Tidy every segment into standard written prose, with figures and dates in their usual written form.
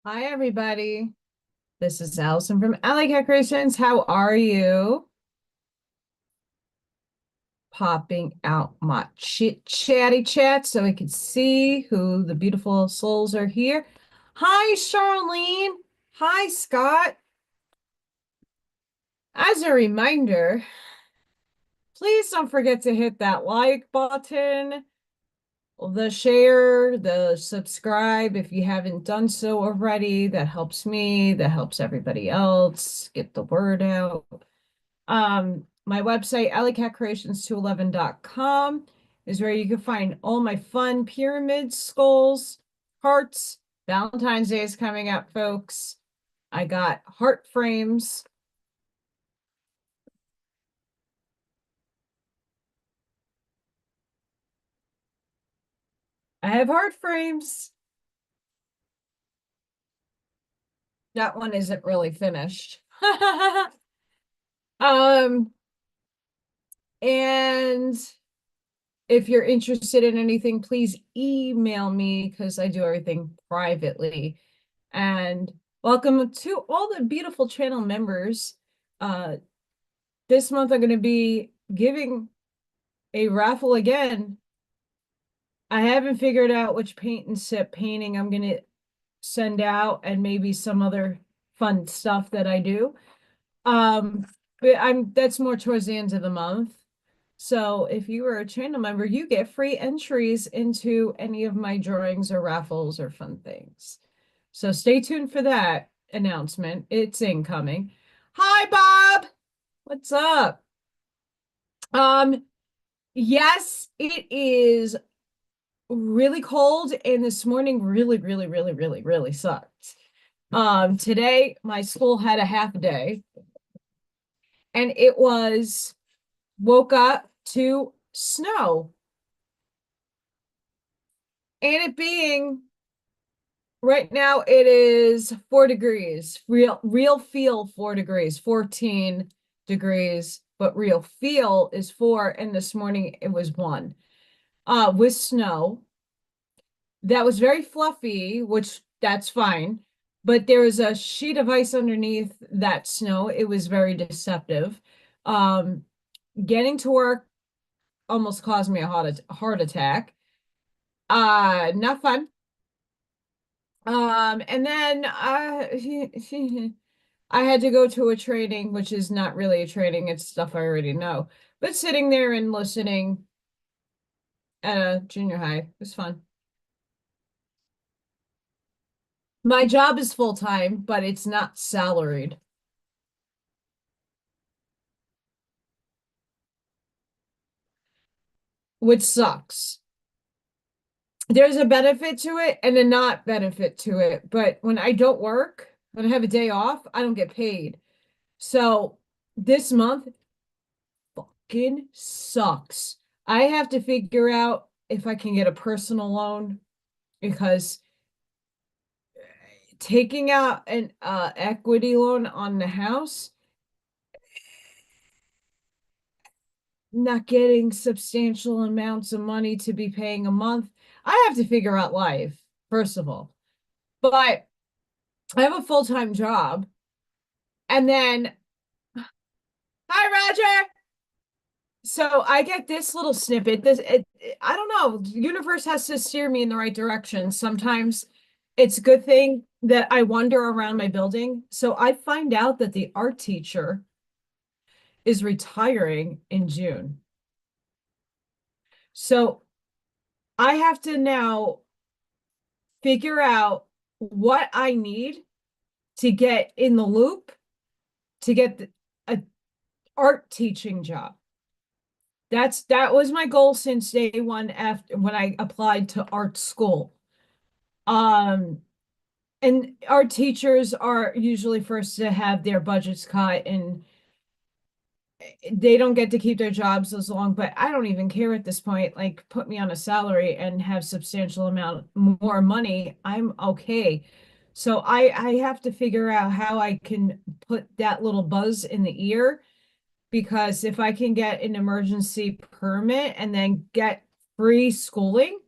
Hi, everybody. This is Allison from AllyKat Creations. How are you? Popping out my chatty chat so we can see who the beautiful souls are here. Hi, Charlene. Hi, Scott. As a reminder, please don't forget to hit that like button, the share, the subscribe if you haven't done so already. That helps me, that helps everybody else get the word out. My website, AllyKatCreations211.com, is where you can find all my fun pyramids, skulls, hearts. Valentine's Day is coming up, folks. I got heart frames. I have heart frames. That one isn't really finished. Um, and if you're interested in anything, please email me because I do everything privately. And welcome to all the beautiful channel members. This month I'm going to be giving a raffle again. I haven't figured out which paint and sip painting I'm going to send out and maybe some other fun stuff that I do. But that's more towards the end of the month. So if you are a channel member, you get free entries into any of my drawings or raffles or fun things. So stay tuned for that announcement. It's incoming. Hi, Bob. What's up? Um, yes, it is really cold, and this morning really sucked. Today my school had a half day, and it was woke up to snow, and it being right now it is 4 degrees. Real feel 4 degrees, 14 degrees, but real feel is 4, and this morning it was 1. With snow. That was very fluffy, which that's fine. But there was a sheet of ice underneath that snow. It was very deceptive. Um, Getting to work almost caused me a heart attack. Not fun. And then I had to go to a training, which is not really a training, it's stuff I already know. But sitting there and listening at a junior high was fun. My job is full time, but it's not salaried, which sucks. There's a benefit to it and a not benefit to it. But when I don't work, when I have a day off, I don't get paid. So this month fucking sucks. I have to figure out if I can get a personal loan because taking out an equity loan on the house, not getting substantial amounts of money to be paying a month. I have to figure out life, first of all. But I have a full-time job. And then, hi, Roger. So I get this little snippet. I don't know. The universe has to steer me in the right direction. Sometimes it's a good thing that I wander around my building. So I find out that the art teacher is retiring in June. So I have to now figure out what I need to get in the loop to get a art teaching job. That was my goal since day one after when I applied to art school. Um, and art teachers are usually first to have their budgets cut, and they don't get to keep their jobs as long, but I don't even care at this point. Like, put me on a salary and have substantial amount more money, I'm okay. So I have to figure out how I can put that little buzz in the ear, because if I can get an emergency permit and then get free schooling,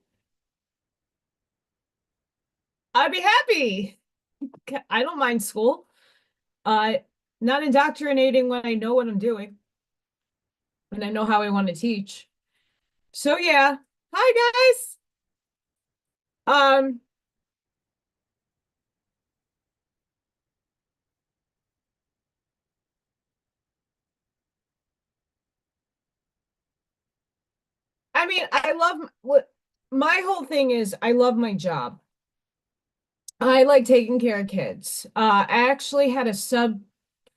I'd be happy. I don't mind school. Uh, not indoctrinating when I know what I'm doing and I know how I want to teach. So yeah. Hi guys. Um, I mean, I love what my whole thing is I love my job. I like taking care of kids. I actually had a sub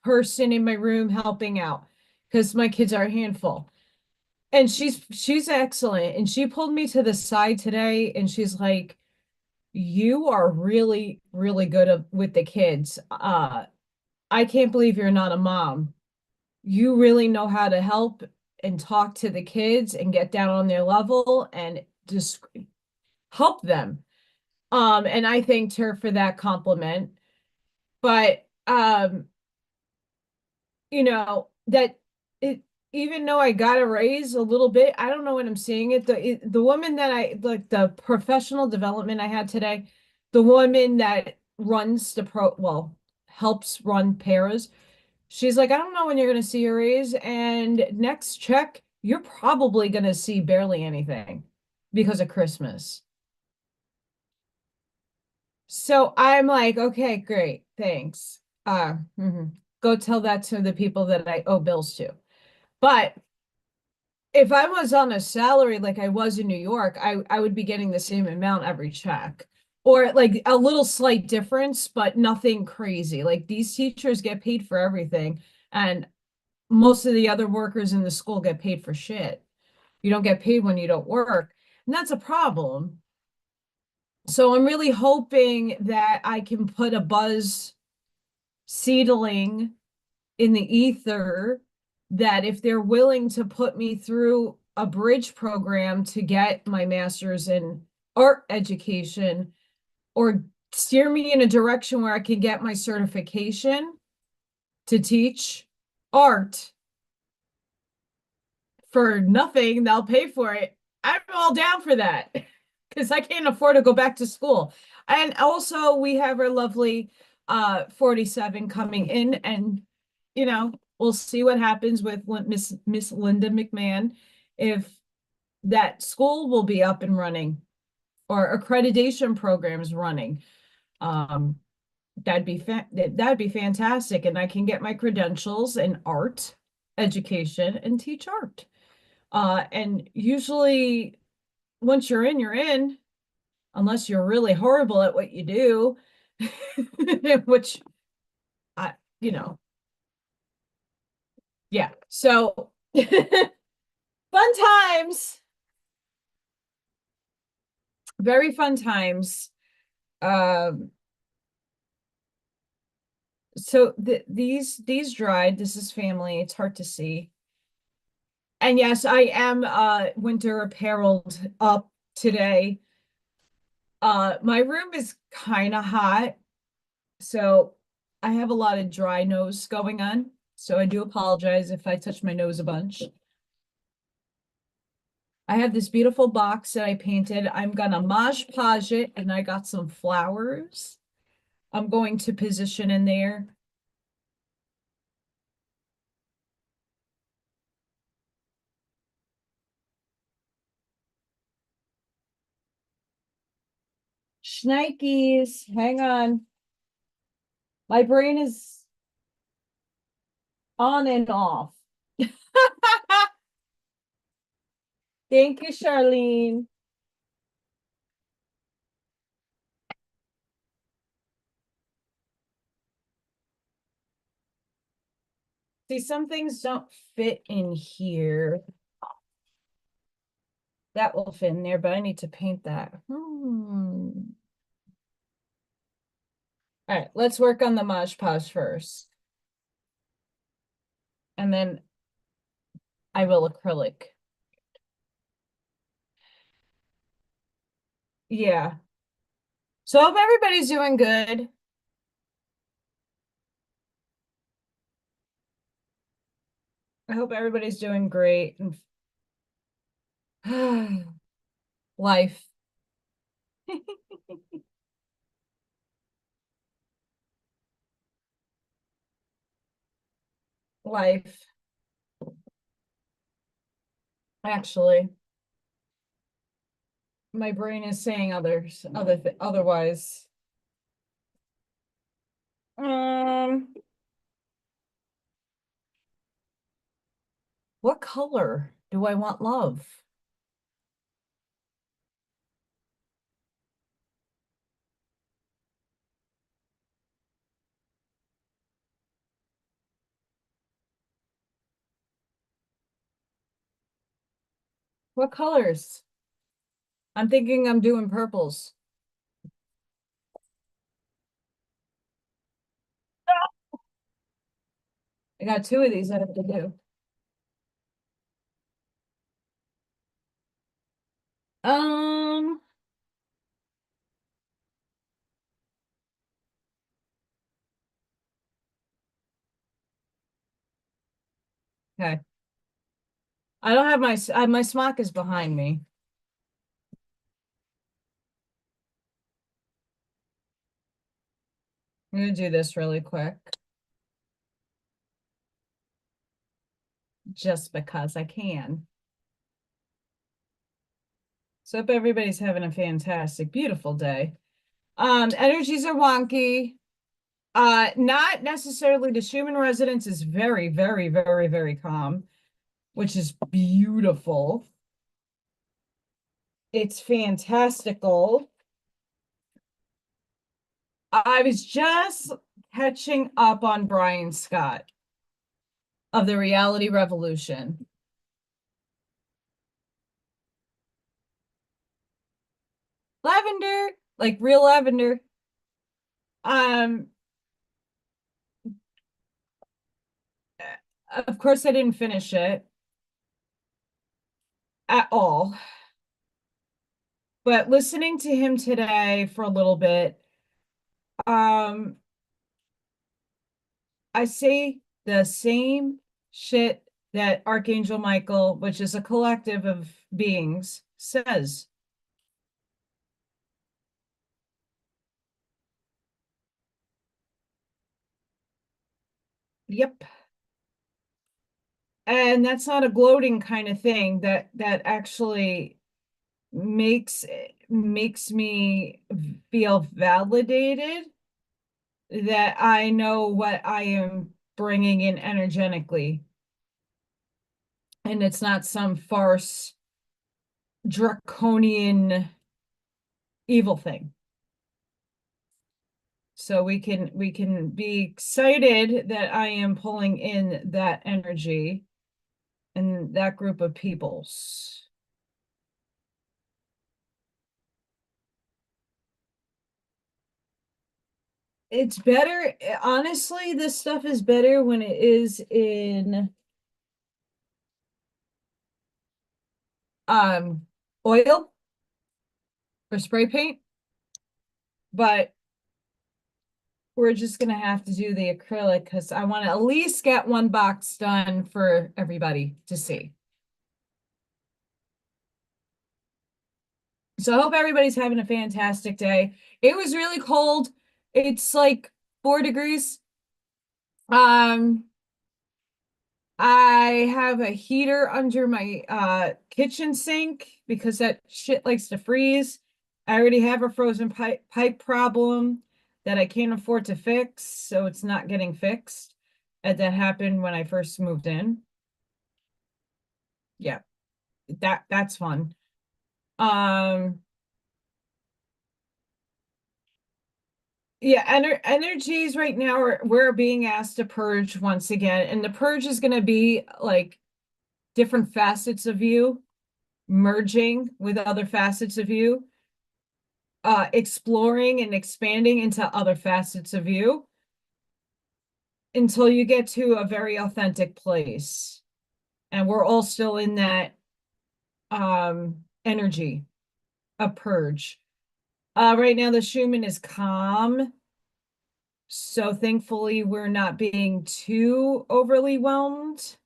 person in my room helping out because my kids are a handful. And she's excellent. And she pulled me to the side today and she's like, "You are really, really good with the kids. I can't believe you're not a mom. You really know how to help and talk to the kids and get down on their level and just help them." And I thanked her for that compliment. But that it even though I got a raise a little bit, I don't know when I'm seeing it. The woman that I like the professional development I had today, the woman that runs helps run pairs, she's like, I don't know when you're gonna see a raise, and next check, you're probably gonna see barely anything because of Christmas. So I'm like, okay, great, thanks. Go tell that to the people that I owe bills to. But if I was on a salary like I was in New York, I would be getting the same amount every check. Or like a little slight difference, but nothing crazy. Like these teachers get paid for everything, and most of the other workers in the school get paid for shit. You don't get paid when you don't work, and that's a problem. So I'm really hoping that I can put a buzz seedling in the ether that if they're willing to put me through a bridge program to get my master's in art education or steer me in a direction where I can get my certification to teach art for nothing, they'll pay for it. I'm all down for that because I can't afford to go back to school. And also we have our lovely 47 coming in, and we'll see what happens with Miss Linda McMahon, if that school will be up and running or accreditation programs running. Um, that'd be fantastic, and I can get my credentials in art education and teach art. And usually once you're in, you're in, unless you're really horrible at what you do, which I, you know, yeah. So fun times, very fun times. Um, so these dried, this is family, it's hard to see. And yes, I am winter appareled up today. My room is kind of hot. So I have a lot of dry nose going on. So I do apologize if I touch my nose a bunch. I have this beautiful box that I painted. I'm gonna Mod Podge it, and I got some flowers I'm going to position in there. Schnikes, hang on. My brain is on and off. Thank you, Charlene. See, some things don't fit in here. That will fit in there, but I need to paint that. All right, let's work on the Mod Podge first. And then I will acrylic. Yeah. So I hope everybody's doing good. I hope everybody's doing great. Life. life. Actually, my brain is saying otherwise. What color do I want love? What colors? I'm thinking I'm doing purples. I got two of these I have to do. Um, okay. I don't have my smock is behind me. I'm gonna do this really quick, just because I can. So hope everybody's having a fantastic, beautiful day. Energies are wonky. Not necessarily the Schumann residence is very, very, very, very calm, which is beautiful. It's fantastical. I was just catching up on Brian Scott of the Reality Revolution. Lavender, like real lavender. Of course I didn't finish it at all. But listening to him today for a little bit, I say the same shit that Archangel Michael, which is a collective of beings, says. Yep. And that's not a gloating kind of thing. That actually makes me feel validated that I know what I am bringing in energetically. And it's not some farce, draconian evil thing. So we can be excited that I am pulling in that energy and that group of peoples. It's better, honestly, this stuff is better when it is in um oil or spray paint, but we're just gonna have to do the acrylic because I want to at least get one box done for everybody to see. So I hope everybody's having a fantastic day. It was really cold. It's like 4 degrees. Um, I have a heater under my kitchen sink because that shit likes to freeze. I already have a frozen pipe problem that I can't afford to fix, so it's not getting fixed. And that happened when I first moved in. Yeah, that's fun. Um, yeah, energies right now are we're being asked to purge once again, and the purge is going to be like different facets of you merging with other facets of you, exploring and expanding into other facets of you until you get to a very authentic place. And we're all still in that energy of purge. Right now the Schumann is calm. So thankfully we're not being too overly whelmed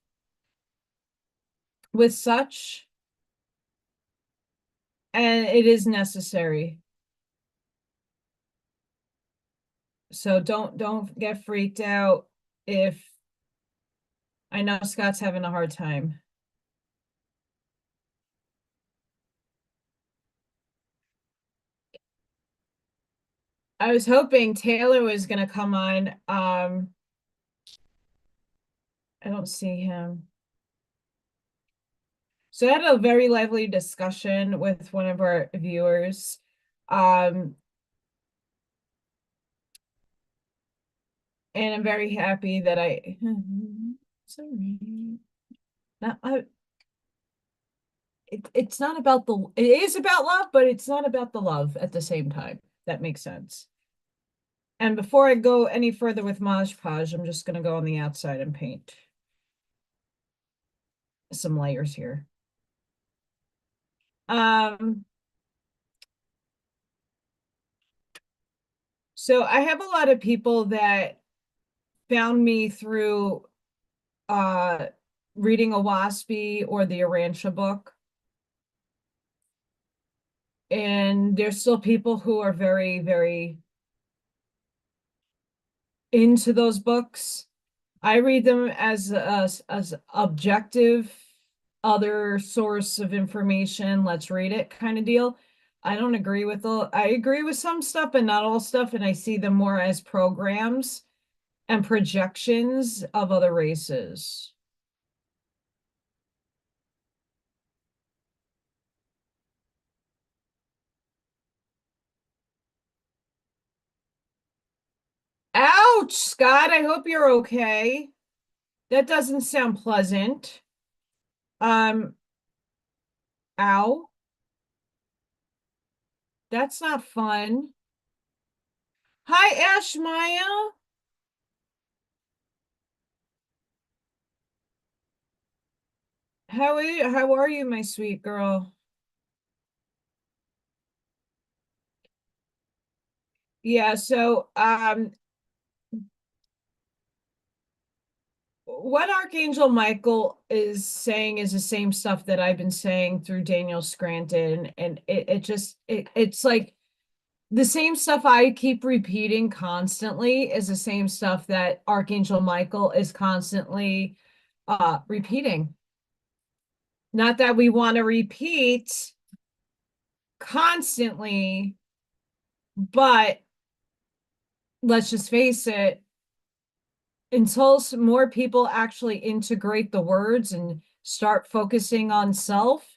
with such. And it is necessary. So don't get freaked out if I know Scott's having a hard time. I was hoping Taylor was gonna come on. I don't see him. So I had a very lively discussion with one of our viewers. Um, and I'm very happy that sorry. Not, it's not about it is about love, but it's not about the love at the same time. That makes sense. And before I go any further with Mod Podge, I'm just gonna go on the outside and paint some layers here. So I have a lot of people that found me through uh reading a Waspy or the Arantia book. And there's still people who are very, very into those books. I read them as objective, other source of information, let's read it kind of deal. I don't agree with I agree with some stuff, but not all stuff, and I see them more as programs and projections of other races. Ouch, Scott, I hope you're okay. That doesn't sound pleasant. Um, ow. That's not fun. Hi, Ash Maya. How are you, my sweet girl? Yeah, so what Archangel Michael is saying is the same stuff that I've been saying through Daniel Scranton, and it's like the same stuff I keep repeating constantly is the same stuff that Archangel Michael is constantly repeating. Not that we want to repeat constantly, but let's just face it, until more people actually integrate the words and start focusing on self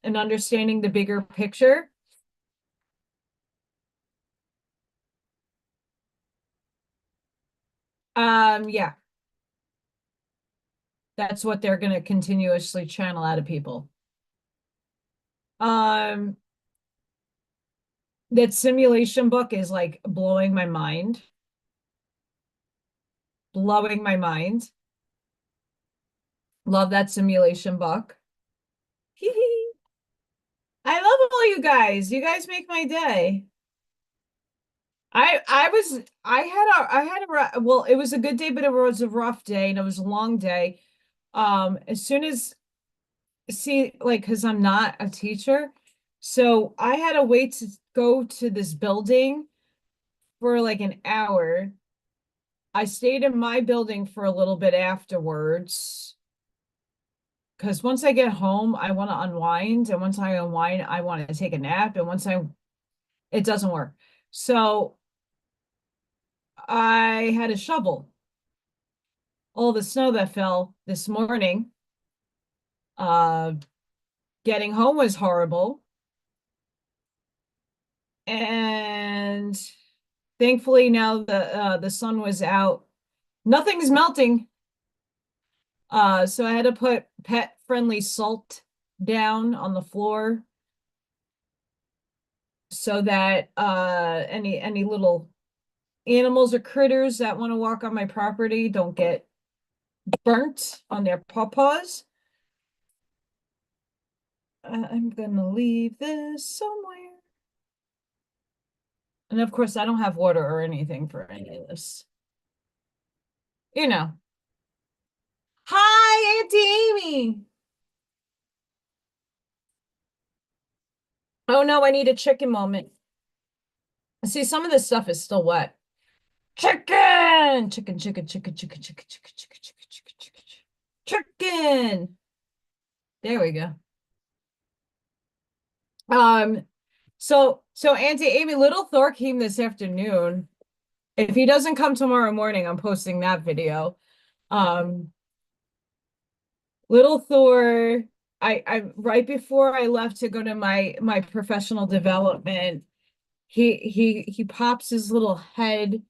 and understanding the bigger picture. Yeah, that's what they're going to continuously channel out of people. Um, that simulation book is like blowing my mind. Blowing my mind. Love that simulation book. I love all you guys. You guys make my day. Well, it was a good day, but it was a rough day and it was a long day. As soon as see, like, because I'm not a teacher, so I had to wait to go to this building for like an hour. I stayed in my building for a little bit afterwards because once I get home, I want to unwind, and once I unwind, I want to take a nap, and it doesn't work. So I had a shovel all the snow that fell this morning. Uh, Getting home was horrible. And thankfully now the sun was out. Nothing's melting. So I had to put pet friendly salt down on the floor so that any little animals or critters that want to walk on my property don't get burnt on their paws. I'm gonna leave this somewhere. And of course, I don't have water or anything for any of this. You know. Hi, Auntie Amy. Oh no, I need a chicken moment. See, some of this stuff is still wet. Chicken! Chicken, chicken, chicken, chicken, chicken, chicken, chicken, chicken, chicken, chicken. Chicken. There we go. Um, so Auntie Amy, little Thor came this afternoon. If he doesn't come tomorrow morning, I'm posting that video. Um, little Thor, I right before I left to go to my professional development, he pops his little head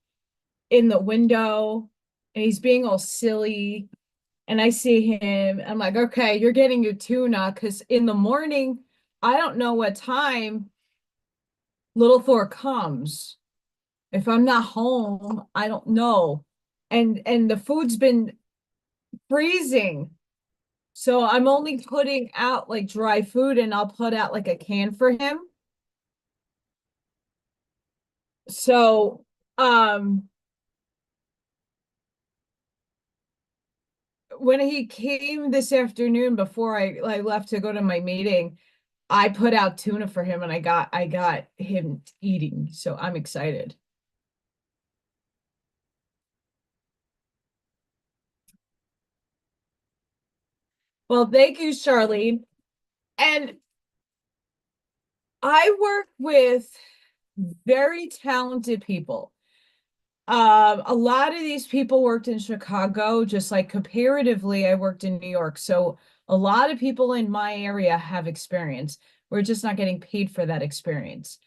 in the window and he's being all silly. And I see him, I'm like, okay, you're getting your tuna because in the morning, I don't know what time little Thor comes. If I'm not home, I don't know. And the food's been freezing. So I'm only putting out like dry food and I'll put out like a can for him. So when he came this afternoon before I left to go to my meeting, I put out tuna for him and I got him eating. So I'm excited. Well, thank you, Charlene. And I work with very talented people. A lot of these people worked in Chicago, just like comparatively, I worked in New York. So a lot of people in my area have experience. We're just not getting paid for that experience.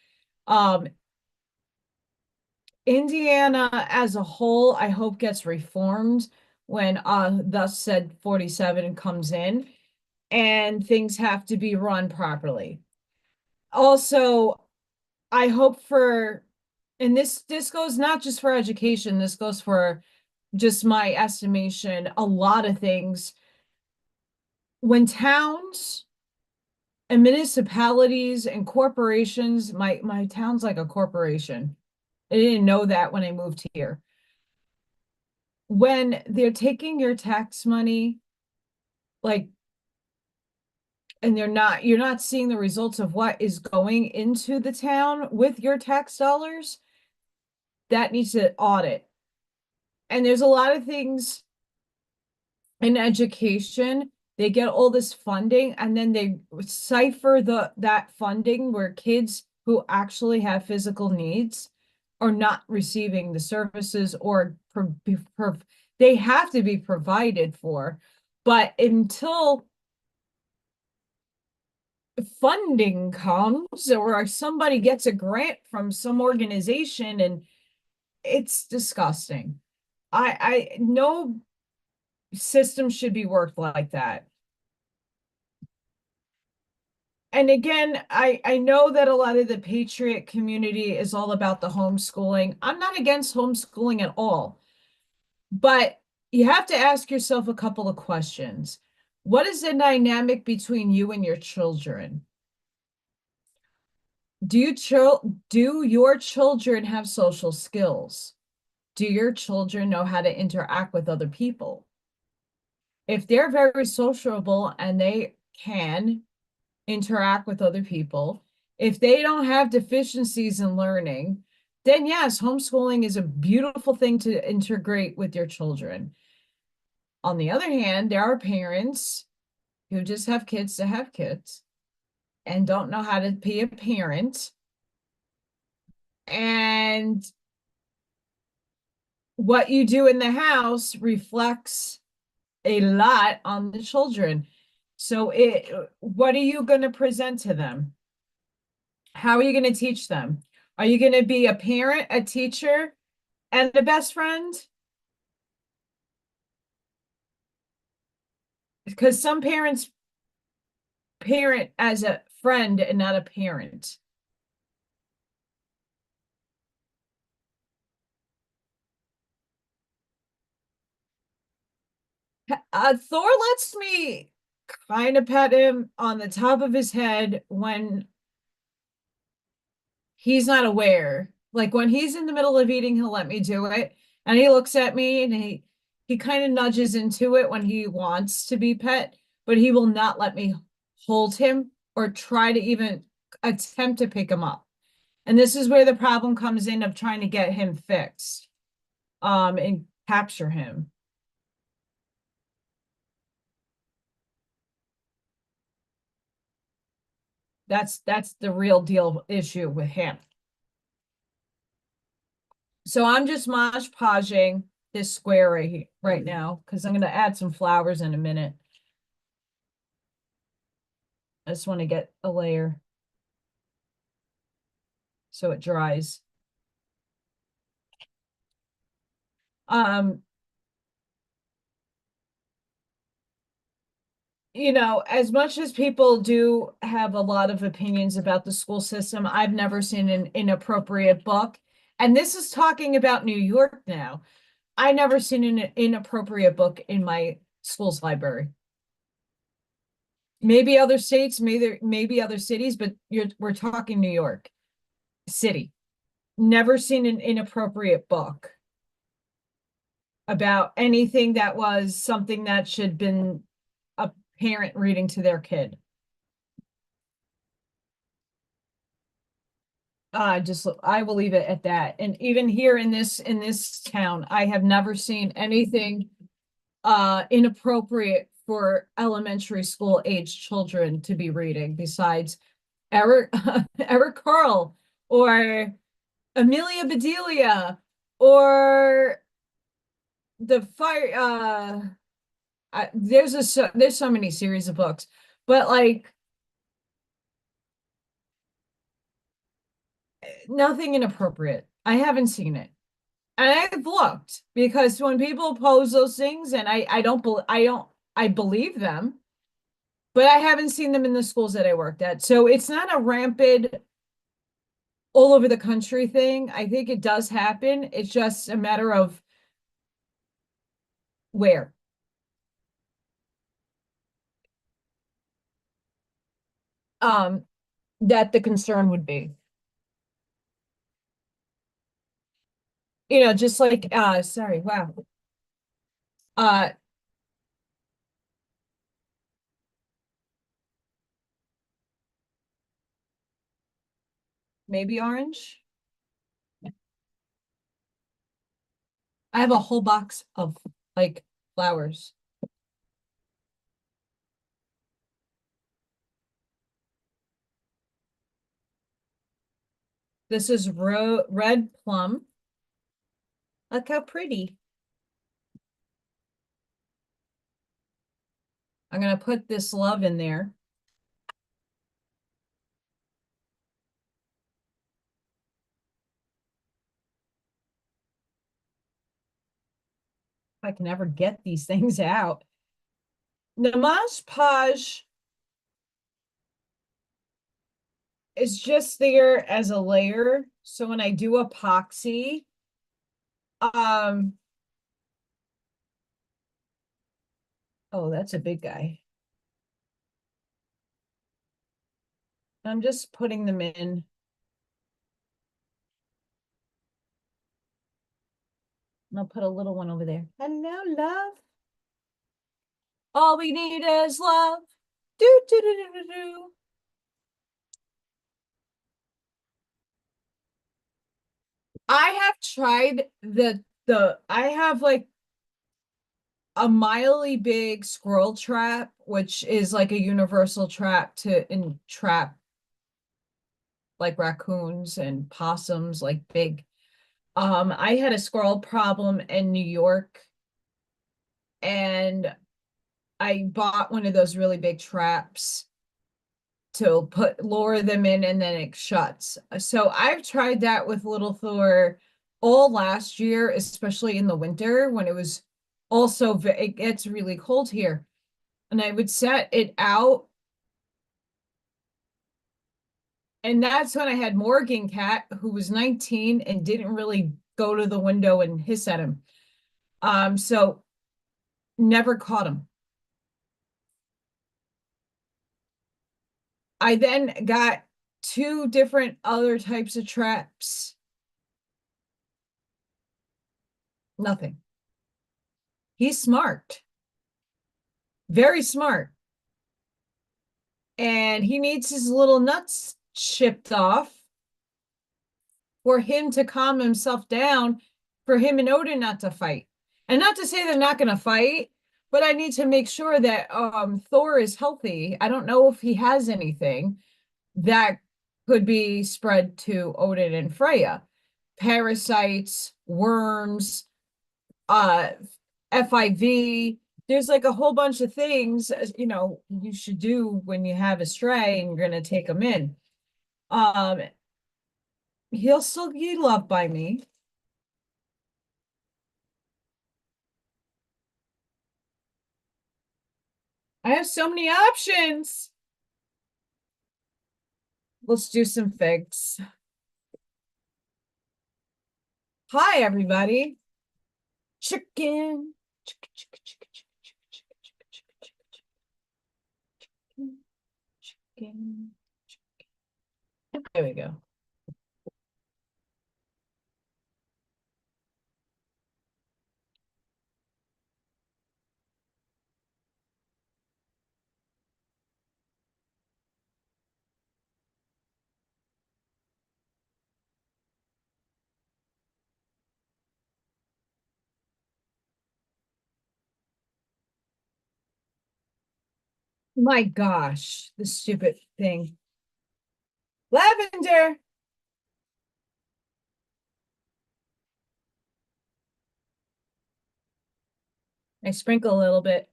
Um, Indiana as a whole, I hope gets reformed when thus said 47 comes in and things have to be run properly. Also, I hope for, and this goes not just for education, this goes for just my estimation, a lot of things. When towns and municipalities and corporations, my town's like a corporation. I didn't know that when I moved here. When they're taking your tax money, like, and you're not seeing the results of what is going into the town with your tax dollars, that needs to audit. And there's a lot of things in education, they get all this funding and then they cipher that funding where kids who actually have physical needs are not receiving the services or they have to be provided for. But until funding comes or somebody gets a grant from some organization, and it's disgusting. I no system should be worked like that. And again, I know that a lot of the patriot community is all about the homeschooling. I'm not against homeschooling at all, but you have to ask yourself a couple of questions. What is the dynamic between you and your children? Do your children have social skills? Do your children know how to interact with other people? If they're very sociable and they can interact with other people, if they don't have deficiencies in learning, then yes, homeschooling is a beautiful thing to integrate with your children. On the other hand, there are parents who just have kids to have kids and don't know how to be a parent. And what you do in the house reflects a lot on the children. So what are you going to present to them? How are you going to teach them? Are you going to be a parent, a teacher, and a best friend? Because some parents parent as a friend and not a parent. Thor lets me kind of pet him on the top of his head when he's not aware. Like when he's in the middle of eating, he'll let me do it. And he looks at me and he kind of nudges into it when he wants to be pet, but he will not let me hold him or try to even attempt to pick him up. And this is where the problem comes in of trying to get him fixed, and capture him. That's the real deal issue with him. So I'm just Mosh Podging this square right now because I'm going to add some flowers in a minute. I just want to get a layer so it dries. You know, as much as people do have a lot of opinions about the school system, I've never seen an inappropriate book. And this is talking about New York now. I never seen an inappropriate book in my school's library. Maybe other states, maybe other cities, but we're talking New York City. Never seen an inappropriate book about anything that was something that should been a parent reading to their kid. I will leave it at that. And even here in this town, I have never seen anything inappropriate for elementary school age children to be reading besides Eric Eric Carle or Amelia Bedelia or the fire there's so many series of books, but like nothing inappropriate. I haven't seen it. And I've looked because when people pose those things and I believe them, but I haven't seen them in the schools that I worked at. So it's not a rampant all over the country thing. I think it does happen. It's just a matter of where. Um, that the concern would be. You know, just like sorry, wow. Uh maybe orange. I have a whole box of like flowers. This is red plum. Look how pretty. I'm gonna put this love in there. If I can ever get these things out. Namaste Paj is just there as a layer. So when I do epoxy, um, oh, that's a big guy. I'm just putting them in. And I'll put a little one over there. Hello, love. All we need is love. Do, do, do, do, do, do. I have tried I have like a mildly big squirrel trap, which is like a universal trap to entrap like raccoons and possums, like big. I had a squirrel problem in New York and I bought one of those really big traps to lure them in and then it shuts. So I've tried that with little Thor all last year, especially in the winter when it was also it gets really cold here. And I would set it out. And that's when I had Morgan Cat, who was 19 and didn't really go to the window and hiss at him. So never caught him. I then got two different other types of traps. Nothing. He's smart. Very smart. And he needs his little nuts chipped off for him to calm himself down, for him and Odin not to fight. And not to say they're not going to fight, but I need to make sure that Thor is healthy. I don't know if he has anything. that could be spread to Odin and Freya. Parasites, worms, uh, FIV. There's like a whole bunch of things, you should do when you have a stray and you're going to take them in. Um, he'll still be loved by me. I have so many options. Let's do some figs. Hi, everybody. Chicken. Chicken, chicken, chicken, chicken, chicken, chicken, chicken, chicken, chicken, chicken. There we go. My gosh, this stupid thing. Lavender. I sprinkle a little bit.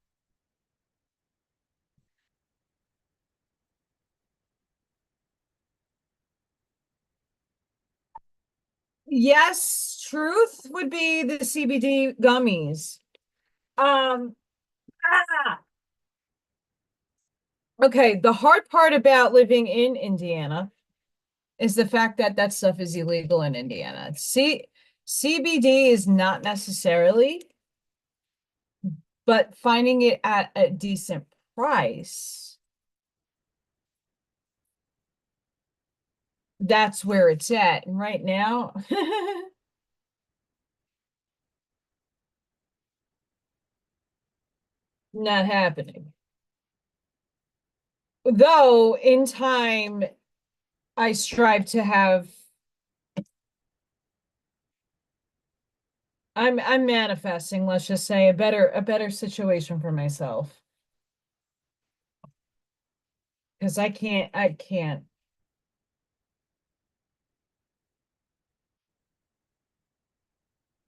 Yes, truth would be the CBD gummies. Um, okay, the hard part about living in Indiana is the fact that that stuff is illegal in Indiana. CBD is not necessarily, but finding it at a decent price, that's where it's at. And right now, not happening. Though in time, I strive to have. I'm manifesting, let's just say, a better situation for myself. Because I can't.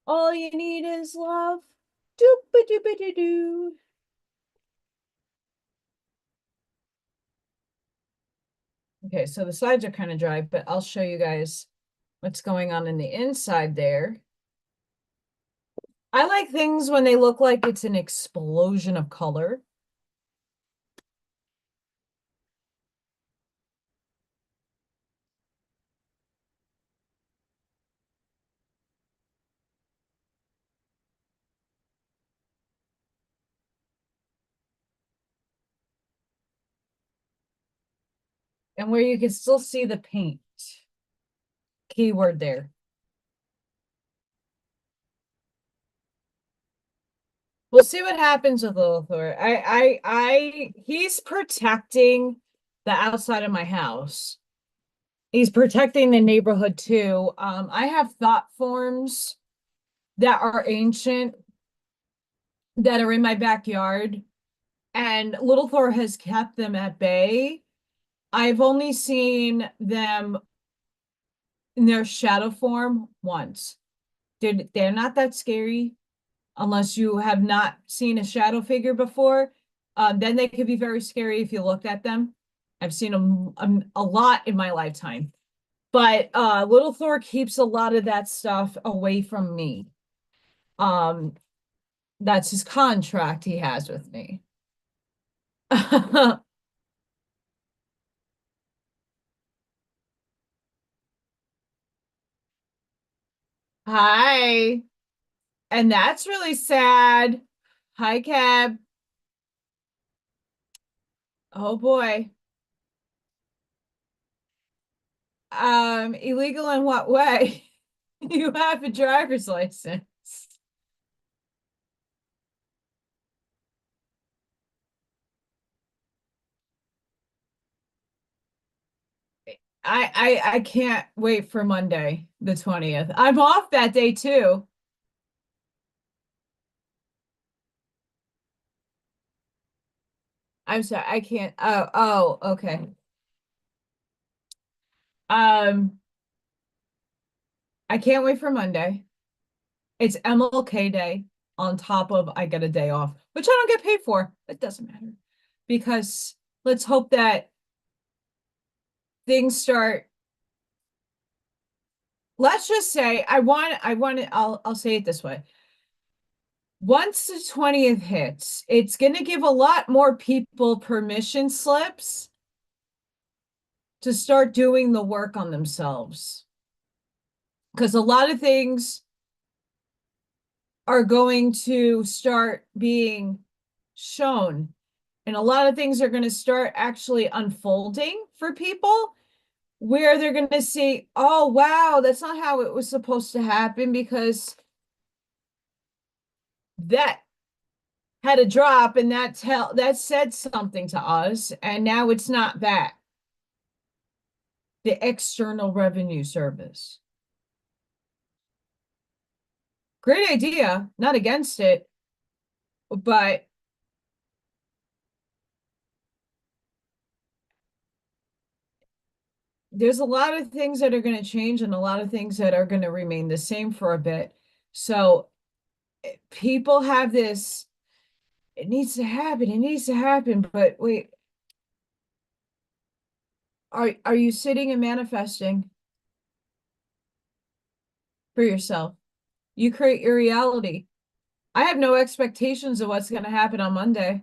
All you need is love. Doop a doop a doo doo. Okay, so the sides are kind of dry, but I'll show you guys what's going on in the inside there. I like things when they look like it's an explosion of color. And where you can still see the paint. Keyword there. We'll see what happens with Little Thor. He's protecting the outside of my house. He's protecting the neighborhood too. I have thought forms that are ancient that are in my backyard, and Little Thor has kept them at bay. I've only seen them in their shadow form once. They're not that scary unless you have not seen a shadow figure before. Then they could be very scary if you looked at them. I've seen them a lot in my lifetime. But Little Thor keeps a lot of that stuff away from me. Um, that's his contract he has with me. Hi. And that's really sad. Hi, Cab. Oh boy. Illegal in what way? You have a driver's license. I can't wait for Monday, the 20th. I'm off that day too. I'm sorry, I can't. Oh, okay. Um, I can't wait for Monday. It's MLK Day on top of I get a day off, which I don't get paid for. It doesn't matter because let's hope that things start. Let's just say I'll say it this way. Once the 20th hits, it's going to give a lot more people permission slips to start doing the work on themselves. Because a lot of things are going to start being shown, and a lot of things are going to start actually unfolding for people where they're going to see, oh, wow, that's not how it was supposed to happen because that had a drop and that said something to us, and now it's not that. The External Revenue Service. Great idea, not against it, but there's a lot of things that are going to change and a lot of things that are going to remain the same for a bit. So people have this, it needs to happen, but wait, are you sitting and manifesting for yourself? You create your reality. I have no expectations of what's going to happen on Monday,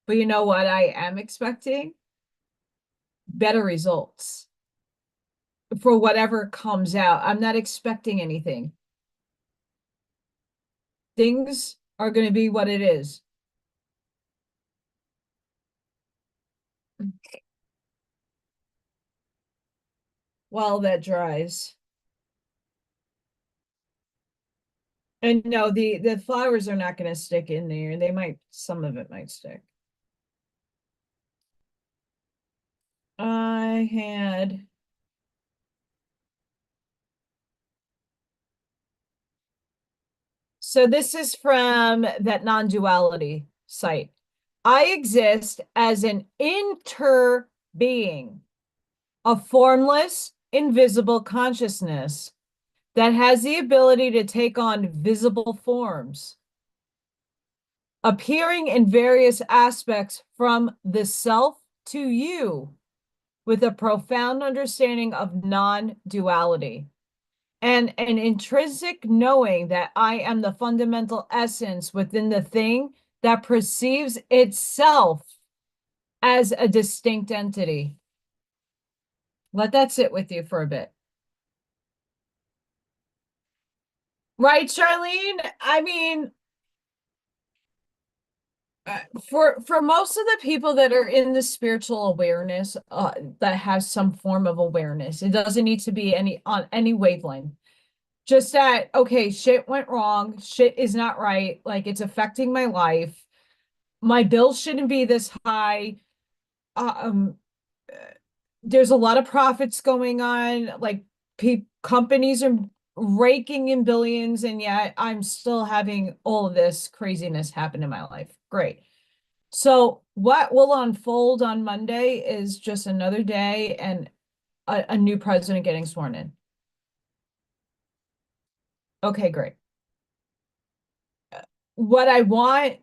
but you know what I am expecting? Better results for whatever comes out. I'm not expecting anything. Things are going to be what it is. While that dries. And no, the flowers are not going to stick in there. They might, some of it might stick. I had So this is from that non-duality site. I exist as an inter-being, a formless, invisible consciousness that has the ability to take on visible forms, appearing in various aspects from the self to you with a profound understanding of non-duality and an intrinsic knowing that I am the fundamental essence within the thing that perceives itself as a distinct entity. Let that sit with you for a bit. Right, Charlene? I mean, for most of the people that are in the spiritual awareness, that has some form of awareness, it doesn't need to be on any wavelength. Just that, okay, shit went wrong, shit is not right, like it's affecting my life. My bills shouldn't be this high. Um, there's a lot of profits going on, like companies are raking in billions, and yet I'm still having all of this craziness happen in my life. Great. So what will unfold on Monday is just another day and a new president getting sworn in. Okay, great. What I want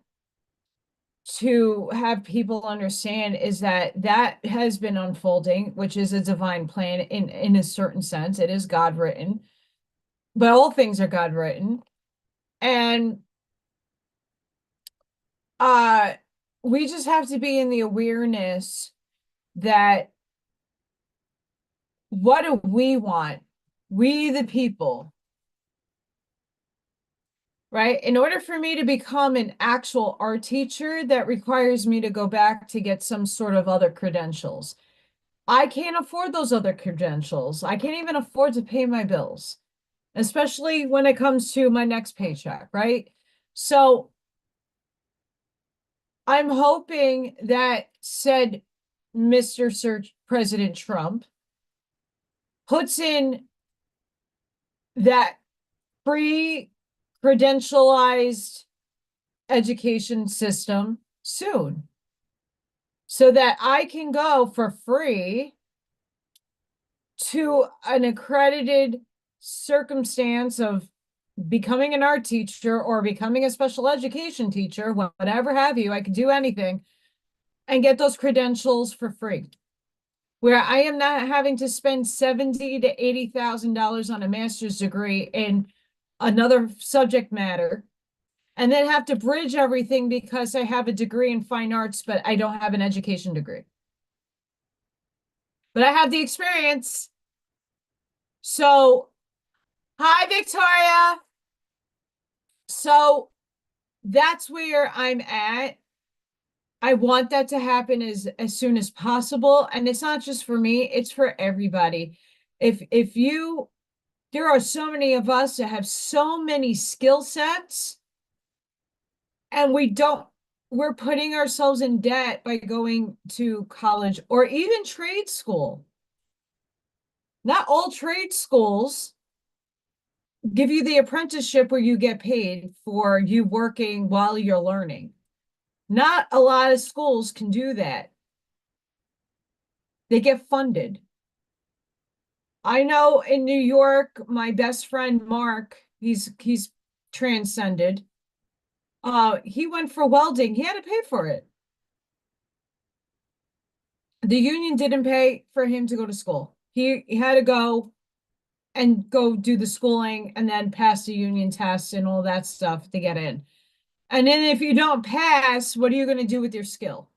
to have people understand is that that has been unfolding, which is a divine plan in a certain sense. It is God written, but all things are God written. And uh we just have to be in the awareness that what do we want? We the people, right? In order for me to become an actual art teacher, that requires me to go back to get some sort of other credentials. I can't afford those other credentials. I can't even afford to pay my bills, especially when it comes to my next paycheck, right? So I'm hoping that said Mr. Sir President Trump puts in that free credentialized education system soon so that I can go for free to an accredited circumstance of becoming an art teacher or becoming a special education teacher, whatever have you, I could do anything and get those credentials for free. Where I am not having to spend $70,000 to $80,000 on a master's degree in another subject matter, and then have to bridge everything because I have a degree in fine arts, but I don't have an education degree. But I have the experience. So, hi, Victoria. So that's where I'm at. I want that to happen as soon as possible. And it's not just for me, it's for everybody. If you, there are so many of us that have so many skill sets, and we're putting ourselves in debt by going to college or even trade school. Not all trade schools give you the apprenticeship where you get paid for you working while you're learning. Not a lot of schools can do that. They get funded. I know in New York, my best friend Mark, he's transcended. He went for welding. He had to pay for it. The union didn't pay for him to go to school. He had to go do the schooling and then pass the union tests and all that stuff to get in. And then if you don't pass, what are you going to do with your skill?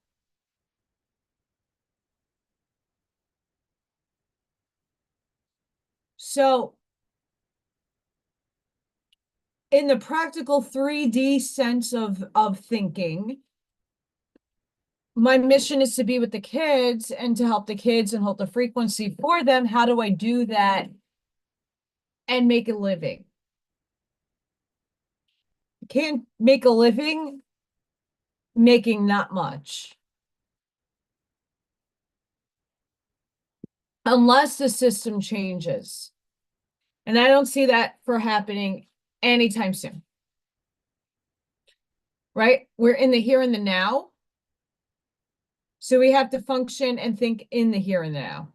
So in the practical 3D sense of thinking, my mission is to be with the kids and to help the kids and hold the frequency for them. How do I do that and make a living? You can't make a living making not much. Unless the system changes. And I don't see that for happening anytime soon. Right? We're in the here and the now. So we have to function and think in the here and the now.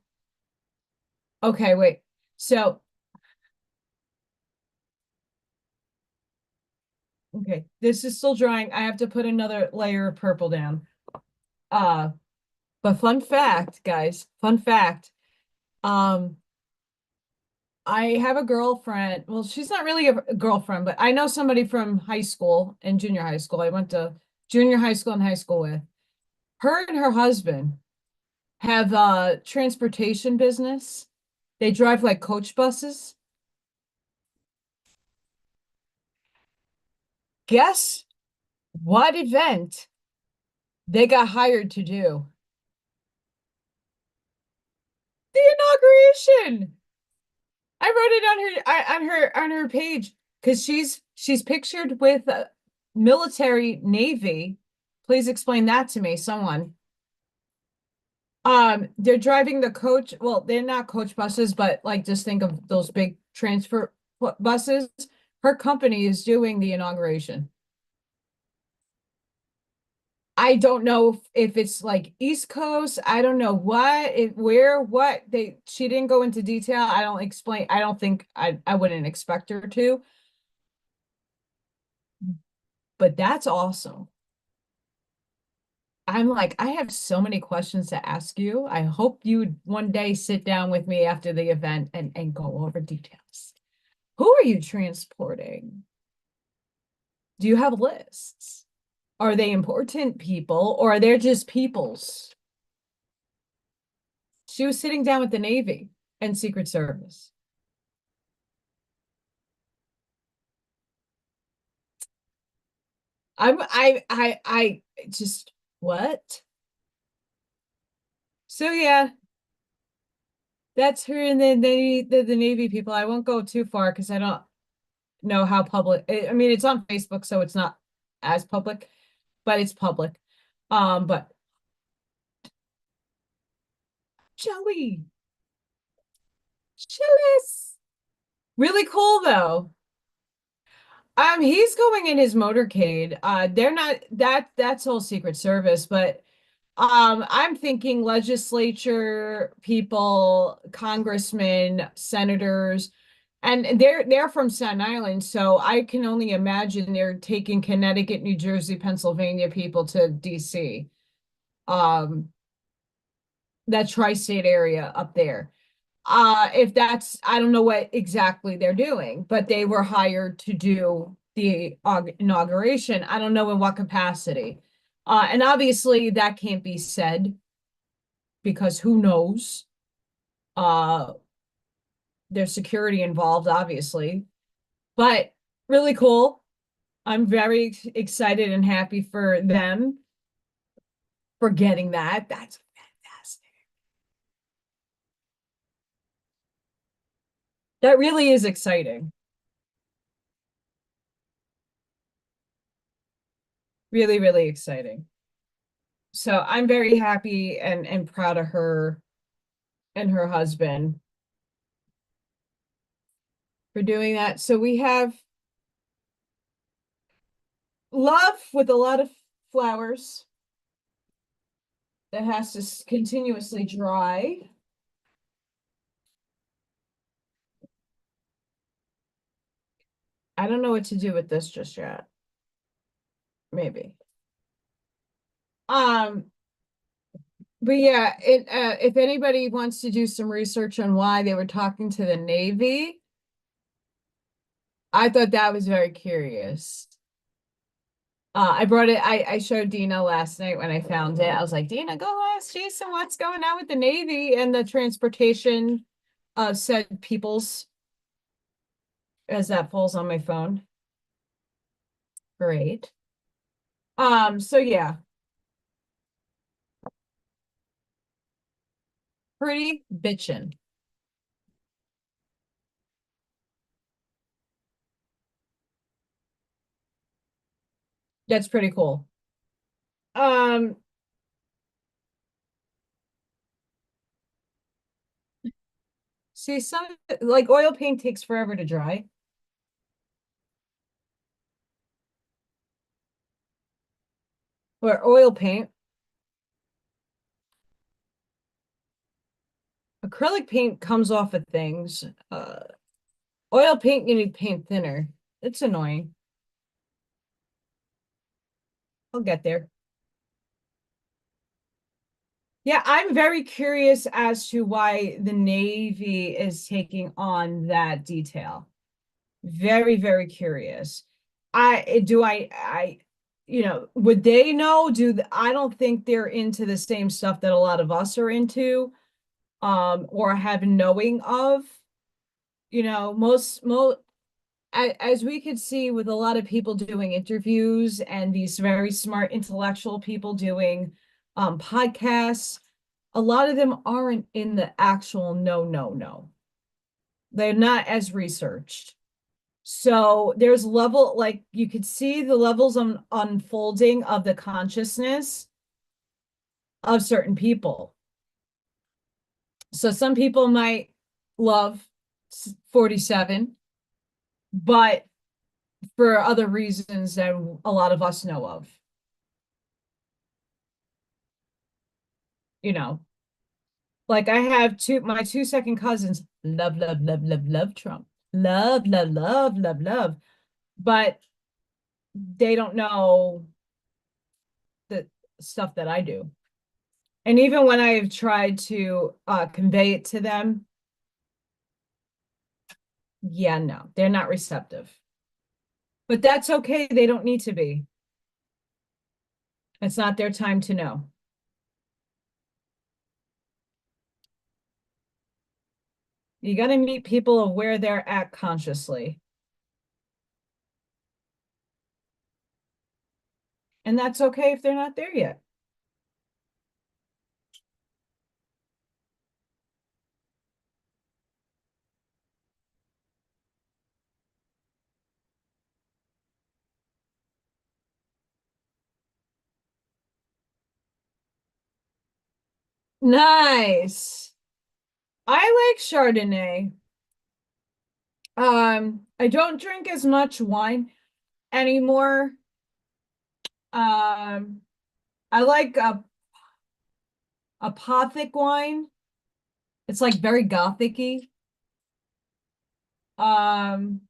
Okay, wait. So, okay, this is still drying. I have to put another layer of purple down. But fun fact, guys, fun fact. I have a girlfriend. Well, she's not really a girlfriend, but I know somebody from high school and junior high school. I went to junior high school and high school with. Her and her husband have a transportation business. They drive like coach buses. Guess what event they got hired to do? The inauguration. I wrote it on her page because she's pictured with a military Navy. Please explain that to me, someone. They're driving the coach. Well, they're not coach buses, but like just think of those big transfer buses. Her company is doing the inauguration. I don't know if it's like East Coast. I don't know what she didn't go into detail. I don't think I wouldn't expect her to, but that's awesome. I'm like, I have so many questions to ask you. I hope you one day sit down with me after the event and go over details. Who are you transporting? Do you have lists? Are they important people or are they just peoples? She was sitting down with the Navy and Secret Service. I just what? So yeah, that's her and then the Navy people. I won't go too far because I don't know how public. I mean, it's on Facebook, so it's not as public, but it's public. But Joey, Chillis, really cool though. He's going in his motorcade. They're not that's all Secret Service, but I'm thinking legislature people, congressmen, senators, and they're from Staten Island, so I can only imagine they're taking Connecticut, New Jersey, Pennsylvania people to DC. Um, that tri-state area up there. If that's, I don't know what exactly they're doing, but they were hired to do the inauguration. I don't know in what capacity. And obviously that can't be said because who knows? Uh, there's security involved, obviously, but really cool. I'm very excited and happy for them for getting that. That's fantastic. That really is exciting. Really, really exciting. So I'm very happy and proud of her and her husband for doing that. So we have love with a lot of flowers that has to continuously dry. I don't know what to do with this just yet. Maybe. Um, but yeah, if anybody wants to do some research on why they were talking to the Navy, I thought that was very curious. I brought it, I showed Dina last night when I found it. I was like, Dina, go ask Jason what's going on with the Navy and the transportation of said peoples as that falls on my phone. Great. So yeah, pretty bitchin'. That's pretty cool. Um, see, some like oil paint takes forever to dry. Or oil paint. Acrylic paint comes off of things. Oil paint, you need paint thinner. It's annoying. I'll get there. Yeah, I'm very curious as to why the Navy is taking on that detail. Very, very curious. Would they know? I don't think they're into the same stuff that a lot of us are into, or have knowing of. Most as we could see with a lot of people doing interviews and these very smart intellectual people doing podcasts, a lot of them aren't in the actual no. They're not as researched. So there's level, like you could see the levels on unfolding of the consciousness of certain people. So some people might love 47, but for other reasons that a lot of us know of. You know, like I have my two second cousins love Trump. Love. But they don't know the stuff that I do. And even when I've tried to convey it to them, yeah, no, they're not receptive. But that's okay. They don't need to be. It's not their time to know. You got to meet people of where they're at consciously. And that's okay if they're not there yet. Nice. I like Chardonnay. I don't drink as much wine anymore. Um, I like apothic wine. It's like very gothic-y. Um,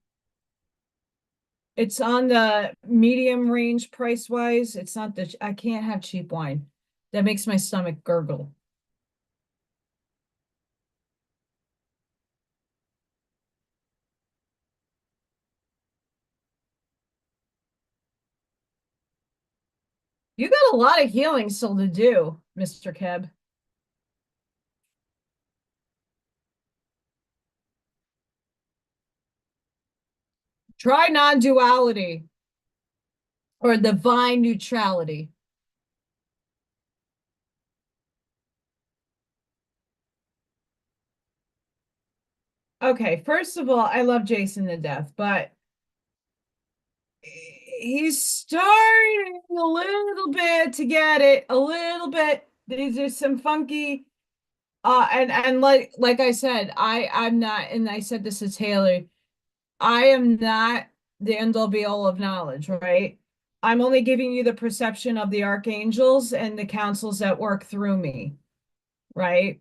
it's on the medium range price wise. It's not the I can't have cheap wine. That makes my stomach gurgle. You got a lot of healing still to do, Mr. Keb. Try non-duality or divine neutrality. Okay, first of all, I love Jason to death, but he's starting a little bit to get it, a little bit. These are some funky and like I said, I'm not, and I said this to Taylor, I am not the end all be all of knowledge, right? I'm only giving you the perception of the archangels and the councils that work through me, right?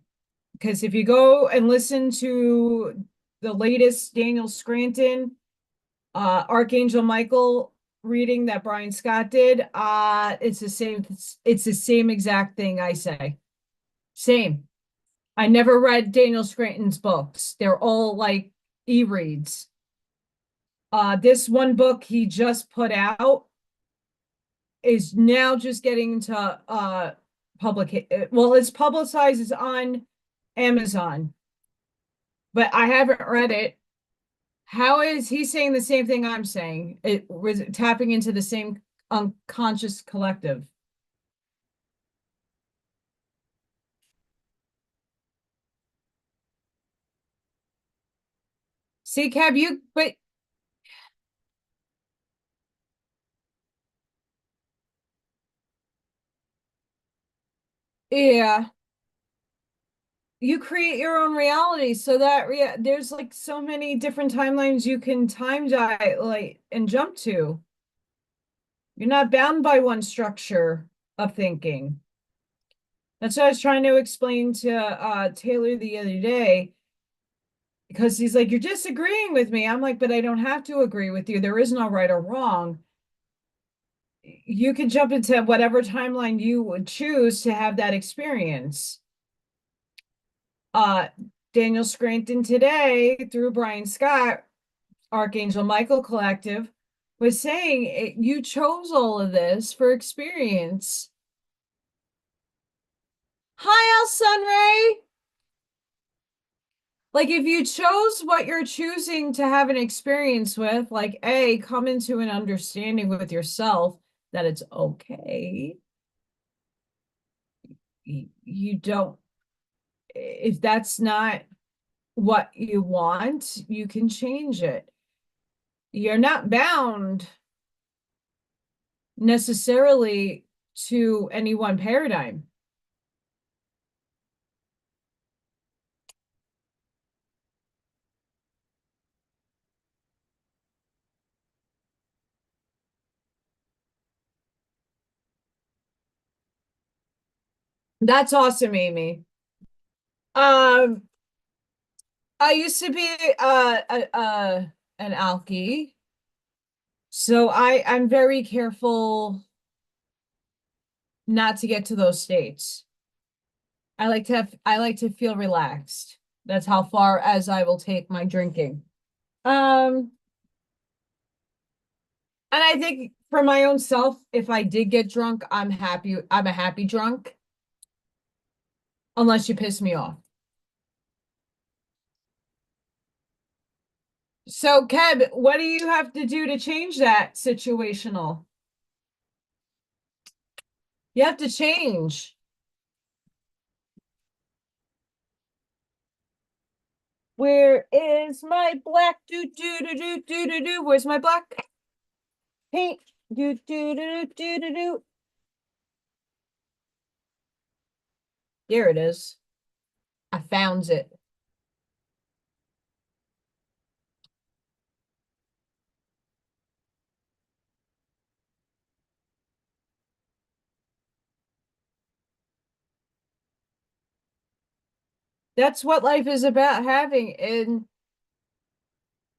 Because if you go and listen to the latest Daniel Scranton, Archangel Michael reading that Brian Scott did, it's the same exact thing I say. Same. I never read Daniel Scranton's books. They're all like e-reads. This one book he just put out is now just getting into public. Well, it's publicized, it's on Amazon, but I haven't read it. How is he saying the same thing I'm saying? It was tapping into the same unconscious collective. See, Cab, but yeah, you create your own reality. So that there's like so many different timelines you can time dilate and jump to. You're not bound by one structure of thinking. That's what I was trying to explain to Taylor the other day because he's like, "You're disagreeing with me." I'm like, "But I don't have to agree with you. There is no right or wrong. You can jump into whatever timeline you would choose to have that experience." Uh, Daniel Scranton today, through Brian Scott, Archangel Michael Collective, was saying you chose all of this for experience. Hi, Al Sunray. Like if you chose what you're choosing to have an experience with, like A, come into an understanding with yourself that it's okay. You don't, if that's not what you want, you can change it. You're not bound necessarily to any one paradigm. That's awesome, Amy. Um, I used to be an alky, so I'm very careful not to get to those states. I like to feel relaxed. That's how far as I will take my drinking. Um, and I think for my own self, if I did get drunk, I'm happy. I'm a happy drunk, unless you piss me off. So, Keb, what do you have to do to change that situational? You have to change. Where is my black do do do do do do do? Where's my black paint? Do do do do do do. Here it is. I found it. That's what life is about having. And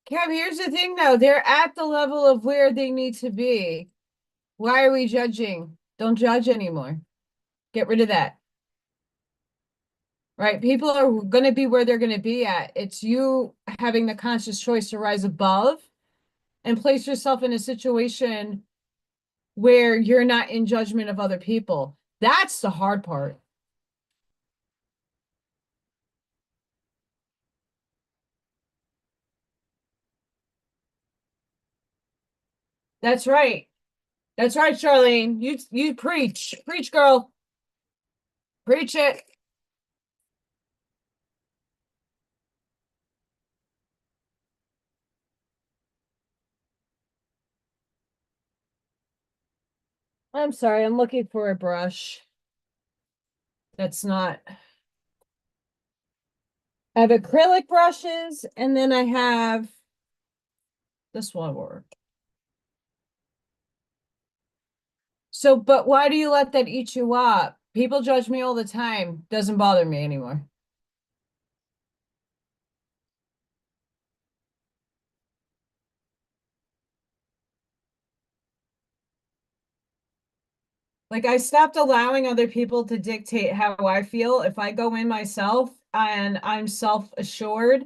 Kev, here's the thing though, they're at the level of where they need to be. Why are we judging? Don't judge anymore. Get rid of that. Right? People are going to be where they're going to be at. It's you having the conscious choice to rise above and place yourself in a situation where you're not in judgment of other people. That's the hard part. That's right. That's right, Charlene. You preach. Preach, girl. Preach it. I'm sorry, I'm looking for a brush. That's not. I have acrylic brushes and then I have this one work. So, but why do you let that eat you up? People judge me all the time. Doesn't bother me anymore. Like I stopped allowing other people to dictate how I feel. If I go in myself and I'm self-assured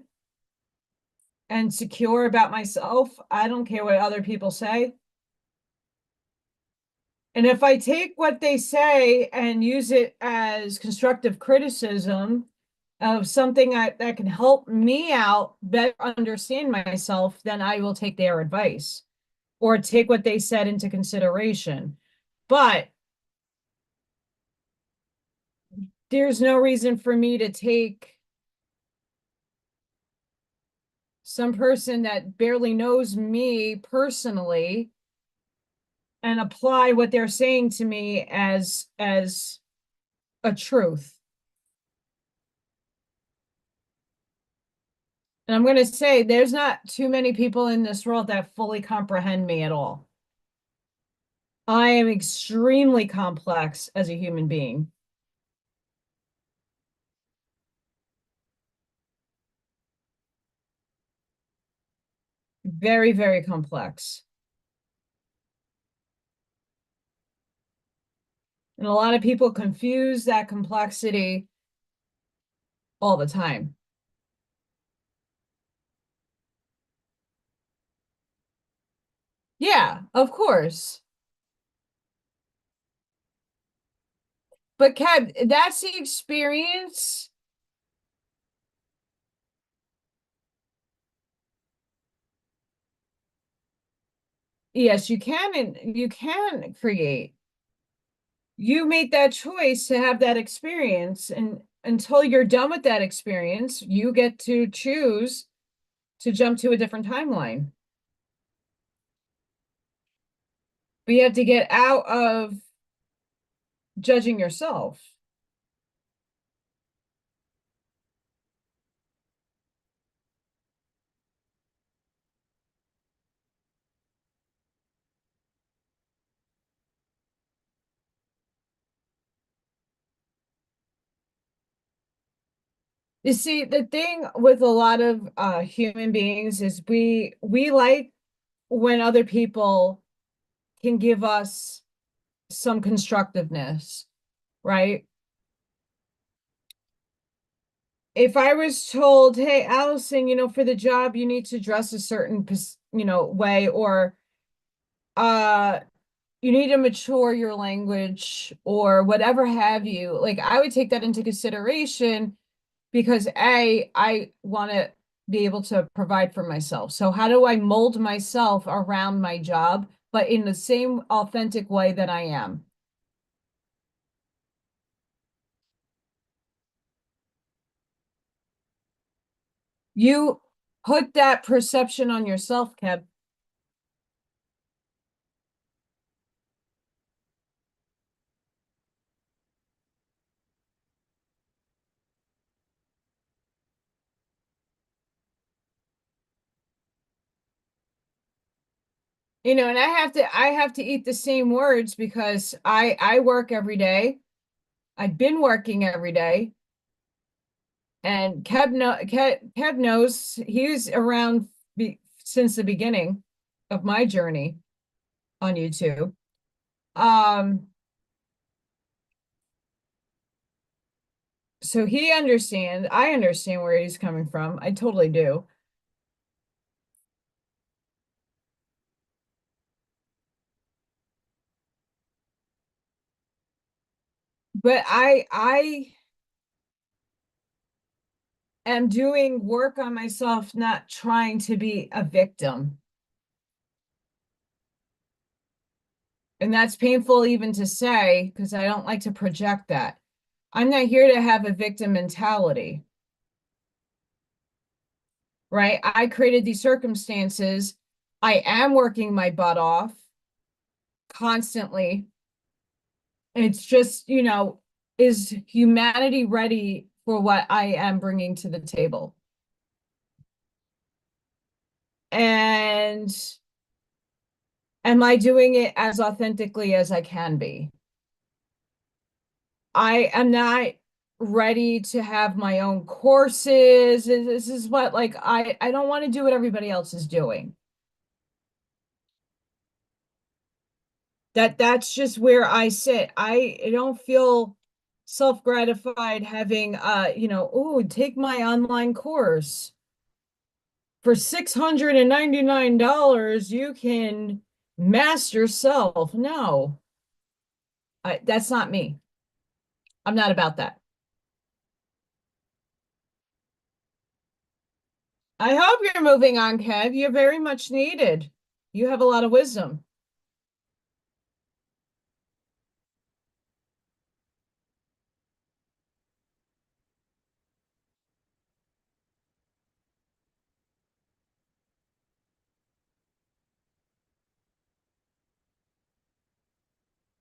and secure about myself, I don't care what other people say. And if I take what they say and use it as constructive criticism of something that can help me out better understand myself, then I will take their advice or take what they said into consideration. But there's no reason for me to take some person that barely knows me personally and apply what they're saying to me as a truth. And I'm going to say there's not too many people in this world that fully comprehend me at all. I am extremely complex as a human being. Very, very complex. And a lot of people confuse that complexity all the time. Yeah, of course. But Kev, that's the experience. Yes, you can and you can create. You made that choice to have that experience, and until you're done with that experience, you get to choose to jump to a different timeline. But you have to get out of judging yourself. You see, the thing with a lot of human beings is we like when other people can give us some constructiveness, right? If I was told, hey, Allison, for the job, you need to dress a certain, way, or uh, you need to mature your language or whatever have you, like I would take that into consideration because I want to be able to provide for myself. So how do I mold myself around my job, but in the same authentic way that I am? You put that perception on yourself, Kev. And I have to eat the same words because I work every day. I've been working every day. And Kev knows he was around since the beginning of my journey on YouTube. Um, so he understands, I understand where he's coming from. I totally do. But I am doing work on myself, not trying to be a victim. And that's painful even to say because I don't like to project that. I'm not here to have a victim mentality, right? I created these circumstances. I am working my butt off constantly. It's just, is humanity ready for what I am bringing to the table? And am I doing it as authentically as I can be? I am not ready to have my own courses. This is what, like, I don't want to do what everybody else is doing. That's just where I sit. I don't feel self-gratified having oh, take my online course. For $699, you can master self. No, that's not me. I'm not about that. I hope you're moving on, Kev. You're very much needed. You have a lot of wisdom.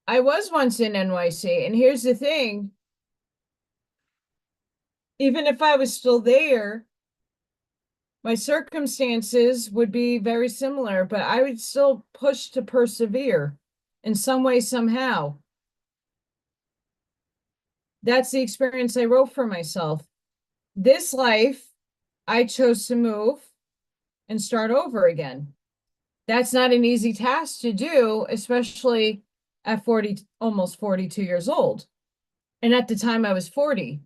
I was once in NYC, and here's the thing, even if I was still there, my circumstances would be very similar, but I would still push to persevere in some way, somehow. That's the experience I wrote for myself. This life, I chose to move and start over again. That's not an easy task to do, especially at 40, almost 42 years old. And at the time I was 40.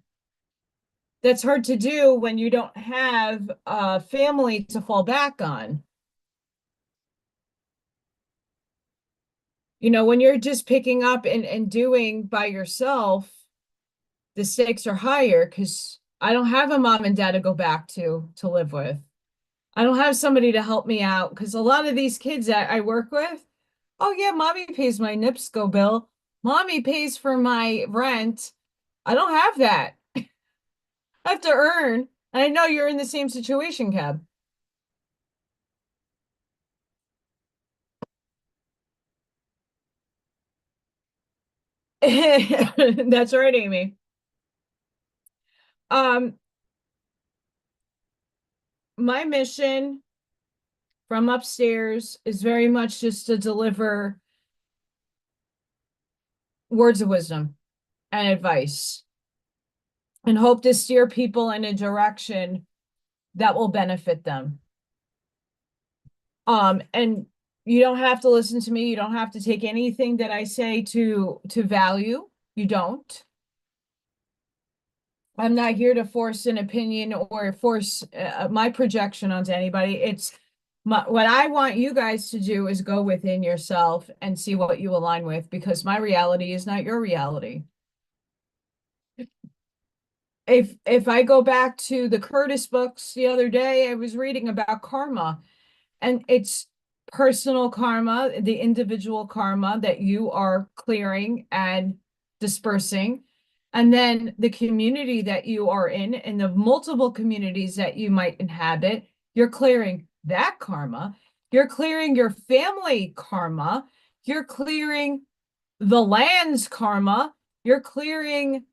That's hard to do when you don't have a family to fall back on. When you're just picking up and doing by yourself, the stakes are higher because I don't have a mom and dad to go back to live with. I don't have somebody to help me out because a lot of these kids that I work with, oh yeah, mommy pays my NIPSCO bill. Mommy pays for my rent. I don't have that. I have to earn. And I know you're in the same situation, Cab. That's right, Amy. Um, my mission from upstairs is very much just to deliver words of wisdom and advice and hope to steer people in a direction that will benefit them. And you don't have to listen to me. You don't have to take anything that I say to value. You don't. I'm not here to force an opinion or force my projection onto anybody. What I want you guys to do is go within yourself and see what you align with because my reality is not your reality. If I go back to the Curtis books the other day, I was reading about karma. And it's personal karma, the individual karma that you are clearing and dispersing. And then the community that you are in and the multiple communities that you might inhabit, you're clearing that karma. You're clearing your family karma. You're clearing the land's karma. You're clearing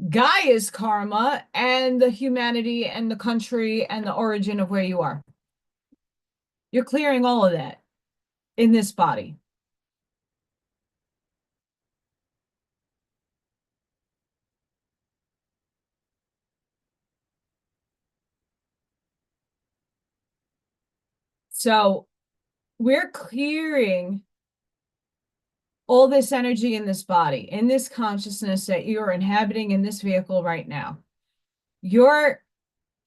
Gaia's karma and the humanity and the country and the origin of where you are. You're clearing all of that in this body. So we're clearing all this energy in this body, in this consciousness that you are inhabiting in this vehicle right now. You're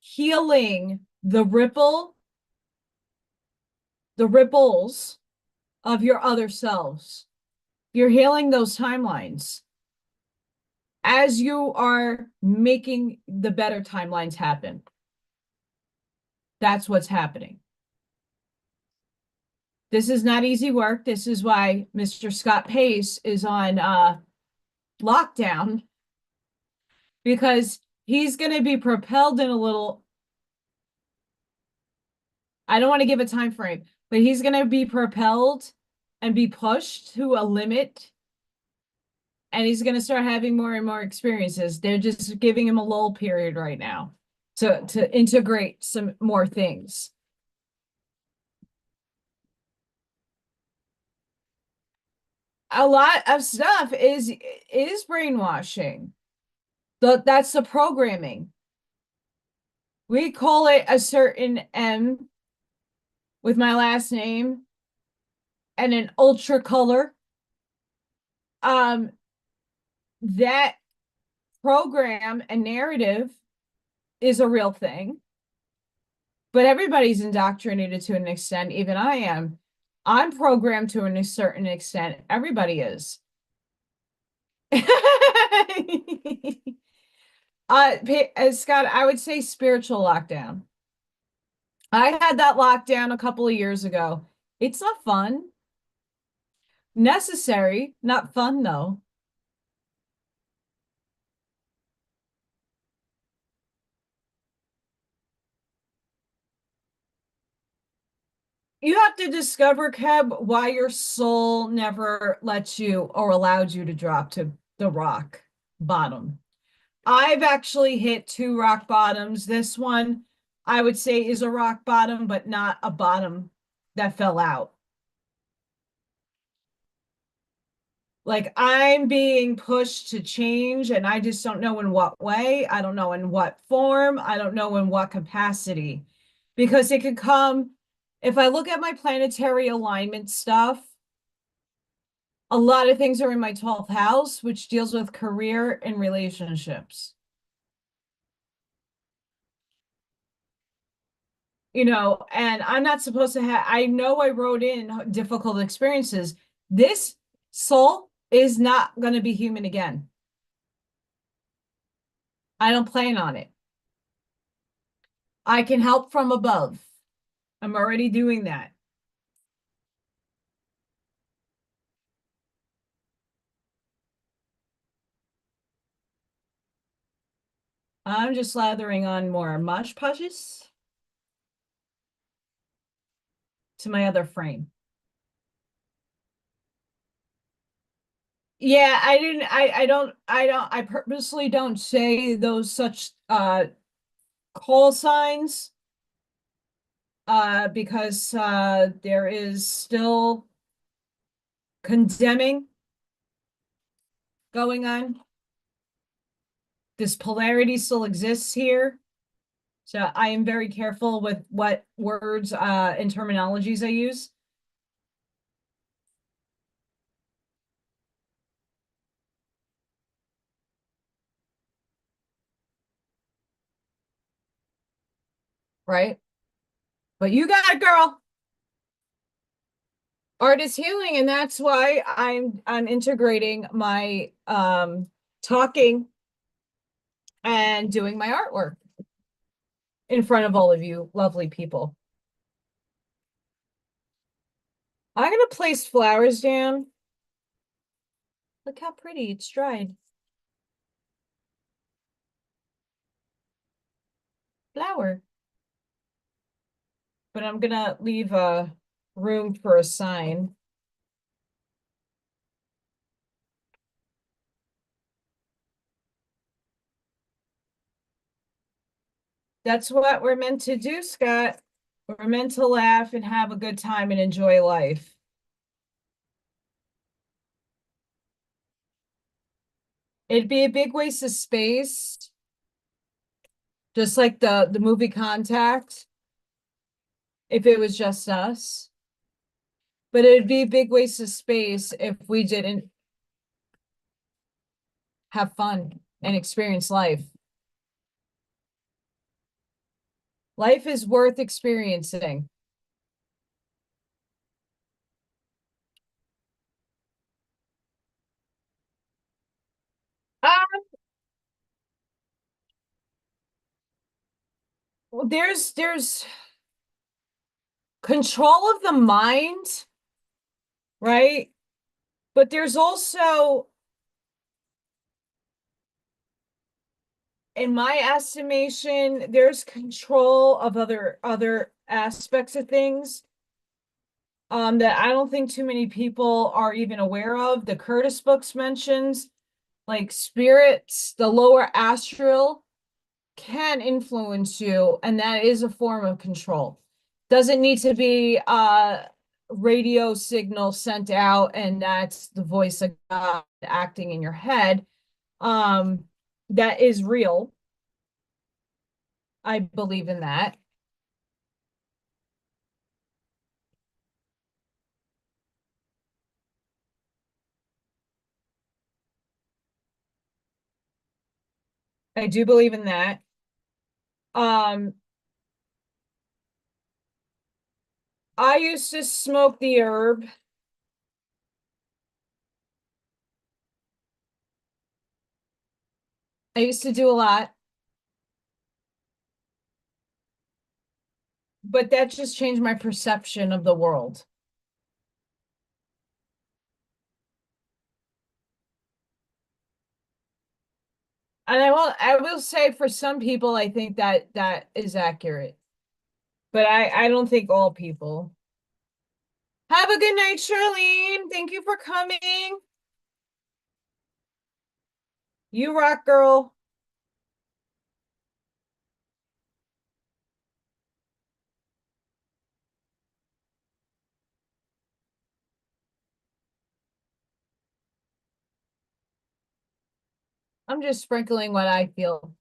healing the ripples of your other selves. You're healing those timelines as you are making the better timelines happen. That's what's happening. This is not easy work. This is why Mr. Scott Pace is on lockdown, because he's going to be propelled in a little, I don't want to give a time frame, but he's going to be propelled and be pushed to a limit, and he's going to start having more and more experiences. They're just giving him a lull period right now to integrate some more things. A lot of stuff is brainwashing. That's the programming. We call it a certain M with my last name and an ultra color. That program and narrative is a real thing, but everybody's indoctrinated to an extent. Even I am. I'm programmed to a certain extent. Everybody is. Scott, I would say spiritual lockdown. I had that lockdown a couple of years ago. It's not fun. Necessary, not fun though. You have to discover, Keb, why your soul never lets you or allowed you to drop to the rock bottom. I've actually hit two rock bottoms. This one, I would say, is a rock bottom, but not a bottom that fell out. Like, I'm being pushed to change, and I just don't know in what way. I don't know in what form. I don't know in what capacity. Because it could come, if I look at my planetary alignment stuff, a lot of things are in my 12th house, which deals with career and relationships. And I'm not supposed to have, I know I wrote in difficult experiences. This soul is not going to be human again. I don't plan on it. I can help from above. I'm already doing that. I'm just lathering on more Mosh Podges to my other frame. Yeah, I purposely don't say those such call signs because there is still condemning going on. This polarity still exists here. So I am very careful with what words and terminologies I use. Right? But you got it, girl. Art is healing, and that's why I'm integrating my talking and doing my artwork in front of all of you lovely people. I'm gonna place flowers down. Look how pretty it's dried. Flower. But I'm gonna leave a room for a sign. That's what we're meant to do, Scott. We're meant to laugh and have a good time and enjoy life. It'd be a big waste of space, just like the movie Contact. if it was just us. But it'd be a big waste of space if we didn't have fun and experience life. Life is worth experiencing. Uh, there's control of the mind, right? But there's also, in my estimation, there's control of other aspects of things that I don't think too many people are even aware of. The Curtis books mentions like spirits, the lower astral can influence you, and that is a form of control. Doesn't need to be a radio signal sent out and that's the voice of God acting in your head. Um, that is real. I believe in that. I do believe in that. Um, I used to smoke the herb. I used to do a lot, but that just changed my perception of the world. And I will say for some people, I think that that is accurate, but I don't think all people. Have a good night, Charlene. Thank you for coming. You rock, girl. I'm just sprinkling what I feel.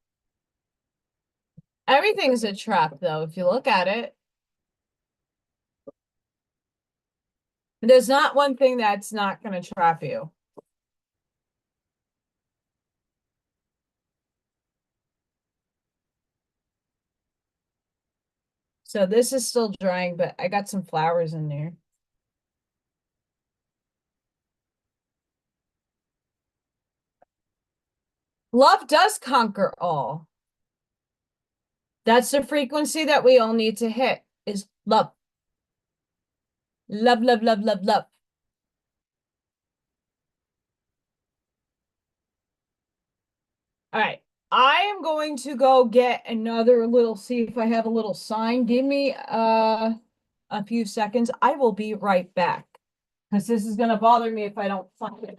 Everything's a trap, though, if you look at it. There's not one thing that's not going to trap you. So this is still drying, but I got some flowers in there. Love does conquer all. That's the frequency that we all need to hit is love. Love, love, love, love, love. All right. I am going to go get another little, see if I have a little sign. Give me a few seconds. I will be right back because this is going to bother me if I don't find it.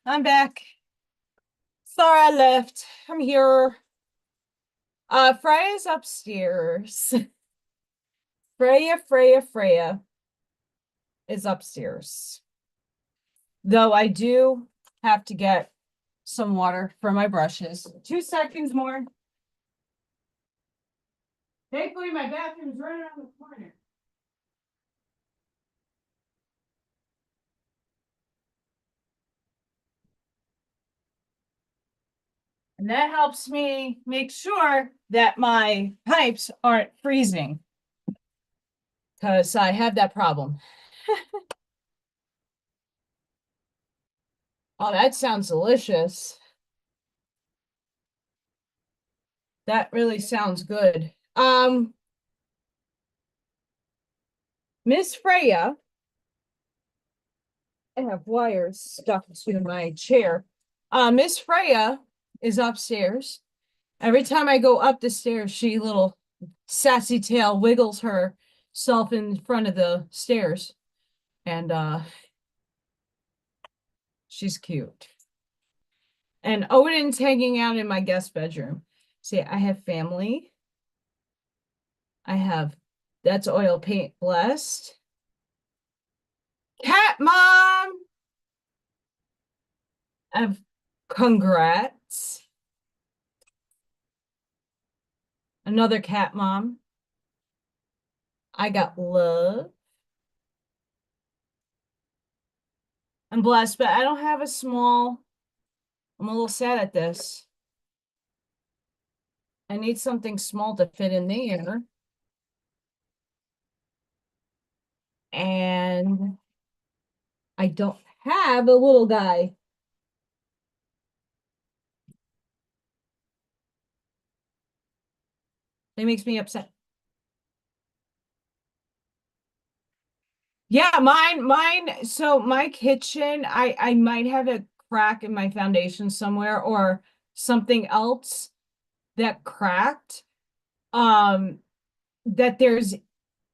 I'm back. Sorry I left. I'm here. Freya's upstairs. Freya is upstairs. Though I do have to get some water for my brushes. 2 seconds more. Thankfully, my bathroom's right around the corner. And that helps me make sure that my pipes aren't freezing. Because I have that problem. Oh, that sounds delicious. That really sounds good. Miss Freya, I have wires stuck to my chair. Miss Freya is upstairs. Every time I go up the stairs, she little sassy tail wiggles herself in front of the stairs. And she's cute. And Odin's hanging out in my guest bedroom. See, I have family. I have that's oil paint blessed. Cat mom. I have congrats. Another cat mom. I got love. I'm blessed, but I don't have a small. I'm a little sad at this. I need something small to fit in there. And I don't have a little guy. That makes me upset. Yeah, mine. So my kitchen, I might have a crack in my foundation somewhere or something else that cracked. Um, that there's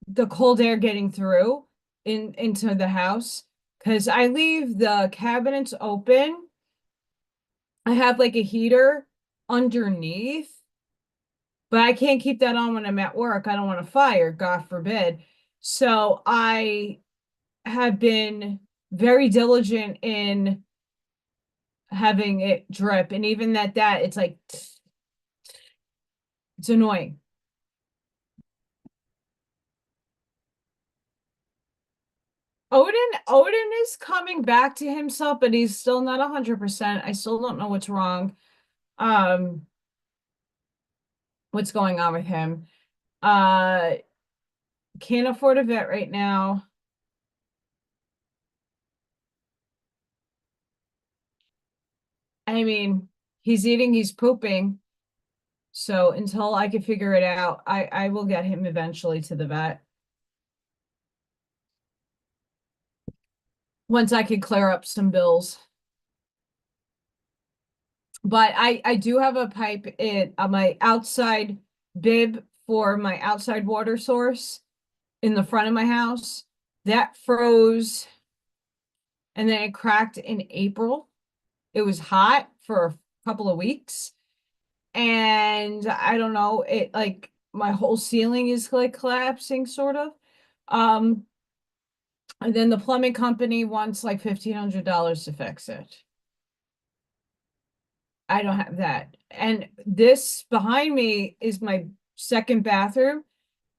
the cold air getting through into the house because I leave the cabinets open. I have like a heater underneath, but I can't keep that on when I'm at work. I don't want a fire, God forbid. So I have been very diligent in having it drip. And even that it's like it's annoying. Odin is coming back to himself, but he's still not 100%. I still don't know what's wrong. Um, what's going on with him? Uh, can't afford a vet right now. I mean, he's eating, he's pooping. So until I can figure it out, I will get him eventually to the vet. Once I can clear up some bills. But I do have a pipe in on my outside bib for my outside water source in the front of my house. That froze and then it cracked in April. It was hot for a couple of weeks. And I don't know, it like my whole ceiling is like collapsing sort of. Um, and then the plumbing company wants like $1,500 to fix it. I don't have that. And this behind me is my second bathroom.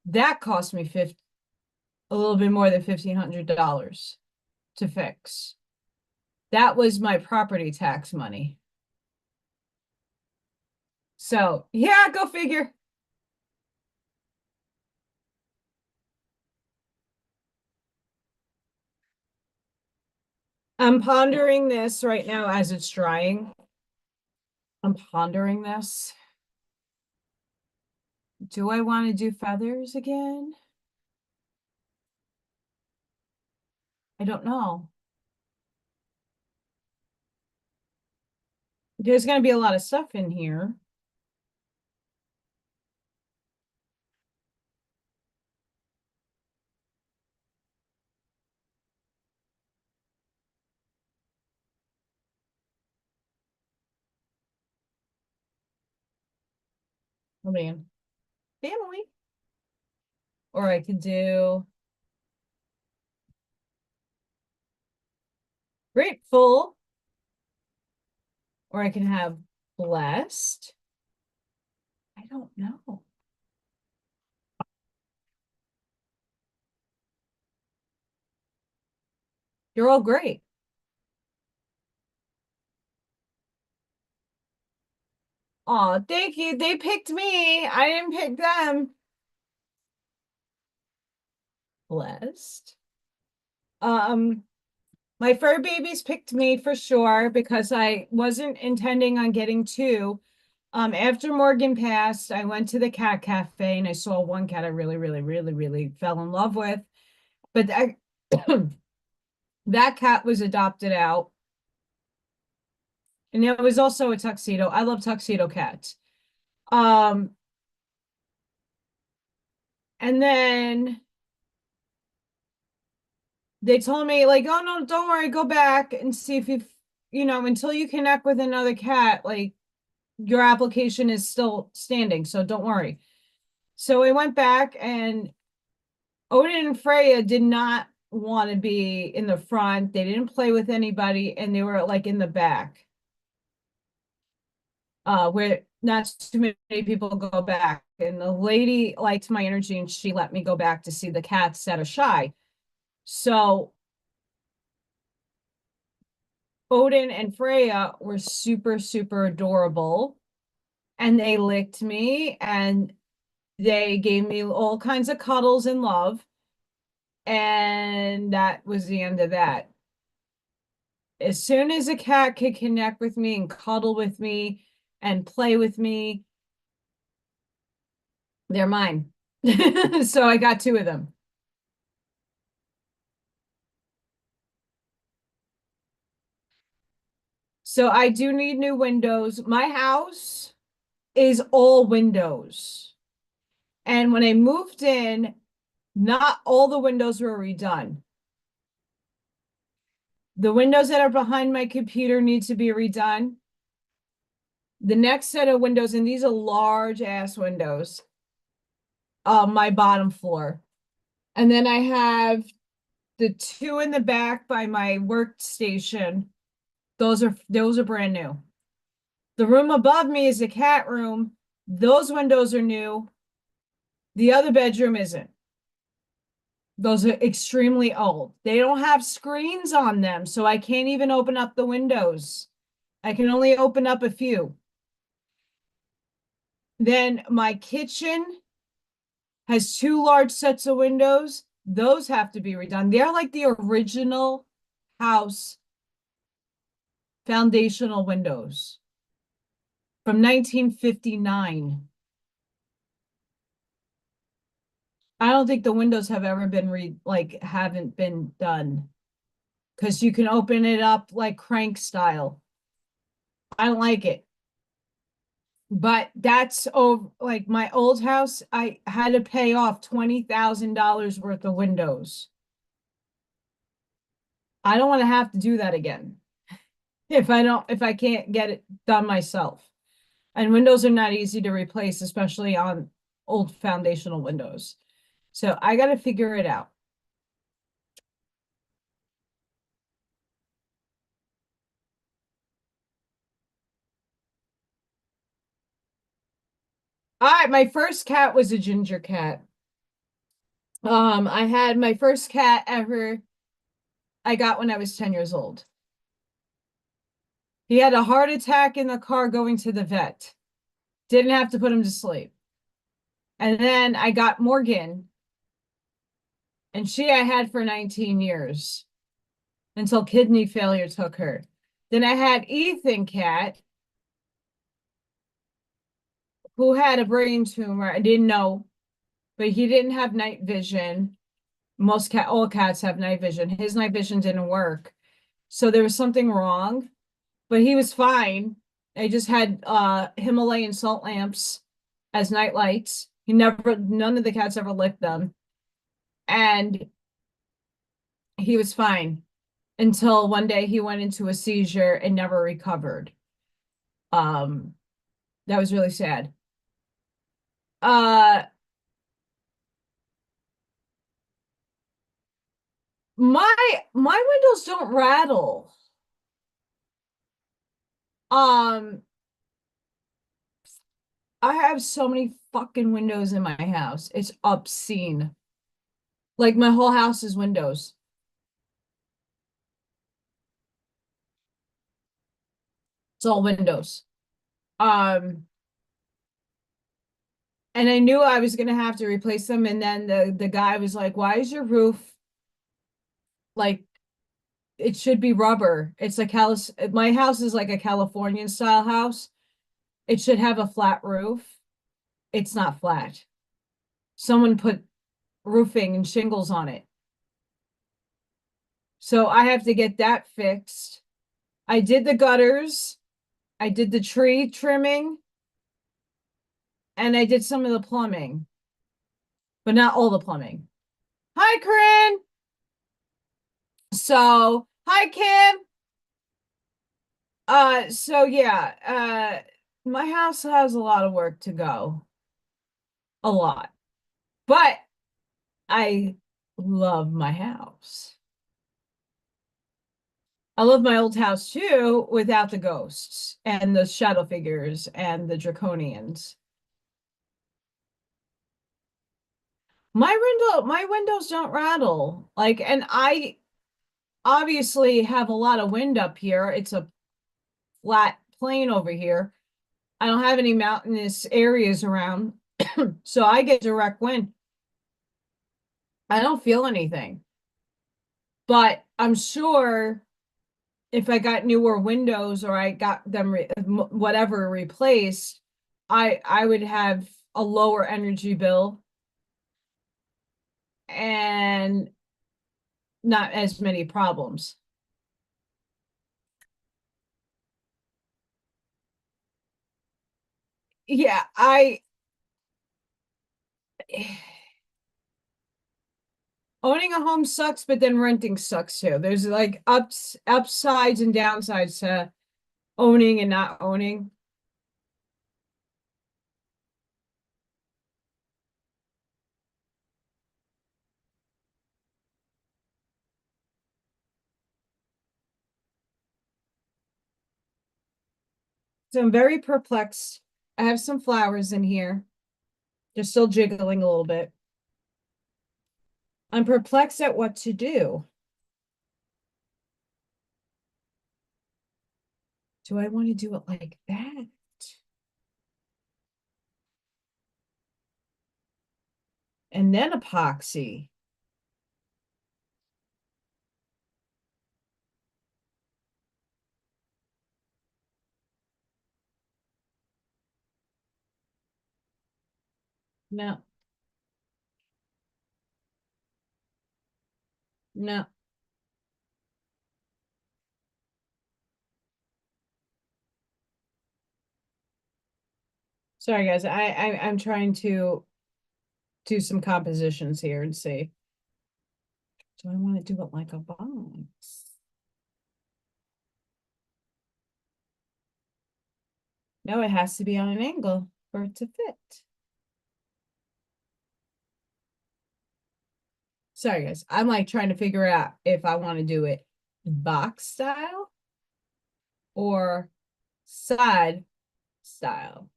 That cost me a little bit more than $1,500 to fix. That was my property tax money. So yeah, go figure. I'm pondering this right now as it's drying. I'm pondering this. Do I want to do feathers again? I don't know. There's going to be a lot of stuff in here. man, family. Or I could do grateful, or I can have blessed. I don't know. You're all great. Oh, thank you. They picked me. I didn't pick them. Blessed. My fur babies picked me for sure because I wasn't intending on getting two. After Morgan passed, I went to the cat cafe and I saw one cat I really, really, really, really fell in love with. But that cat was adopted out. And it was also a tuxedo. I love tuxedo cats. Um, and then they told me, like, oh no, don't worry, go back and see if until you connect with another cat, like your application is still standing, so don't worry. So I went back, and Odin and Freya did not want to be in the front. They didn't play with anybody, and they were like in the back, where not too many people go back. And the lady liked my energy, and she let me go back to see the cats that are shy. So Odin and Freya were super, super adorable, and they licked me, and they gave me all kinds of cuddles and love. And that was the end of that. As soon as a cat could connect with me and cuddle with me and play with me, they're mine. So I got two of them. So I do need new windows. My house is all windows. And when I moved in, not all the windows were redone. The windows that are behind my computer need to be redone. The next set of windows, and these are large ass windows, my bottom floor. And then I have the two in the back by my workstation. Those are brand new. The room above me is a cat room. Those windows are new. The other bedroom isn't. Those are extremely old. They don't have screens on them, so I can't even open up the windows. I can only open up a few. Then my kitchen has two large sets of windows. Those have to be redone. They're like the original house foundational windows from 1959. I don't think the windows have ever been haven't been done, because you can open it up like crank style. I don't like it. But that's like my old house. I had to pay off $20,000 worth of windows. I don't want to have to do that again if I can't get it done myself. And windows are not easy to replace, especially on old foundational windows. So I got to figure it out. All right, my first cat was a ginger cat. I had my first cat ever I got when I was 10 years old. He had a heart attack in the car going to the vet. Didn't have to put him to sleep. And then I got Morgan, and she I had for 19 years until kidney failure took her. Then I had Ethan cat, who had a brain tumor. I didn't know, but he didn't have night vision. All cats have night vision. His night vision didn't work. So there was something wrong, but he was fine. I just had Himalayan salt lamps as night lights. None of the cats ever licked them. And he was fine until one day he went into a seizure and never recovered. That was really sad. Uh, my windows don't rattle. Um, I have so many fucking windows in my house. It's obscene. Like my whole house is windows. It's all windows. Um, and I knew I was gonna have to replace them. And then the guy was like, "Why is your roof like it should be rubber? It's like my house is like a Californian style house. It should have a flat roof. It's not flat. Someone put roofing and shingles on it. So I have to get that fixed. I did the gutters, I did the tree trimming, and I did some of the plumbing, but not all the plumbing. Hi, Corinne. So, hi, Kim. So yeah, my house has a lot of work to go. A lot. But I love my house. I love my old house too, without the ghosts and the shadow figures and the draconians. My windows don't rattle. Like, and I obviously have a lot of wind up here. It's a flat plain over here. I don't have any mountainous areas around, so I get direct wind. I don't feel anything. But I'm sure if I got newer windows or I got them whatever replaced, I would have a lower energy bill and not as many problems. Yeah, I owning a home sucks, but then renting sucks too. There's like upsides and downsides to owning and not owning. So I'm very perplexed. I have some flowers in here. They're still jiggling a little bit. I'm perplexed at what to do. Do I want to do it like that? And then epoxy? No, no. Sorry, guys. I'm trying to do some compositions here and see. Do I want to do it like a box? No, it has to be on an angle for it to fit. Sorry, guys. I'm like trying to figure out if I want to do it box style or side style.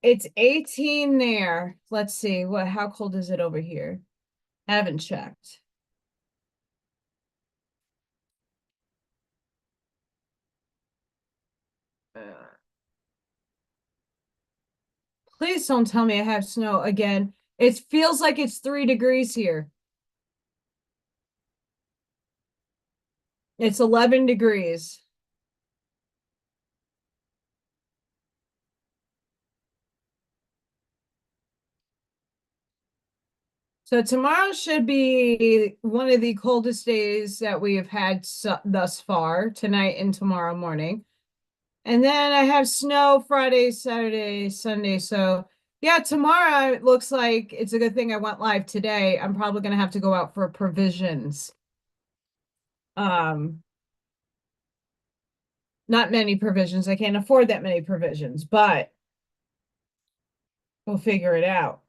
It's 18 there. Let's see how cold is it over here? I haven't checked. Please don't tell me I have snow again. It feels like it's 3 degrees here. It's 11 degrees. So tomorrow should be one of the coldest days that we have had thus far, tonight and tomorrow morning. And then I have snow Friday, Saturday, Sunday. So yeah, tomorrow it looks like it's a good thing I went live today. I'm probably gonna have to go out for provisions. Um, not many provisions. I can't afford that many provisions, but We'll figure it out.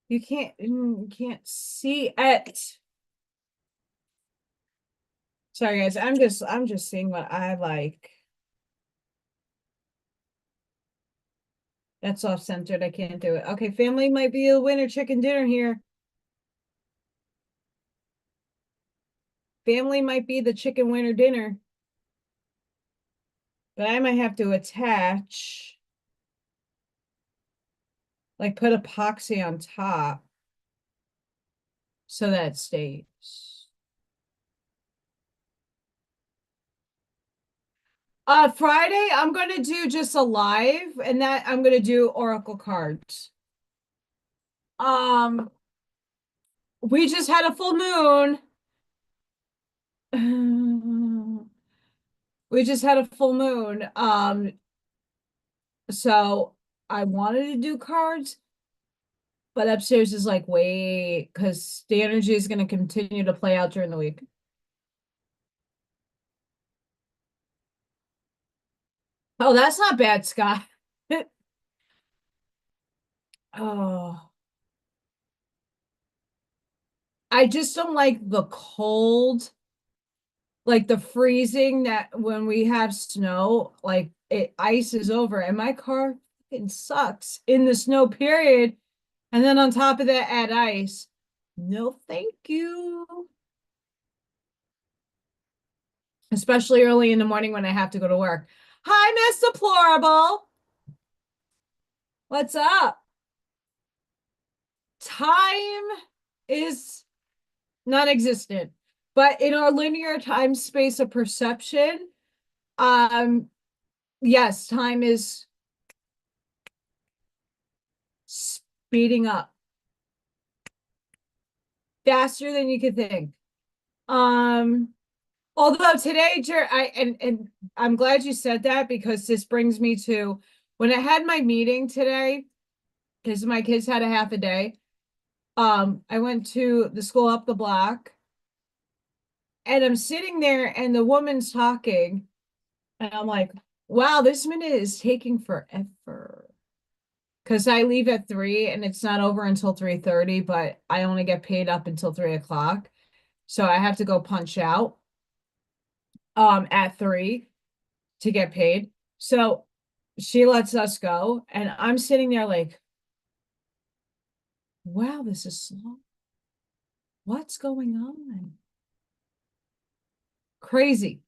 You can't see it. Sorry guys, I'm just seeing what I like. That's off-centered. I can't do it. Okay, family might be a winner chicken dinner here. Family might be the chicken winner dinner. But I might have to attach, like put epoxy on top so that it stays. Friday, I'm gonna do just a live, and that I'm gonna do Oracle cards. We just had a full moon. We just had a full moon. So I wanted to do cards, but upstairs is like, wait, because the energy is gonna continue to play out during the week. Oh, that's not bad, Scott. Oh, I just don't like the cold, like the freezing that when we have snow, like it ices over and my car fucking sucks in the snow period. And then on top of that, add ice. No, thank you. Especially early in the morning when I have to go to work. Hi, Miss Deplorable. What's up? Time is non-existent, but in our linear time space of perception, um, yes, time is speeding up faster than you could think. Um, Although today, and I'm glad you said that because this brings me to when I had my meeting today, because my kids had a half a day. I went to the school up the block and I'm sitting there and the woman's talking, and I'm like, wow, this minute is taking forever. Because I leave at 3 and it's not over until 3:30, but I only get paid up until 3 o'clock. So I have to go punch out at 3 to get paid. So she lets us go, and I'm sitting there like, wow, this is slow. What's going on? Crazy.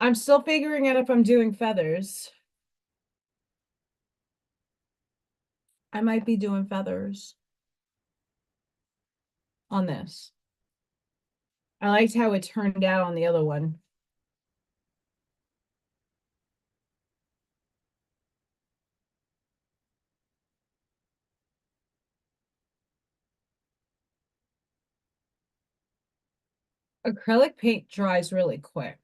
I'm still figuring out if I'm doing feathers. I might be doing feathers on this. I liked how it turned out on the other one. Acrylic paint dries really quick.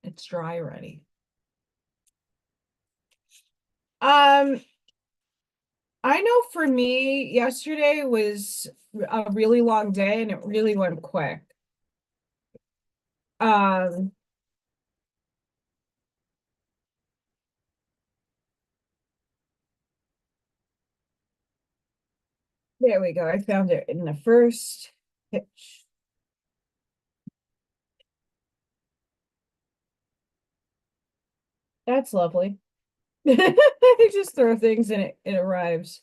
It's dry already. Um, I know for me, yesterday was a really long day and it really went quick. Um, there we go. I found it in the first pitch. That's lovely. You just throw things and it arrives.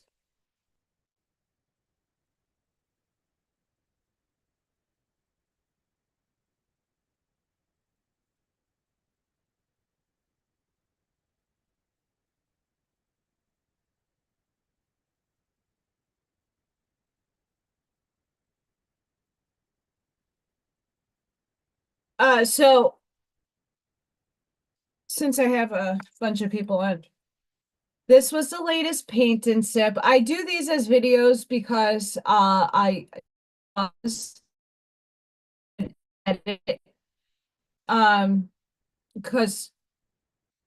So since I have a bunch of people on, this was the latest paint and sip. I do these as videos because I edit. because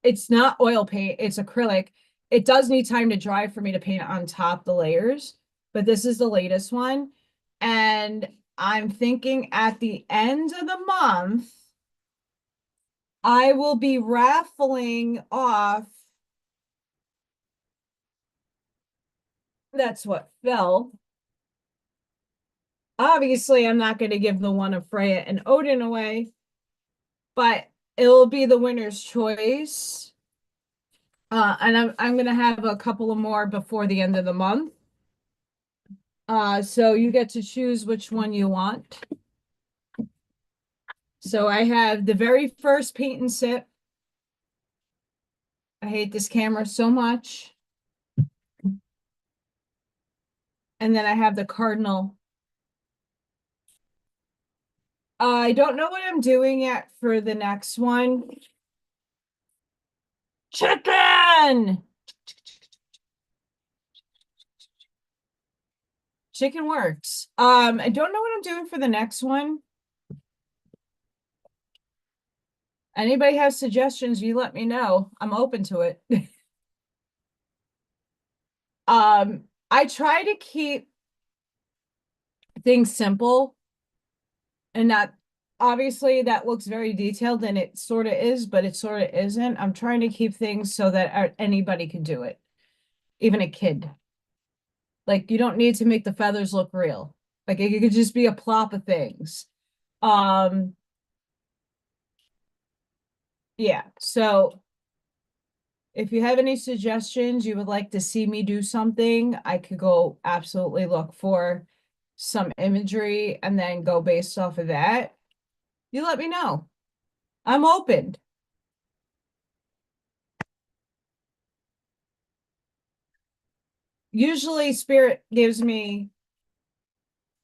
it's not oil paint, it's acrylic. It does need time to dry for me to paint on top the layers, but this is the latest one. And I'm thinking at the end of the month, I will be raffling off. That's what fell. Obviously, I'm not going to give the one of Freya and Odin away, but it'll be the winner's choice. And I'm gonna have a couple of more before the end of the month. So you get to choose which one you want. So I have the very first paint and sip. I hate this camera so much. And then I have the cardinal. I don't know what I'm doing yet for the next one. Chicken! Chicken works. I don't know what I'm doing for the next one. Anybody has suggestions, you let me know. I'm open to it. I try to keep things simple and not, obviously that looks very detailed and it sort of is, but it sort of isn't. I'm trying to keep things so that anybody can do it, even a kid. Like you don't need to make the feathers look real. Like it could just be a plop of things. Um, yeah. So if you have any suggestions, you would like to see me do something, I could go absolutely look for some imagery and then go based off of that. You let me know. I'm open. Usually Spirit gives me,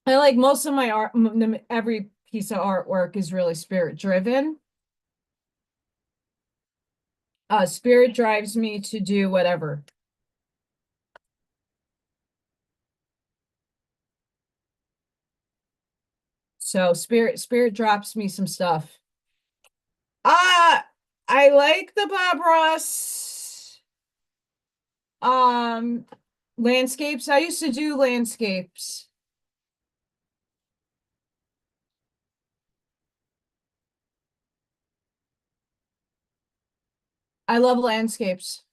I like most of my art, every piece of artwork is really spirit driven. Spirit drives me to do whatever. So spirit drops me some stuff. I like the Bob Ross um landscapes. I used to do landscapes. I love landscapes.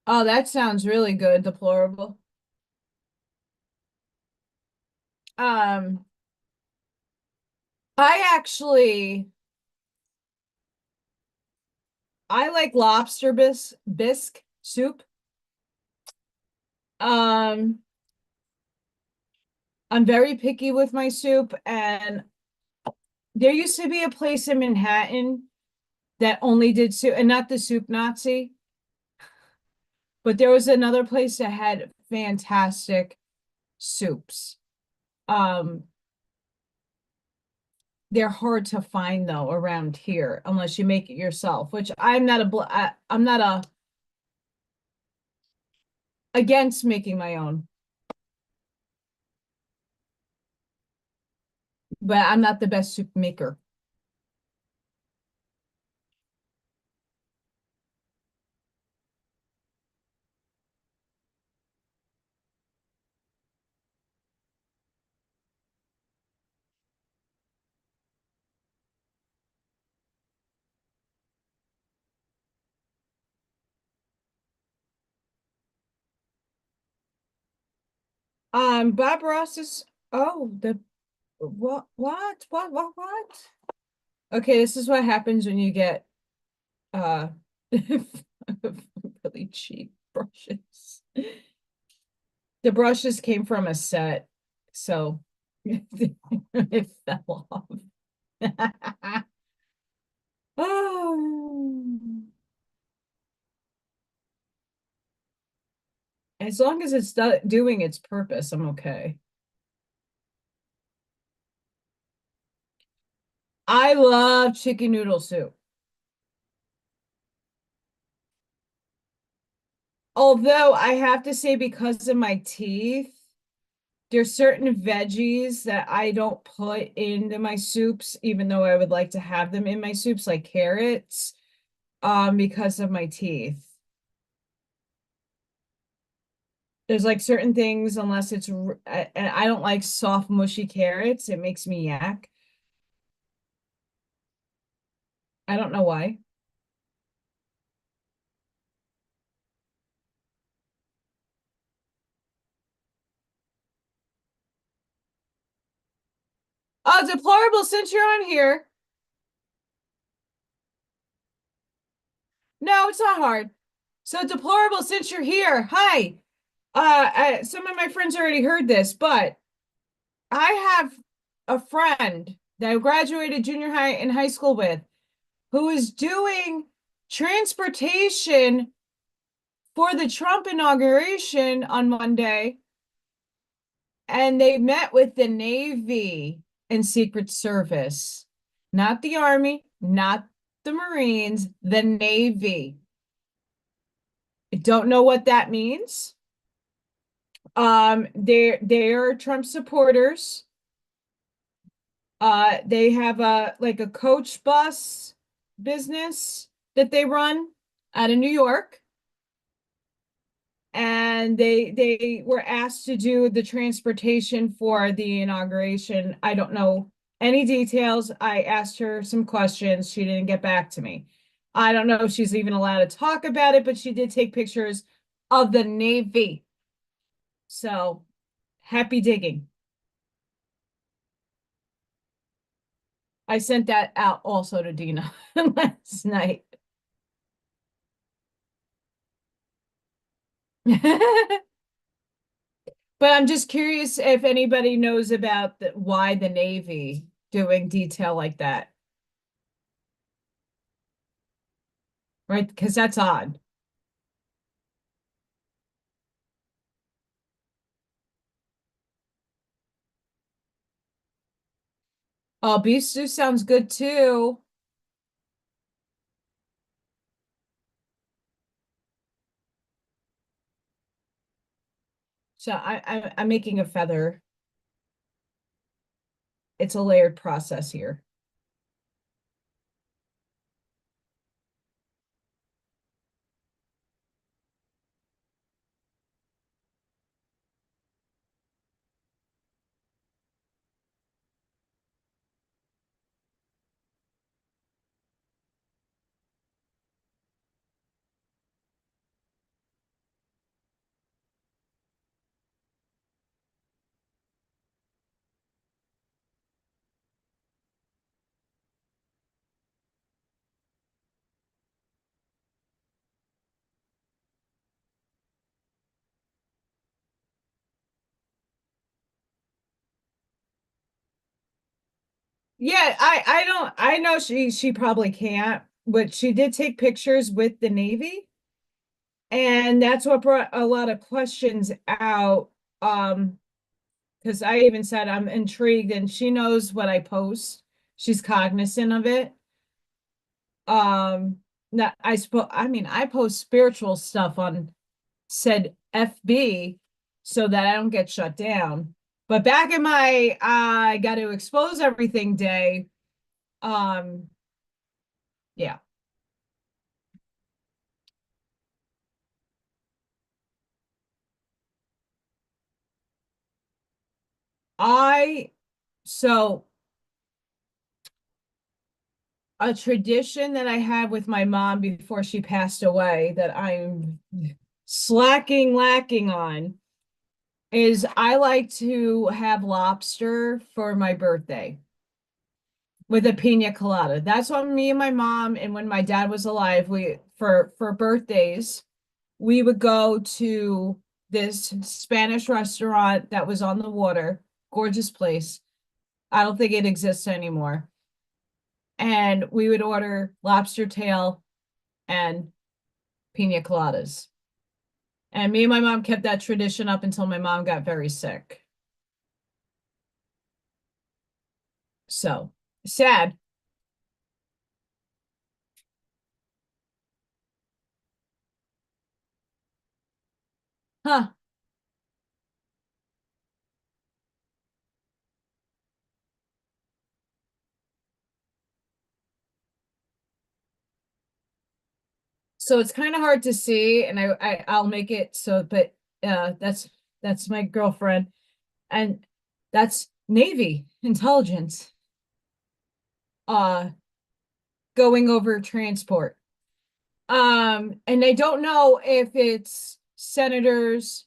Oh, that sounds really good, deplorable. Um, I actually I like lobster bisque soup. Um, I'm very picky with my soup, and there used to be a place in Manhattan that only did soup, and not the Soup Nazi, but there was another place that had fantastic soups. Um, they're hard to find though around here unless you make it yourself, which I'm not against making my own, but I'm not the best soup maker. Bob Ross is, oh, the what? Okay, this is what happens when you get uh really cheap brushes. The brushes came from a set, so it fell off. Oh, as long as it's doing its purpose, I'm okay. I love chicken noodle soup. Although I have to say, because of my teeth, there's certain veggies that I don't put into my soups, even though I would like to have them in my soups, like carrots, because of my teeth. There's like certain things, unless I don't like soft, mushy carrots. It makes me yak. I don't know why. Oh, deplorable, since you're on here. No, it's not hard. So deplorable, since you're here. Hi. Some of my friends already heard this, but I have a friend that I graduated junior high and high school with who is doing transportation for the Trump inauguration on Monday, and they met with the Navy and Secret Service, not the Army, not the Marines, the Navy. I don't know what that means. They're Trump supporters. They have a like a coach bus business that they run out of New York, and they were asked to do the transportation for the inauguration. I don't know any details. I asked her some questions. She didn't get back to me. I don't know if she's even allowed to talk about it, but she did take pictures of the Navy. So happy digging. I sent that out also to Dina last night. But I'm just curious if anybody knows about why the Navy doing detail like that, right? Because that's odd. Oh, beef stew sounds good too. So I'm making a feather. It's a layered process here. Yeah, I don't I know she probably can't, but she did take pictures with the Navy, and that's what brought a lot of questions out. Because I even said I'm intrigued, and she knows what I post. She's cognizant of it. Not I suppose I mean I post spiritual stuff on said FB so that I don't get shut down. But back in my I got to expose everything day, um, yeah, I so a tradition that I had with my mom before she passed away that I'm lacking on is I like to have lobster for my birthday with a pina colada. That's what me and my mom, and when my dad was alive, we for birthdays, we would go to this Spanish restaurant that was on the water, gorgeous place. I don't think it exists anymore. And we would order lobster tail and pina coladas. And me and my mom kept that tradition up until my mom got very sick. So sad. Huh. So it's kind of hard to see, and I'll make it so, but that's my girlfriend, and that's Navy intelligence uh going over transport. And they don't know if it's senators,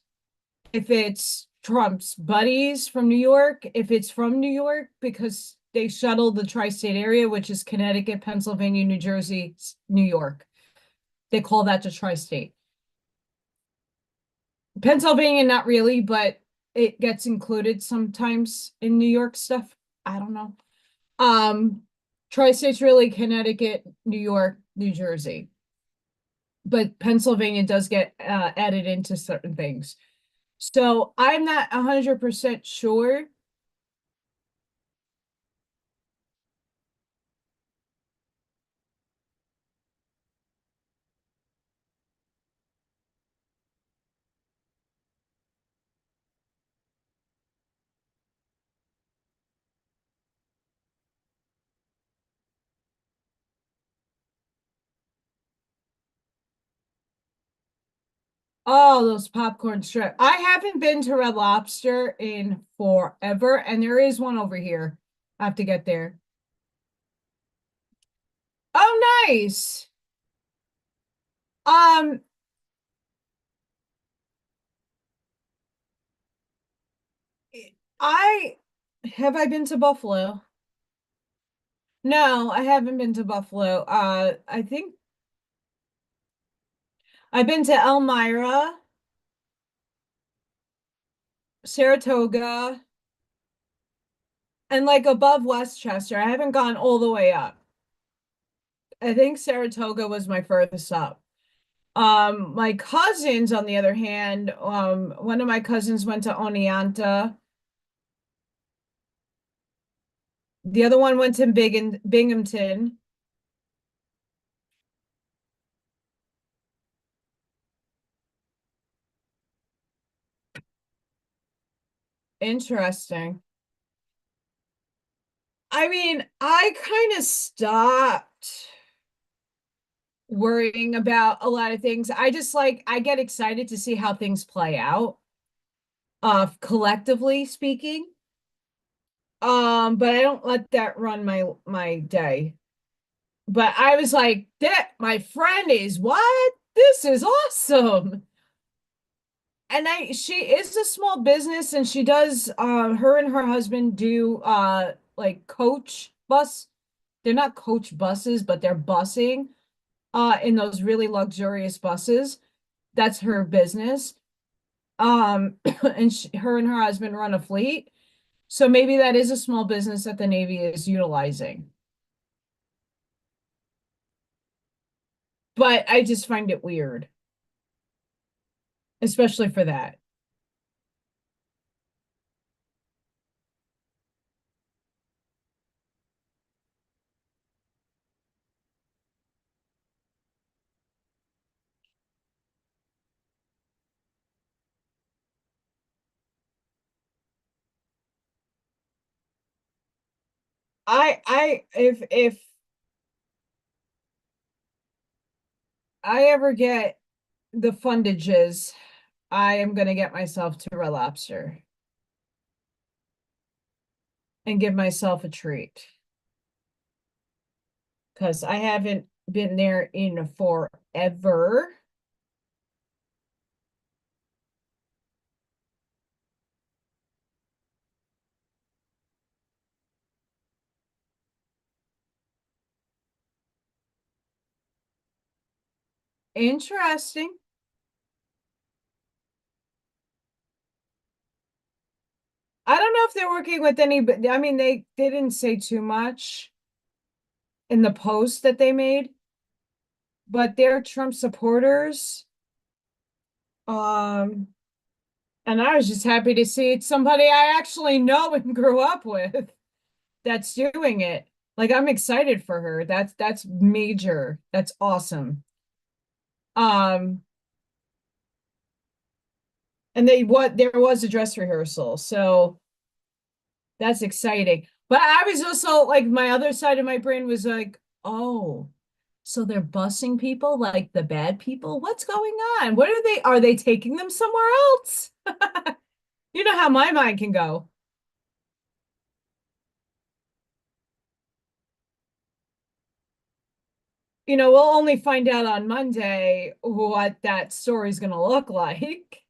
if it's Trump's buddies from New York, if it's from New York, because they shuttle the tri-state area, which is Connecticut, Pennsylvania, New Jersey, New York. They call that the tri-state. Pennsylvania, not really, but it gets included sometimes in New York stuff. I don't know. Tri-state's really Connecticut, New York, New Jersey. But Pennsylvania does get added into certain things. So I'm not 100% sure. Oh, those popcorn strip. I haven't been to Red Lobster in forever, and there is one over here. I have to get there. Oh, nice. Um, I I been to Buffalo? No, I haven't been to Buffalo. I think I've been to Elmira, Saratoga, and like above Westchester. I haven't gone all the way up. I think Saratoga was my furthest up. My cousins, on the other hand, one of my cousins went to Oneonta. The other one went to Binghamton. Interesting. I mean, I kind of stopped worrying about a lot of things. I just I get excited to see how things play out, collectively speaking. But I don't let that run my day. But I was like, that my friend is what? This is awesome. And she is a small business, and she does her and her husband do like coach bus. They're not coach buses, but they're busing in those really luxurious buses. That's her business. And her and her husband run a fleet. So maybe that is a small business that the Navy is utilizing. But I just find it weird, especially for that. If I ever get the fundages, I am gonna get myself to Red Lobster and give myself a treat because I haven't been there in forever. Interesting. I don't know if they're working with any, but I mean they didn't say too much in the post that they made, but they're Trump supporters. Um, and I was just happy to see it's somebody I actually know and grew up with that's doing it. Like I'm excited for her. That's major. That's awesome. Um, and there was a dress rehearsal, so that's exciting. But I was also like my other side of my brain was like, oh. So they're busing people like the bad people? What's going on? What are they taking them somewhere else? You know how my mind can go. We'll only find out on Monday what that story's going to look like,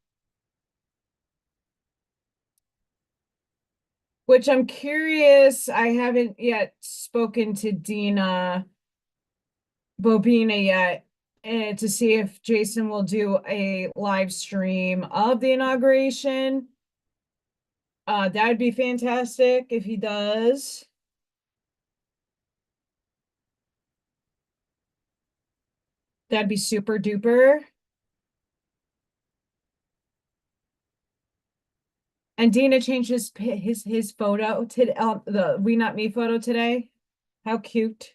which I'm curious. I haven't yet spoken to Dina Bobina yet, to see if Jason will do a live stream of the inauguration. That would be fantastic if he does. That'd be super duper. And Dina changed his photo to the WeNotMe photo today. How cute.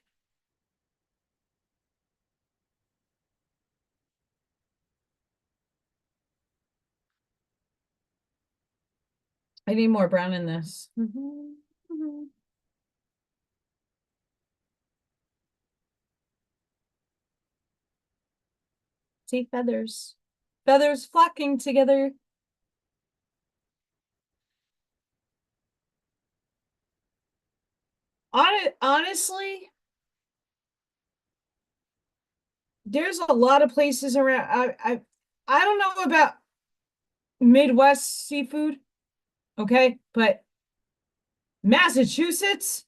I need more brown in this. See feathers. Feathers flocking together. Honestly, there's a lot of places around. I don't know about Midwest seafood, okay, but Massachusetts,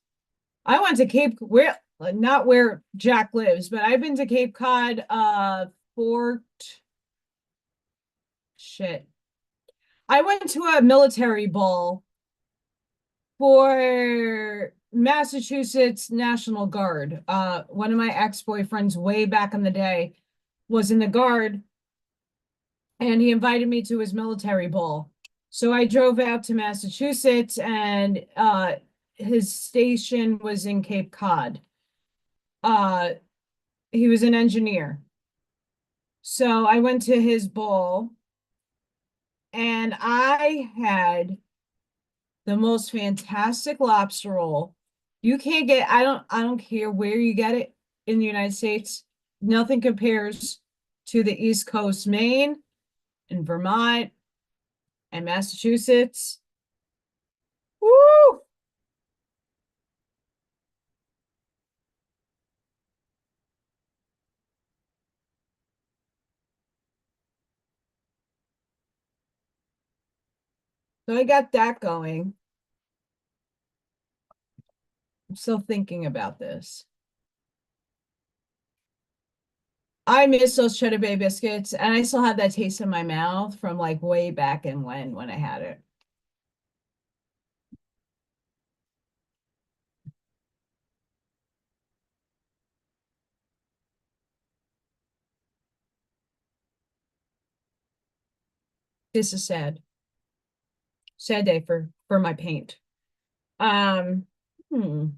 I went to Cape where not where Jack lives, but I've been to Cape Cod, Fort shit. I went to a military ball for Massachusetts National Guard. One of my ex-boyfriends way back in the day was in the Guard, and he invited me to his military ball. So I drove out to Massachusetts, and his station was in Cape Cod. Uh, he was an engineer. So I went to his ball, and I had the most fantastic lobster roll. You can't get, I don't care where you get it in the United States. Nothing compares to the East Coast, Maine and Vermont and Massachusetts. Woo! So I got that going. I'm still thinking about this. I miss those Cheddar Bay biscuits, and I still have that taste in my mouth from like way back in when I had it. This is sad. Sad day for my paint. Um, hmm.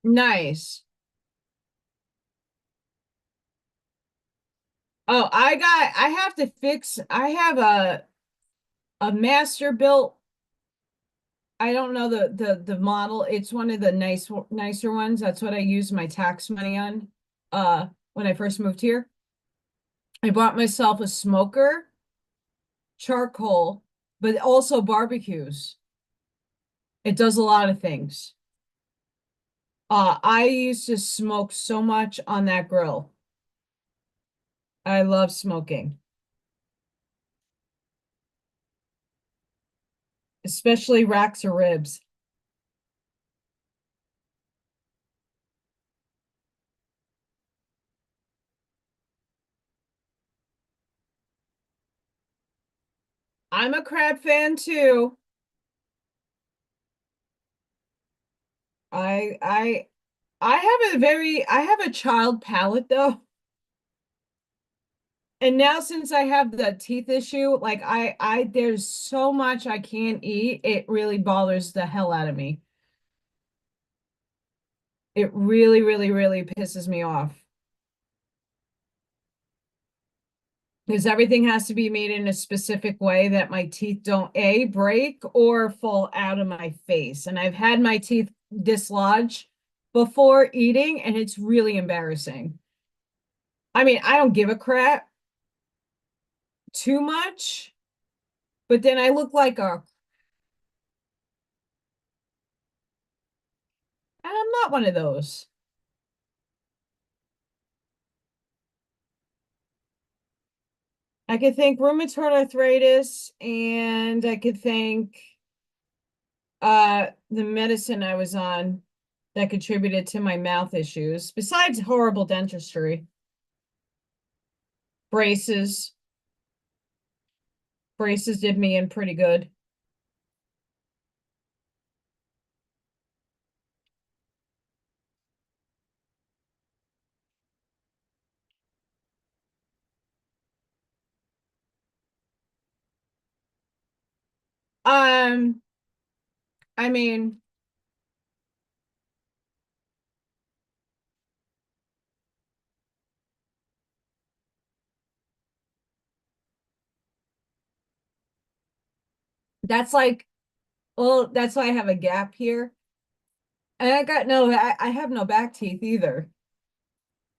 Nice. Oh, I have to fix, I have a master built, I don't know the model. It's one of the nicer ones. That's what I use my tax money on when I first moved here. I bought myself a smoker, charcoal, but also barbecues. It does a lot of things. I used to smoke so much on that grill. I love smoking, especially racks or ribs. I'm a crab fan too. I I I have a child palate though. And now since I have the teeth issue, like there's so much I can't eat. It really bothers the hell out of me. It really, really, really pisses me off. Because everything has to be made in a specific way that my teeth don't A, break or fall out of my face. And I've had my teeth dislodge before eating, and it's really embarrassing. I mean, I don't give a crap too much, but then I look like a, and I'm not one of those. I could thank rheumatoid arthritis, and I could thank the medicine I was on that contributed to my mouth issues, besides horrible dentistry. Braces. Braces did me in pretty good. Um, I mean, that's like, well, that's why I have a gap here. And I have no back teeth either.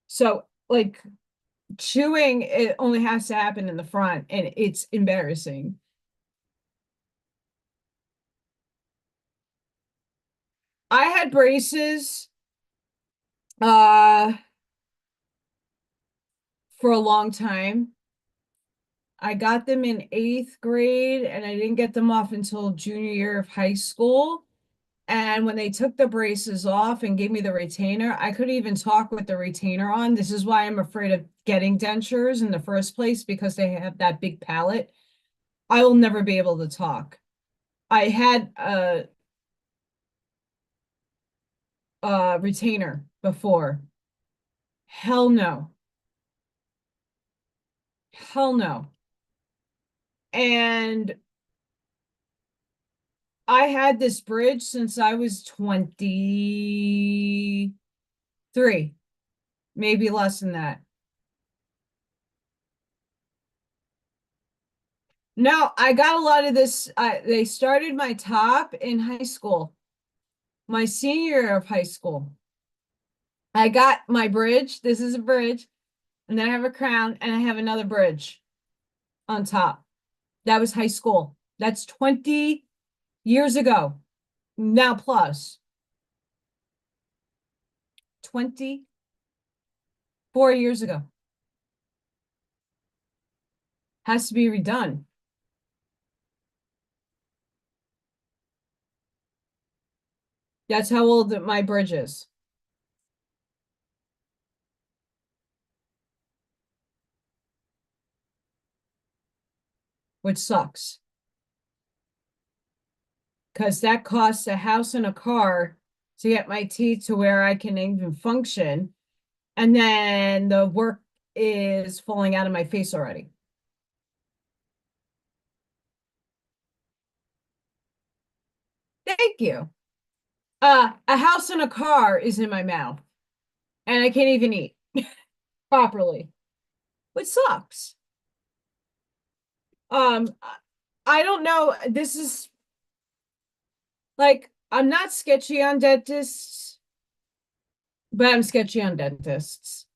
So like chewing, it only has to happen in the front, and it's embarrassing. I had braces uh for a long time. I got them in 8th grade, and I didn't get them off until junior year of high school. And when they took the braces off and gave me the retainer, I couldn't even talk with the retainer on. This is why I'm afraid of getting dentures in the first place, because they have that big palate. I will never be able to talk. I had a retainer before. Hell no. Hell no. And I had this bridge since I was 23, maybe less than that. No, I got a lot of this. They started my top in high school, my senior year of high school. I got my bridge. This is a bridge. And then I have a crown, and I have another bridge on top. That was high school. That's 20 years ago. Now plus 24 years ago. Has to be redone. That's how old my bridge is, which sucks. Because that costs a house and a car to get my teeth to where I can even function. And then the work is falling out of my face already. Thank you. A house and a car is in my mouth, and I can't even eat properly, which sucks. Um, I don't know. This is like, I'm not sketchy on dentists, but I'm sketchy on dentists.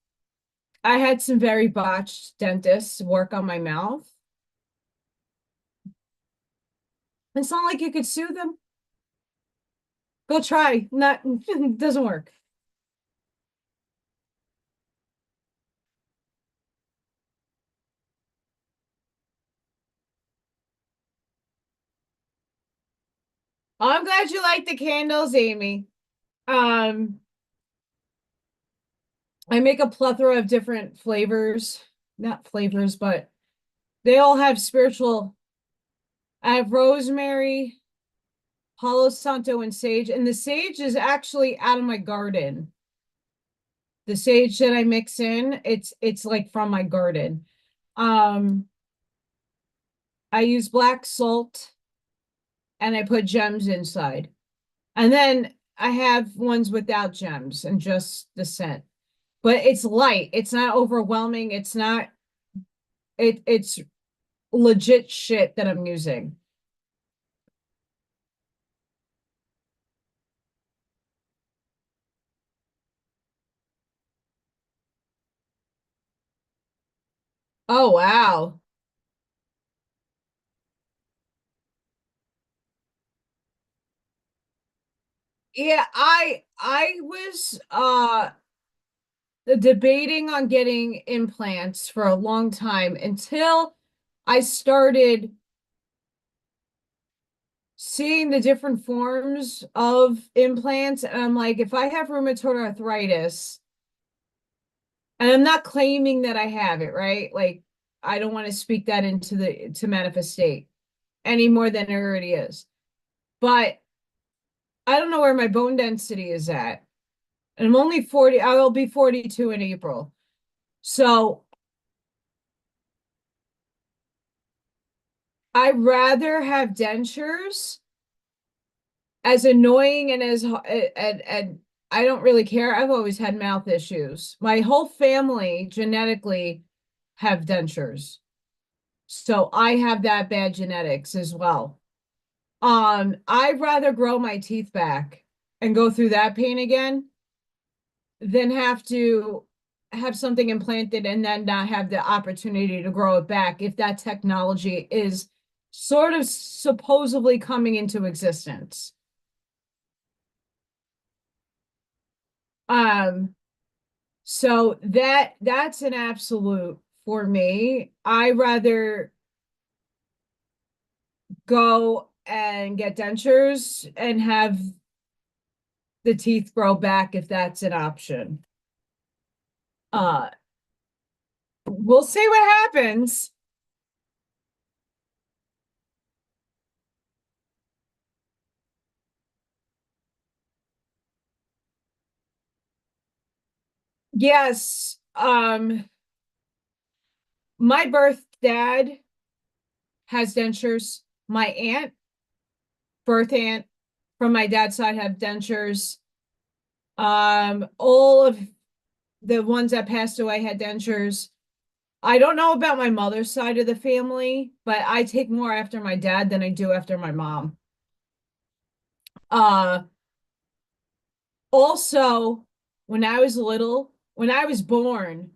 I had some very botched dentists work on my mouth. It's not like you could sue them. Go try. Not doesn't work. I'm glad you like the candles, Amy. Um, I make a plethora of different flavors. Not flavors, but they all have spiritual. I have rosemary, Palo Santo, and sage. And the sage is actually out of my garden. The sage that I mix in, it's like from my garden. Um, I use black salt, and I put gems inside. And then I have ones without gems and just the scent. But it's light. It's not overwhelming. It's legit shit that I'm using. Oh wow. Yeah, I was debating on getting implants for a long time until I started seeing the different forms of implants. And I'm like, if I have rheumatoid arthritis, and I'm not claiming that I have it, right? Like, I don't want to speak that into the to manifest state any more than it already is. But I don't know where my bone density is at. And I'm only 40, I will be 42 in April. So I'd rather have dentures, as annoying and and I don't really care. I've always had mouth issues. My whole family genetically have dentures. So I have that bad genetics as well. I'd rather grow my teeth back and go through that pain again than have to have something implanted and then not have the opportunity to grow it back if that technology is sort of supposedly coming into existence. Um, so that's an absolute for me. I rather go and get dentures and have the teeth grow back if that's an option. Uh, we'll see what happens. Yes, my birth dad has dentures. My birth aunt from my dad's side have dentures. All of the ones that passed away had dentures. I don't know about my mother's side of the family, but I take more after my dad than I do after my mom. Uh, Also, when I was born,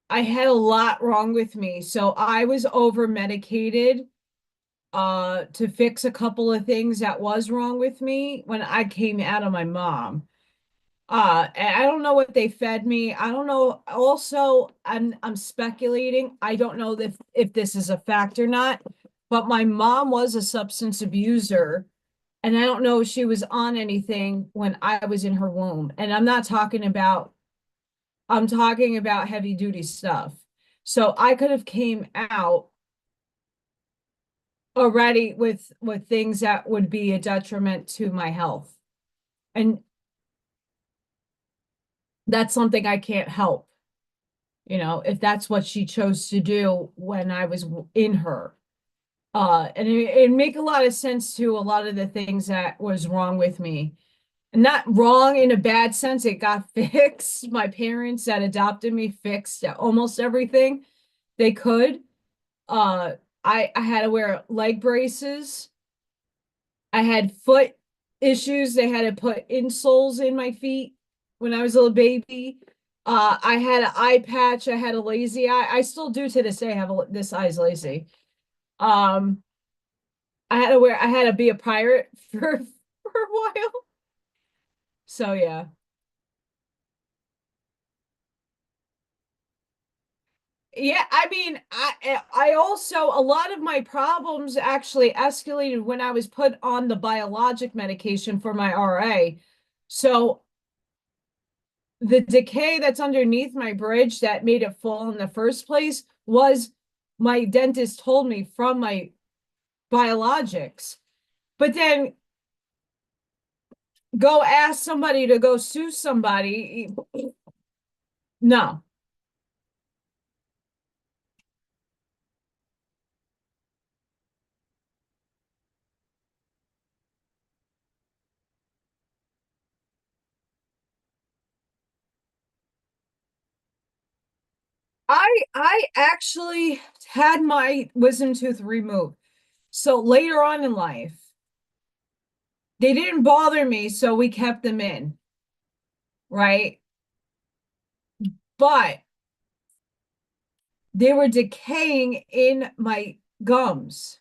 I had a lot wrong with me. So I was over medicated to fix a couple of things that was wrong with me when I came out of my mom. And I don't know what they fed me. I don't know. Also, I'm speculating. I don't know if this is a fact or not, but my mom was a substance abuser, and I don't know if she was on anything when I was in her womb. And I'm talking about heavy duty stuff. So I could have came out already with things that would be a detriment to my health. And that's something I can't help, if that's what she chose to do when I was in her. And it make a lot of sense to a lot of the things that was wrong with me. And not wrong in a bad sense. It got fixed. My parents that adopted me fixed almost everything they could. Uh, I had to wear leg braces. I had foot issues. They had to put insoles in my feet when I was a little baby. I had an eye patch. I had a lazy eye. I still do to this day have this eye's lazy. Um, I had to be a pirate for a while. So yeah. Yeah, I mean, I also a lot of my problems actually escalated when I was put on the biologic medication for my RA. So the decay that's underneath my bridge that made it fall in the first place was my dentist told me from my biologics. But then go ask somebody to go sue somebody. No. I actually had my wisdom tooth removed. So later on in life, they didn't bother me, so we kept them in, right? But they were decaying in my gums.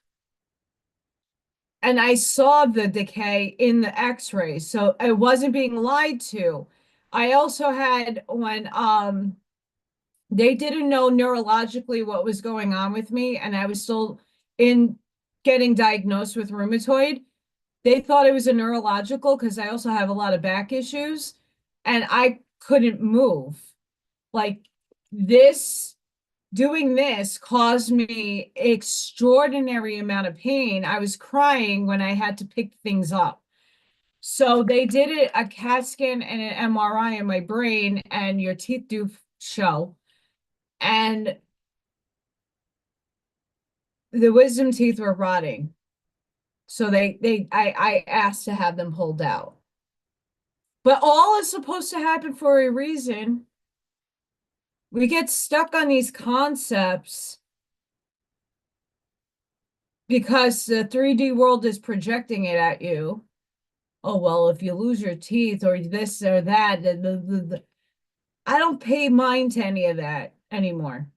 And I saw the decay in the x-rays, so I wasn't being lied to. I also had when they didn't know neurologically what was going on with me, and I was still in getting diagnosed with rheumatoid. They thought it was a neurological because I also have a lot of back issues, and I couldn't move. Like this, doing this caused me extraordinary amount of pain. I was crying when I had to pick things up. So they did a CAT scan and an MRI in my brain, and your teeth do show. And the wisdom teeth were rotting. So I asked to have them pulled out. But all is supposed to happen for a reason. We get stuck on these concepts because the 3D world is projecting it at you. Oh, well, if you lose your teeth or this or that, I don't pay mind to any of that anymore.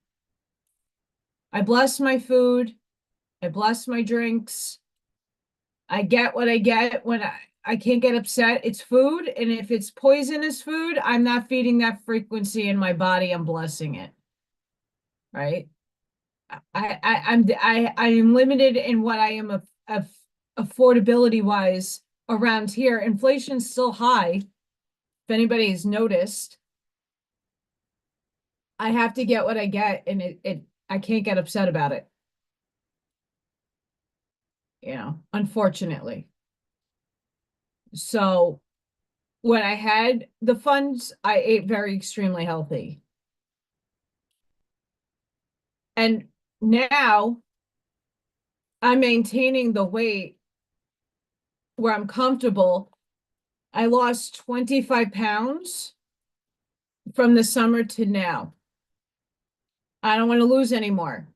I bless my food. I bless my drinks. I get what I get when I can't get upset. It's food. And if it's poisonous food, I'm not feeding that frequency in my body. I'm blessing it. Right. I am limited in what I am of affordability wise around here. Inflation's still high. If anybody's noticed, I have to get what I get, and I can't get upset about it. Unfortunately. So when I had the funds, I ate very extremely healthy. And now I'm maintaining the weight where I'm comfortable. I lost 25 pounds from the summer to now. I don't want to lose anymore.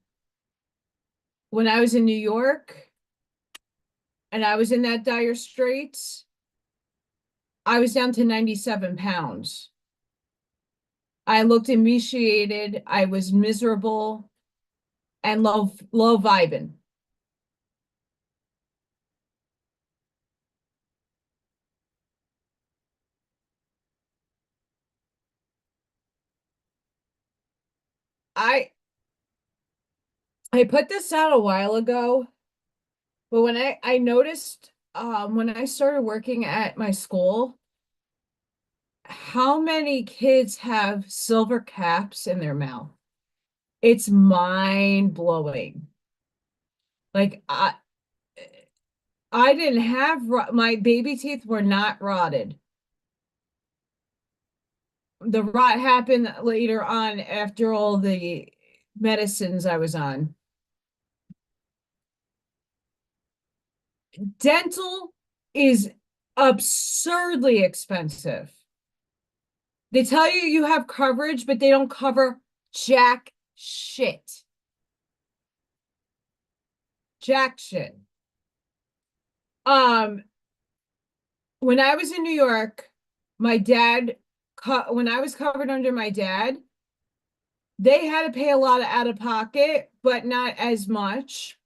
When I was in New York and I was in that dire straits, I was down to 97 pounds. I looked emaciated. I was miserable and low vibing. I I put this out a while ago, but when I noticed when I started working at my school, how many kids have silver caps in their mouth. It's mind blowing. Like I didn't have my baby teeth were not rotted. The rot happened later on after all the medicines I was on. Dental is absurdly expensive. They tell you you have coverage, but they don't cover jack shit. Jack shit. Um, when I was in New York, my dad, when I was covered under my dad, they had to pay a lot of out of pocket, but not as much.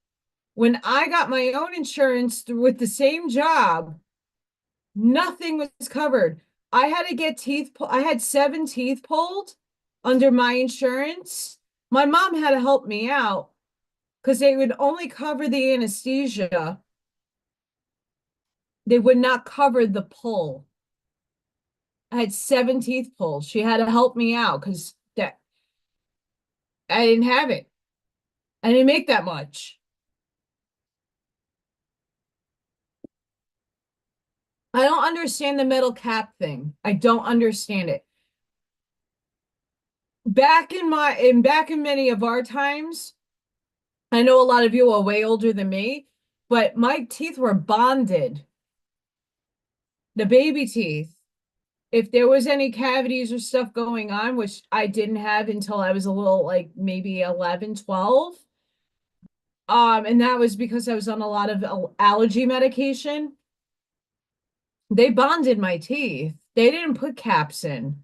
When I got my own insurance with the same job, nothing was covered. I had to get teeth. I had 7 teeth pulled under my insurance. My mom had to help me out because they would only cover the anesthesia. They would not cover the pull. I had 7 teeth pulled. She had to help me out because that I didn't have it. I didn't make that much. I don't understand the metal cap thing. I don't understand it. Back in many of our times, I know a lot of you are way older than me, but my teeth were bonded. The baby teeth. if there was any cavities or stuff going on, which I didn't have until I was a little like maybe 11, 12. And that was because I was on a lot of allergy medication. They bonded my teeth. They didn't put caps in.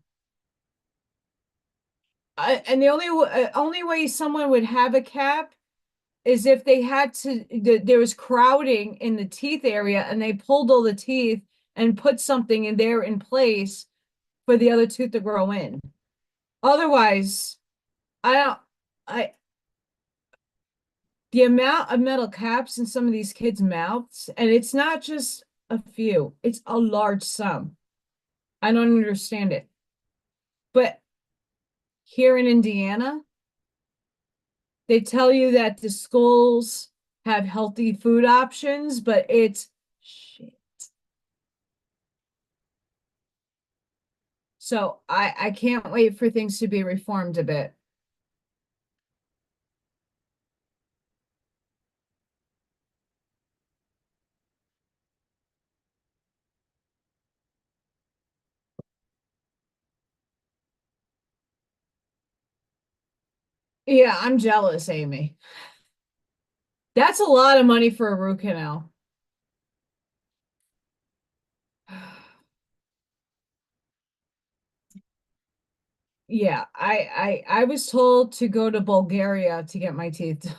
And the only way someone would have a cap is if they had to, there was crowding in the teeth area and they pulled all the teeth and put something in there in place for the other tooth to grow in. Otherwise, I don't, I, the amount of metal caps in some of these kids' mouths, and it's not just a few, it's a large sum. I don't understand it. But here in Indiana, they tell you that the schools have healthy food options, but it's shit. So I can't wait for things to be reformed a bit. Yeah, I'm jealous, Amy. That's a lot of money for a root canal. Yeah, I was told to go to Bulgaria to get my teeth.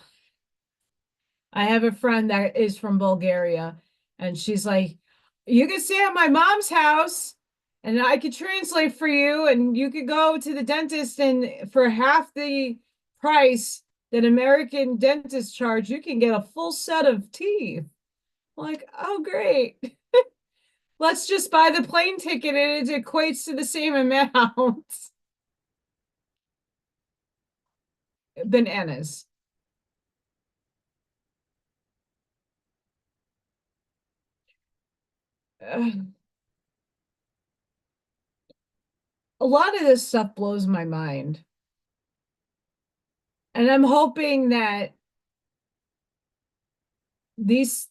I have a friend that is from Bulgaria, and she's like, "You can stay at my mom's house, and I could translate for you, and you could go to the dentist, and for half the price that American dentists charge, you can get a full set of teeth." I'm like, oh, great. Let's just buy the plane ticket, and it equates to the same amount. Bananas. A lot of this stuff blows my mind. And I'm hoping that these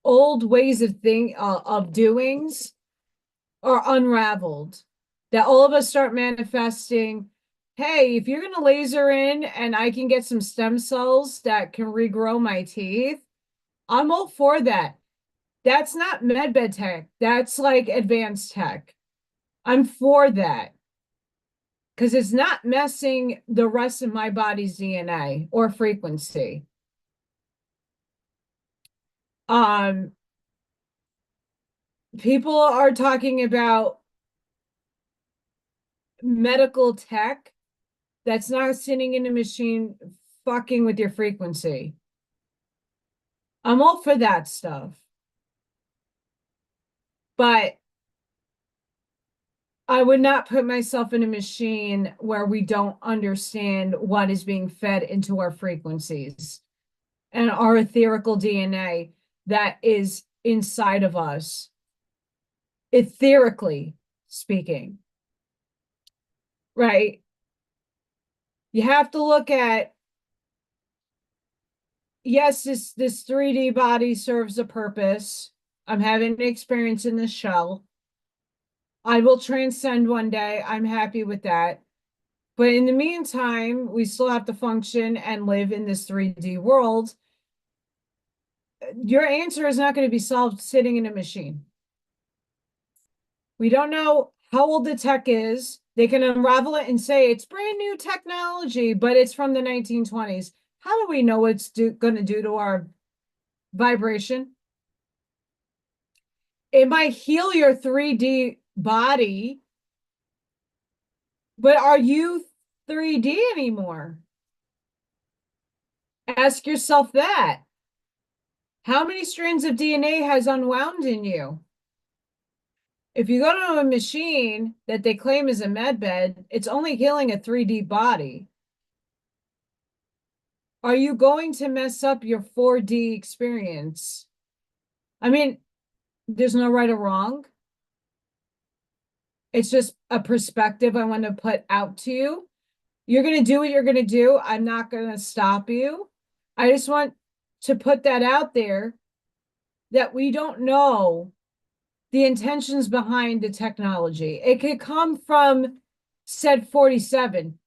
old ways of doings are unraveled. That all of us start manifesting, hey, if you're gonna laser in and I can get some stem cells that can regrow my teeth, I'm all for that. That's not medbed tech. That's like advanced tech. I'm for that because it's not messing the rest of my body's DNA or frequency. Um, People are talking about medical tech that's not sitting in a machine fucking with your frequency. I'm all for that stuff. But I would not put myself in a machine where we don't understand what is being fed into our frequencies and our etherical DNA that is inside of us, etherically speaking, right? You have to look at, yes, this 3D body serves a purpose. I'm having an experience in this shell. I will transcend one day. I'm happy with that. But in the meantime, we still have to function and live in this 3D world. Your answer is not going to be solved sitting in a machine. We don't know how old the tech is. They can unravel it and say it's brand new technology, but it's from the 1920s. How do we know what it's going to do to our vibration? It might heal your 3D body, but are you 3D anymore? Ask yourself that. How many strands of DNA has unwound in you? If you go to a machine that they claim is a med bed, it's only healing a 3D body. Are you going to mess up your 4D experience? I mean, there's no right or wrong. It's just a perspective I want to put out to you. You're going to do what you're going to do. I'm not going to stop you. I just want to put that out there that we don't know the intentions behind the technology. It could come from said 47.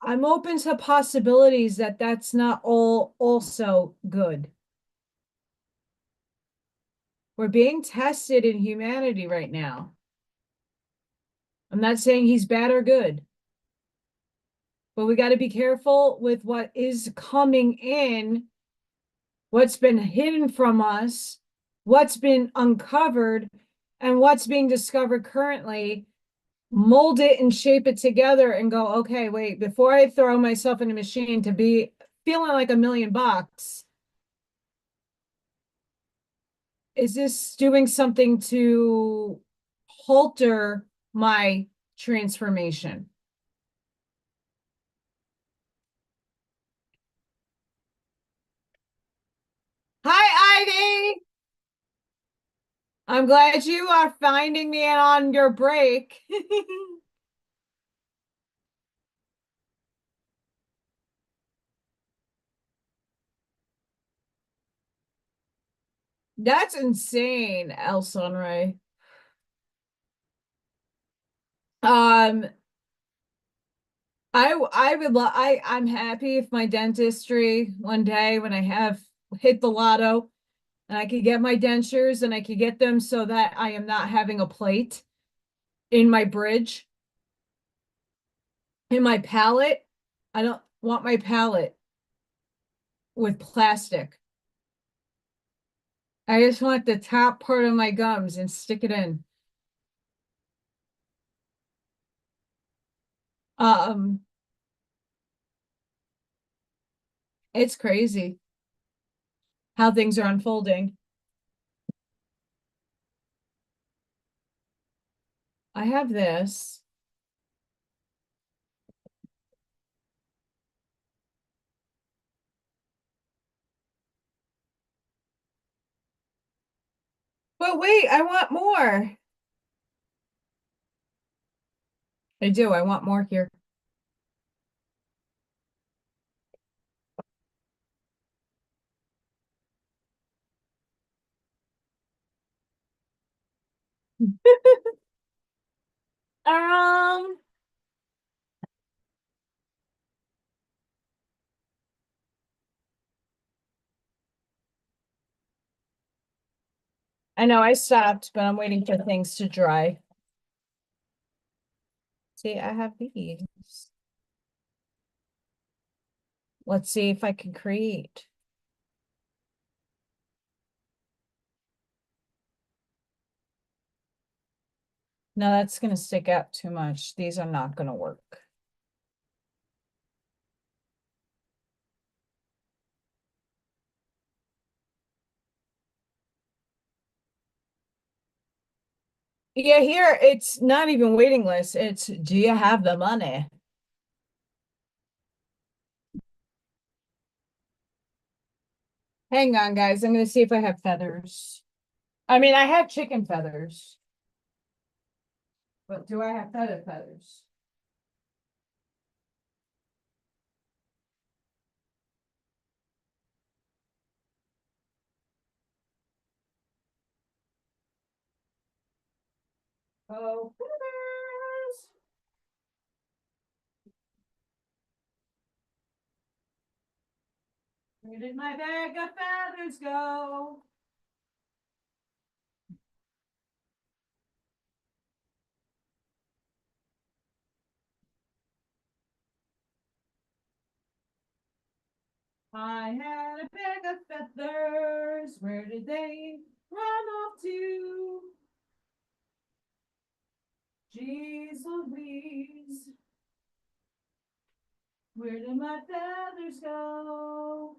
I'm open to possibilities that that's not all also good. We're being tested in humanity right now. I'm not saying he's bad or good, but we got to be careful with what is coming in, what's been hidden from us, what's been uncovered, and what's being discovered currently. Mold it and shape it together and go, okay, wait, before I throw myself in a machine to be feeling like $1,000,000, is this doing something to halter my transformation? Hi, Ivy. I'm glad you are finding me on your break. That's insane, El Sunray. Um, I would I'm happy if my dentistry one day when I have hit the lotto and I could get my dentures and I could get them so that I am not having a plate in my bridge, in my palate. I don't want my palate with plastic. I just want the top part of my gums and stick it in. Um, it's crazy how things are unfolding. I have this. But wait, I want more. I do. I want more here. Um, I know I stopped, but I'm waiting for things to dry. See, I have these. Let's see if I can create. No, that's going to stick out too much. These are not going to work. Yeah, here it's not even waiting list. It's do you have the money? Hang on, guys. I'm going to see if I have feathers. I mean, I have chicken feathers, but do I have feathers? Oh, feathers. Where did my bag of feathers go? I had a bag of feathers. Where did they run off to? Jeez Louise. Where did my feathers go?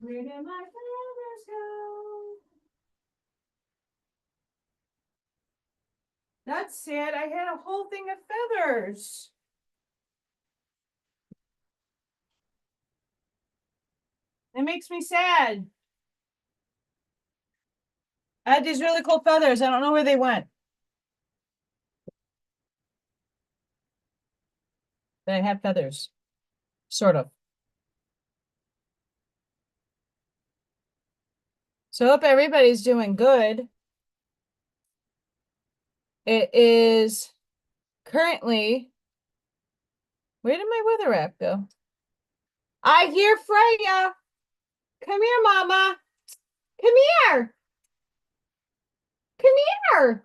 Where did my feathers go? That's sad. I had a whole thing of feathers. It makes me sad. I had these really cool feathers. I don't know where they went. But I have feathers. Sort of. So hope everybody's doing good. It is currently, where did my weather app go? I hear Freya. Come here, Mama. Come here. Come here.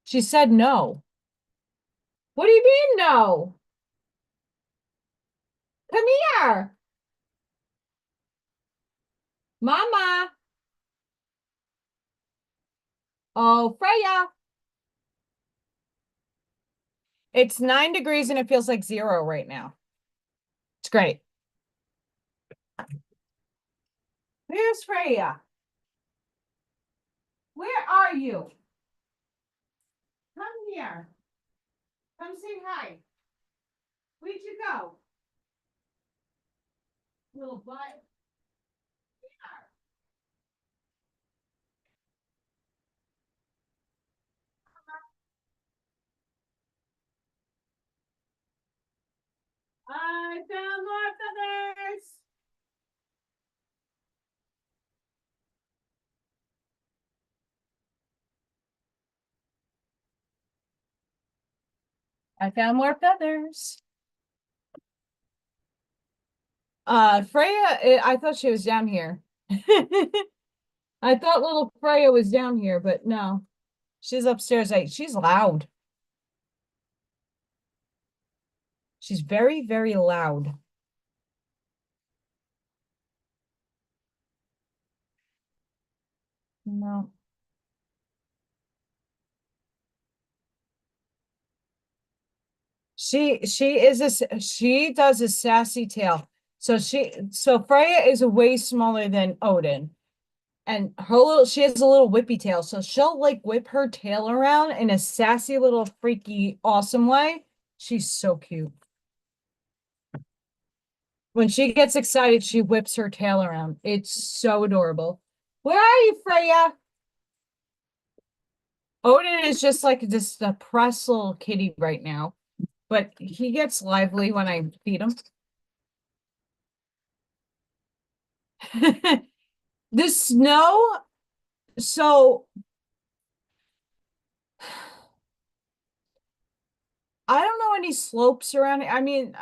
She said no. What do you mean no? Come here. Mama. Oh, Freya. It's 9 degrees and it feels like 0 right now. It's great. Where's Freya? Where are you? Come here. Come say hi. Where'd you go? Little butt. I found more feathers. I found more feathers. Freya, I thought she was down here. I thought little Freya was down here, but no. She's upstairs. She's loud. She's very, very loud. No. She does a sassy tail. So Freya is way smaller than Odin. And she has a little whippy tail. So she'll like whip her tail around in a sassy little freaky awesome way. She's so cute. When she gets excited, she whips her tail around. It's so adorable. Where are you, Freya? Odin is just like this depressed little kitty right now, but he gets lively when I feed him. The snow, so I don't know any slopes around here. I mean,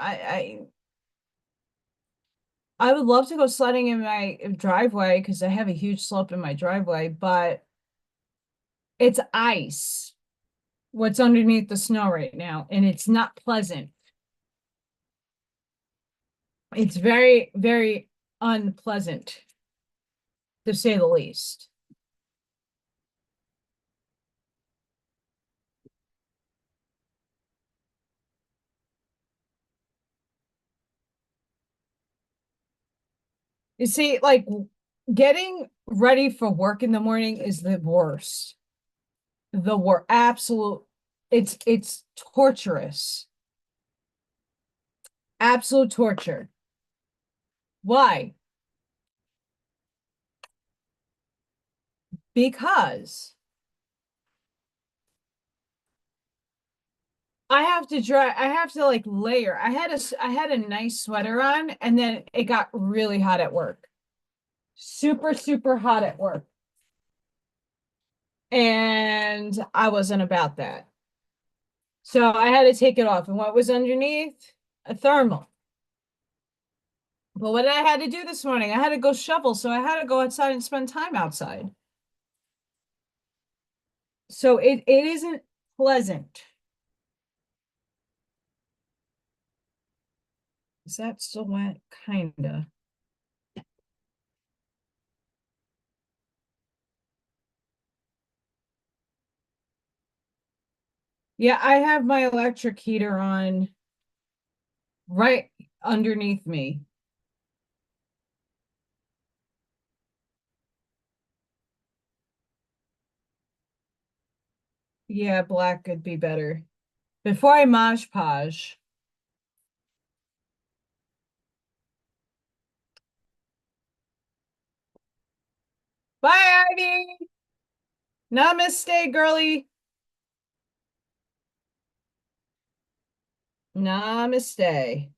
I would love to go sledding in my driveway because I have a huge slope in my driveway, but it's ice. What's underneath the snow right now, and it's not pleasant. It's very, very unpleasant, to say the least. You see, like getting ready for work in the morning is the worst. The worst, absolute. It's torturous. Absolute torture. Why? Because I have to like layer. I had a nice sweater on and then it got really hot at work. Super, super hot at work. And I wasn't about that. So I had to take it off. And what was underneath? A thermal. But what I had to do this morning, I had to go shovel. So I had to go outside and spend time outside. So it isn't pleasant. Is that still wet? Kinda. Yeah, I have my electric heater on right underneath me. Yeah, black could be better. Before I mosh podge. Bye, Ivy. Namaste, girly. Namaste.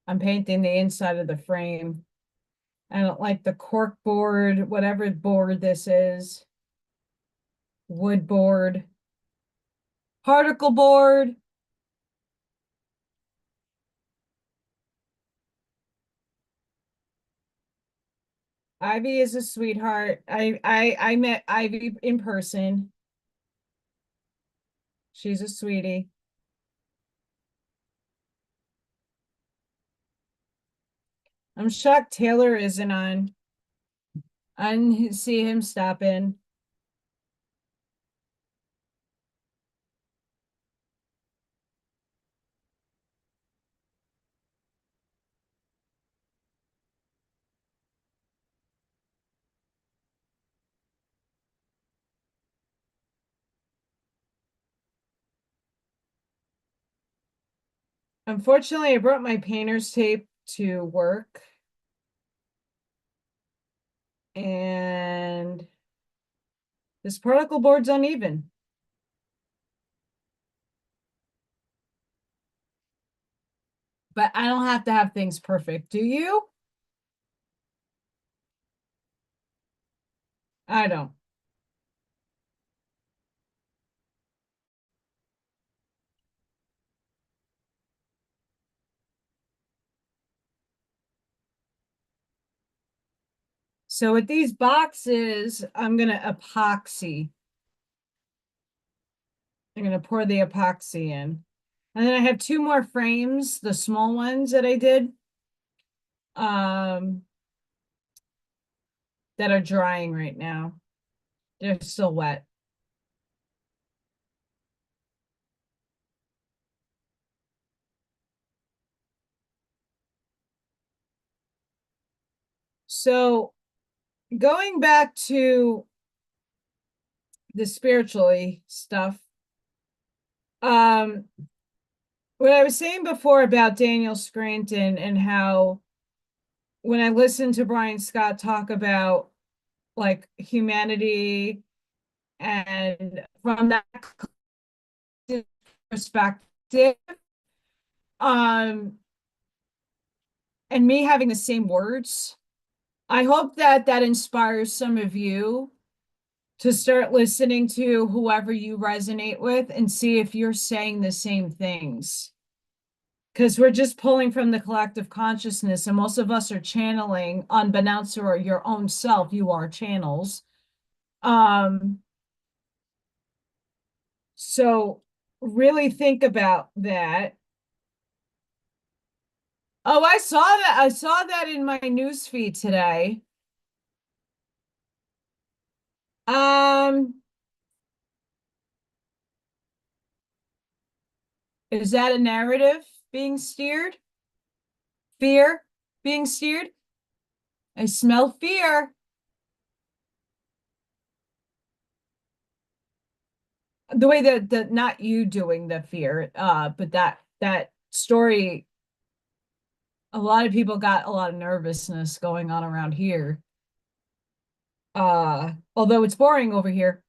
I'm painting the inside of the frame. I don't like the cork board, whatever board this is. Wood board. Particle board. Ivy is a sweetheart. I met Ivy in person. She's a sweetie. I'm shocked Taylor isn't on. I didn't see him stop in. Unfortunately, I brought my painter's tape to work. And this particle board's uneven. But I don't have to have things perfect, do you? I don't. So with these boxes, I'm going to epoxy. I'm going to pour the epoxy in. And then I have two more frames, the small ones that I did, that are drying right now. They're still wet. So going back to the spiritually stuff, what I was saying before about Daniel Scranton and how when I listened to Brian Scott talk about like humanity and from that perspective, um, and me having the same words, I hope that that inspires some of you to start listening to whoever you resonate with and see if you're saying the same things. Because we're just pulling from the collective consciousness, and most of us are channeling, unbeknownst to your own self, you are channels. Um, so really think about that. Oh, I saw that. I saw that in my news feed today. Um, is that a narrative being steered? Fear being steered? I smell fear. The way that not you doing the fear, but that story, a lot of people got a lot of nervousness going on around here. Although it's boring over here.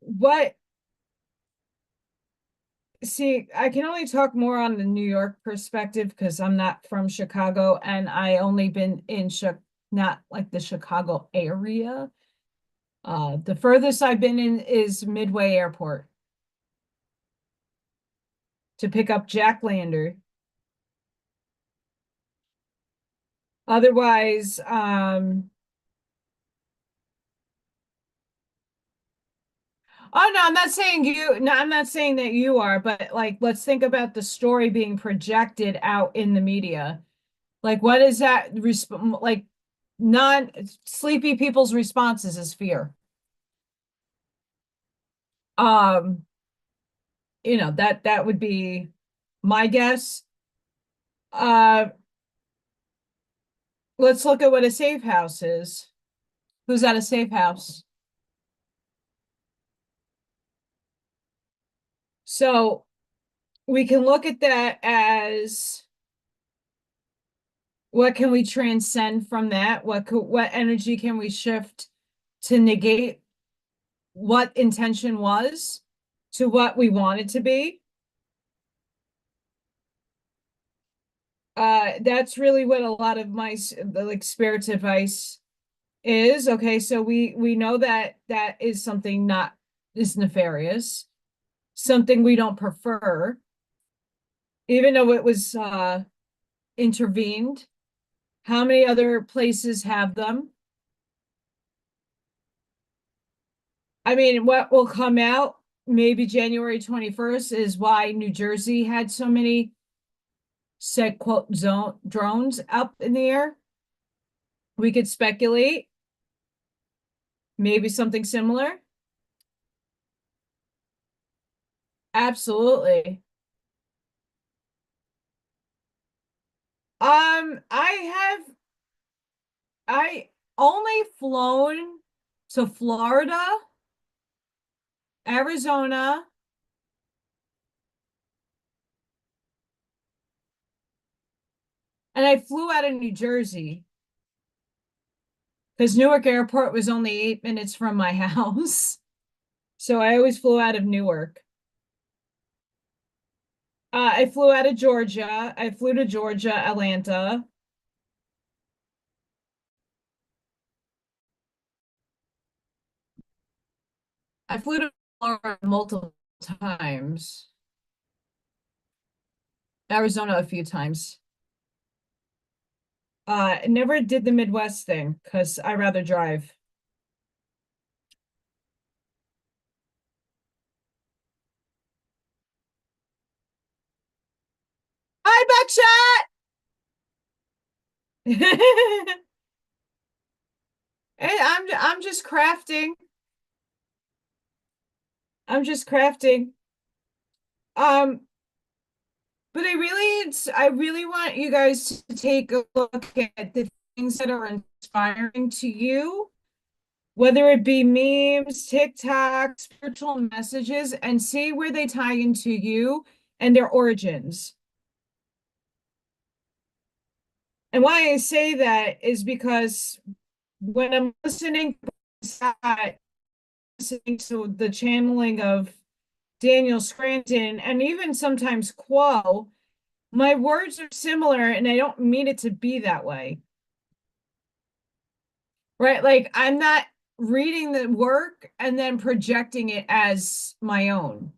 What See, I can only talk more on the New York perspective because I'm not from Chicago and I only been in not like the Chicago area. The furthest I've been in is Midway Airport to pick up Jack Lander. Otherwise, oh no, I'm not saying you, no, I'm not saying that you are, but like let's think about the story being projected out in the media. Like what is that like non sleepy people's responses is fear. Um, that would be my guess. Uh, let's look at what a safe house is. Who's at a safe house? So we can look at that as what can we transcend from that? What energy can we shift to negate what intention was to what we want it to be? That's really what a lot of my like spirit's advice is. Okay, so we know that that is something not is nefarious, something we don't prefer, even though it was intervened. How many other places have them? I mean, what will come out maybe January 21st is why New Jersey had so many said quote zone drones up in the air. We could speculate maybe something similar. Absolutely. I only flown to Florida, Arizona, and I flew out of New Jersey because Newark Airport was only 8 minutes from my house. So I always flew out of Newark. I flew out of Georgia. I flew to Georgia, Atlanta. I flew to Florida multiple times. Arizona a few times. Never did the Midwest thing because I rather drive. Hi, Buckshot! Hey, I'm just crafting. I'm just crafting. Um, but I really want you guys to take a look at the things that are inspiring to you, whether it be memes, TikTok, spiritual messages, and see where they tie into you and their origins. And why I say that is because when I'm listening to the channeling of Daniel Scranton and even sometimes Quo, my words are similar and I don't mean it to be that way. Right? Like I'm not reading the work and then projecting it as my own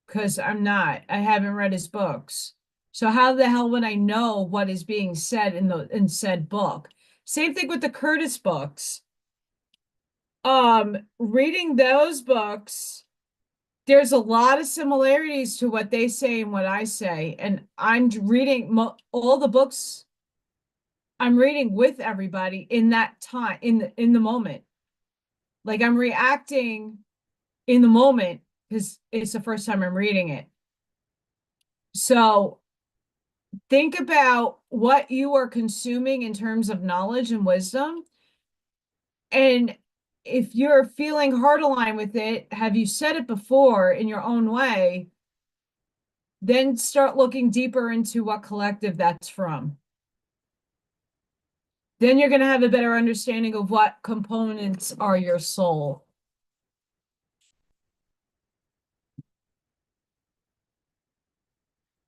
because I'm not. I haven't read his books. So how the hell would I know what is being said in said book? Same thing with the Curtis books. Reading those books, there's a lot of similarities to what they say and what I say. And I'm reading all the books I'm reading with everybody in that time, in the moment. Like I'm reacting in the moment because it's the first time I'm reading it. So think about what you are consuming in terms of knowledge and wisdom. And if you're feeling hard aligned with it, have you said it before in your own way? Then start looking deeper into what collective that's from. Then you're going to have a better understanding of what components are your soul.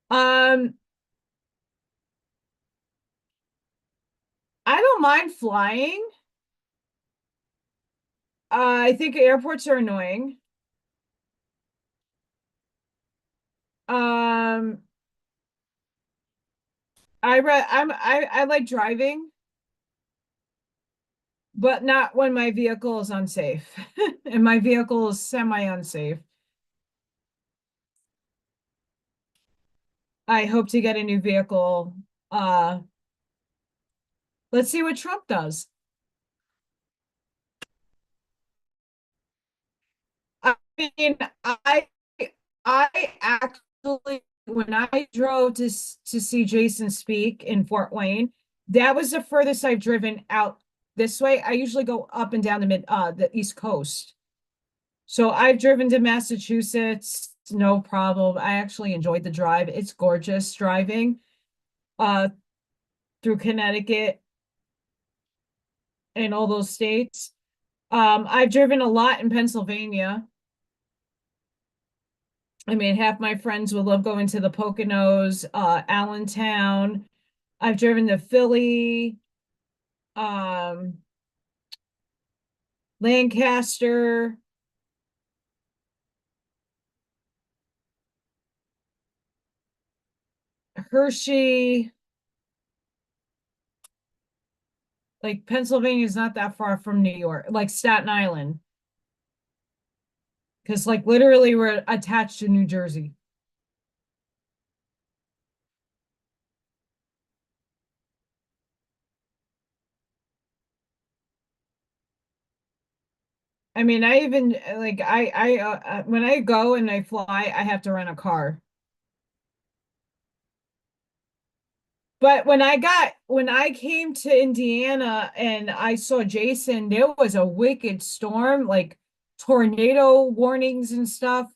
Um, I don't mind flying. I think airports are annoying. Um, I like driving, but not when my vehicle is unsafe. And my vehicle is semi-unsafe. I hope to get a new vehicle. Uh, let's see what Trump does. I mean, I actually when I drove to see Jason speak in Fort Wayne, that was the furthest I've driven out this way. I usually go up and down the East Coast. So I've driven to Massachusetts, no problem. I actually enjoyed the drive. It's gorgeous driving. uh through Connecticut and all those states. I've driven a lot in Pennsylvania. I mean, half my friends would love going to the Poconos, Allentown. I've driven to Philly, um, Lancaster, Hershey. Like Pennsylvania is not that far from New York, like Staten Island, because like literally we're attached to New Jersey. I mean, I even like I when I go and I fly, I have to rent a car. But when I came to Indiana and I saw Jason, there was a wicked storm, like tornado warnings and stuff.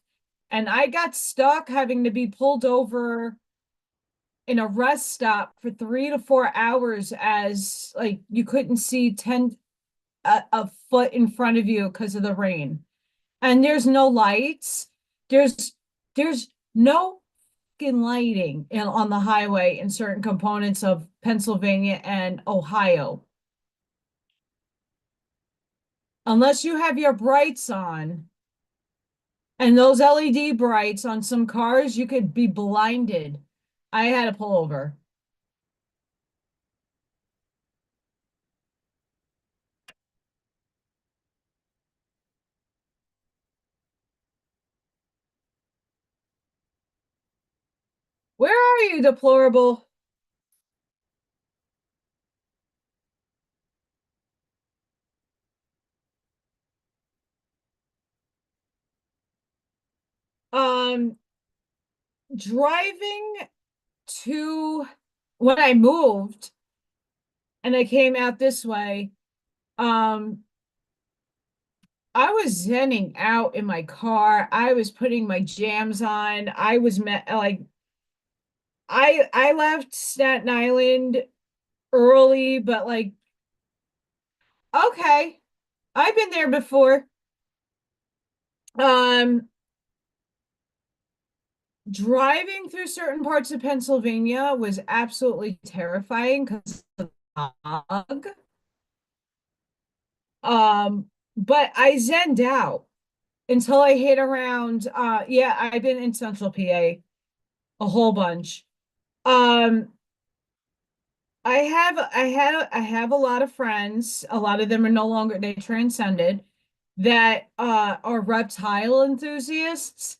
And I got stuck having to be pulled over in a rest stop for 3 to 4 hours as like you couldn't see a foot in front of you because of the rain. And there's no lights. There's there's no lighting on the highway in certain components of Pennsylvania and Ohio. Unless you have your brights on, and those LED brights on some cars, you could be blinded. I had to pull over. Where are you, deplorable? Um, Driving to when I moved and I came out this way, um, I was zenning out in my car. I was putting my jams on. I was like I left Staten Island early, but like okay, I've been there before. Um, Driving through certain parts of Pennsylvania was absolutely terrifying because of the fog. But I zenned out until I hit around yeah, I've been in Central PA a whole bunch. Um I have a lot of friends. A lot of them are no longer they transcended that are reptile enthusiasts.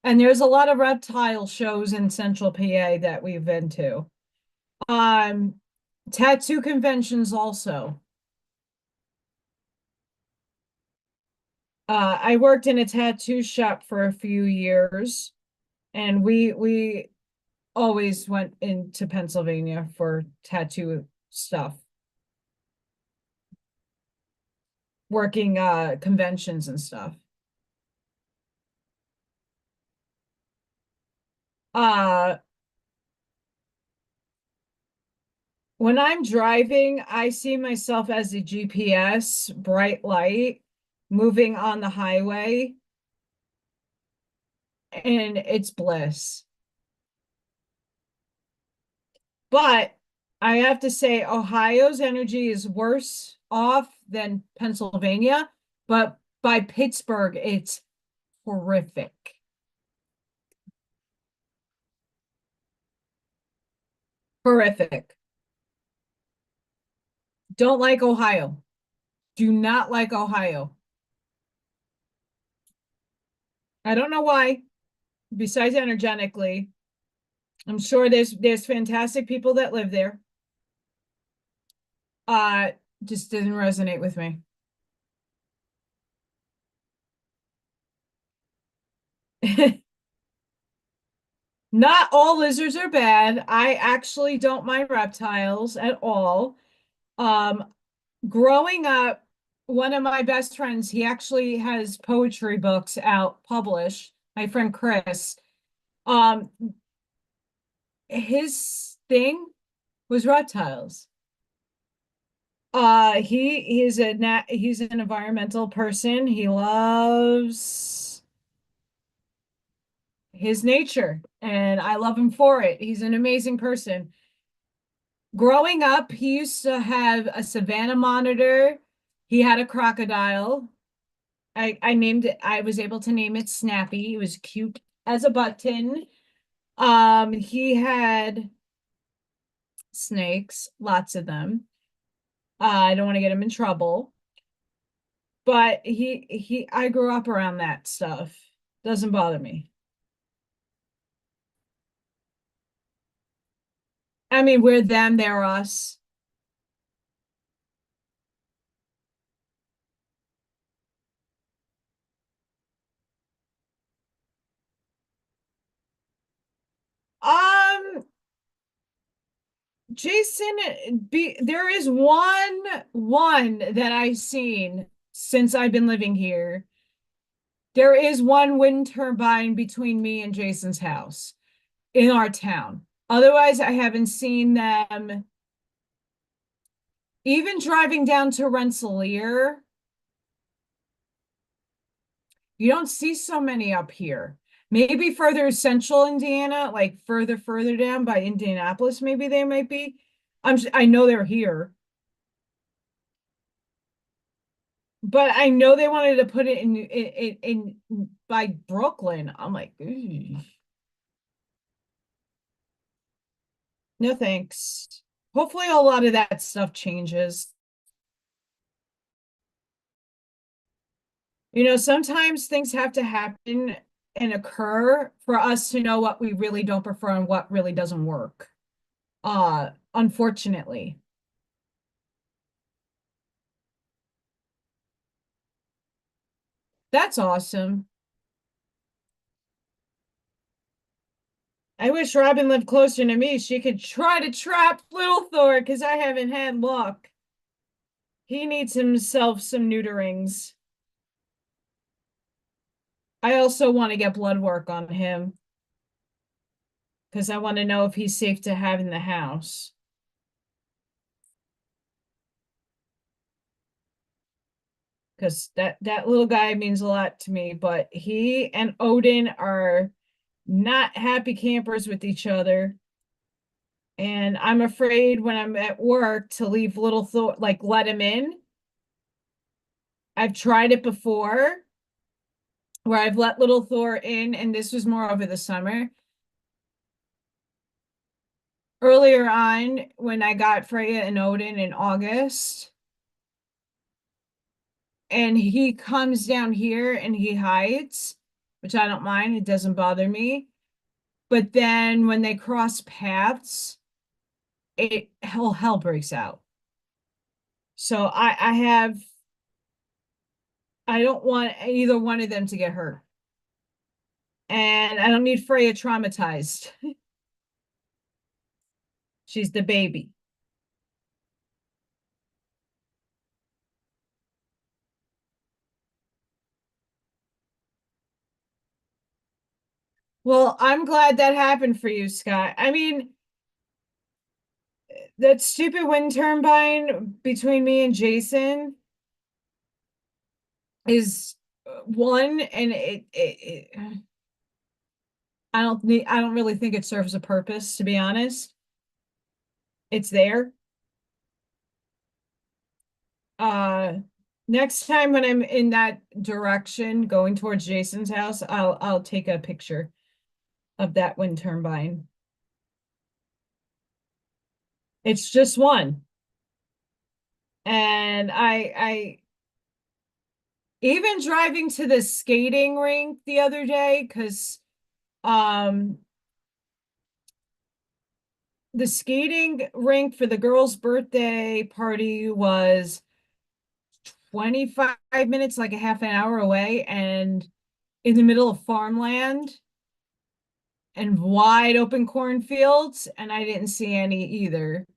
And there's a lot of reptile shows in Central PA that we've been to. Um Tattoo conventions also. I worked in a tattoo shop for a few years and we always went into Pennsylvania for tattoo stuff, working conventions and stuff. Uh when I'm driving, I see myself as a GPS bright light moving on the highway and it's bliss. But I have to say Ohio's energy is worse off than Pennsylvania, but by Pittsburgh it's horrific. Horrific. Don't like Ohio. Do not like Ohio. I don't know why, besides energetically. I'm sure there's fantastic people that live there. Uh just didn't resonate with me. Not all lizards are bad. I actually don't mind reptiles at all. Um, Growing up, one of my best friends, he actually has poetry books out published. My friend Chris. Um, his thing Was reptiles. He's an environmental person. He loves his nature, and I love him for it. He's an amazing person. Growing up, he used to have a Savannah monitor. He had a crocodile. I named it, I was able to name it Snappy. It was cute as a button. He had snakes, lots of them. I don't want to get him in trouble, but I grew up around that stuff. Doesn't bother me. I mean, we're them, they're us. Um, Jason, there is one that I've seen since I've been living here. There is one wind turbine between me and Jason's house in our town. Otherwise, I haven't seen them. Even driving down to Rensselaer, you don't see so many up here. Maybe further central Indiana, like further down by Indianapolis, maybe they might be. I know they're here, but I know they wanted to put it in by Brooklyn. I'm like, "Ugh, no thanks." Hopefully, a lot of that stuff changes. Sometimes things have to happen and occur for us to know what we really don't prefer and what really doesn't work. Unfortunately. That's awesome. I wish Robin lived closer to me. She could try to trap Little Thor because I haven't had luck. He needs himself some neuterings. I also want to get blood work on him because I want to know if he's safe to have in the house. Because that little guy means a lot to me, but he and Odin are not happy campers with each other. And I'm afraid when I'm at work to leave Little Thor, like let him in. I've tried it before where I've let Little Thor in, and this was more over the summer. Earlier on, when I got Freya and Odin in August, and he comes down here and he hides, which I don't mind, it doesn't bother me. But then when they cross paths, hell breaks out. So I don't want either one of them to get hurt. And I don't need Freya traumatized. She's the baby. Well, I'm glad that happened for you, Scott. I mean, that stupid wind turbine between me and Jason is one, and I don't really think it serves a purpose, to be honest. It's there. Uh, Next time when I'm in that direction going towards Jason's house, I'll take a picture of that wind turbine. It's just one. And I even driving to the skating rink the other day, because um the skating rink for the girls' birthday party was 25 minutes, like a half an hour away, and in the middle of farmland and wide open cornfields, and I didn't see any either.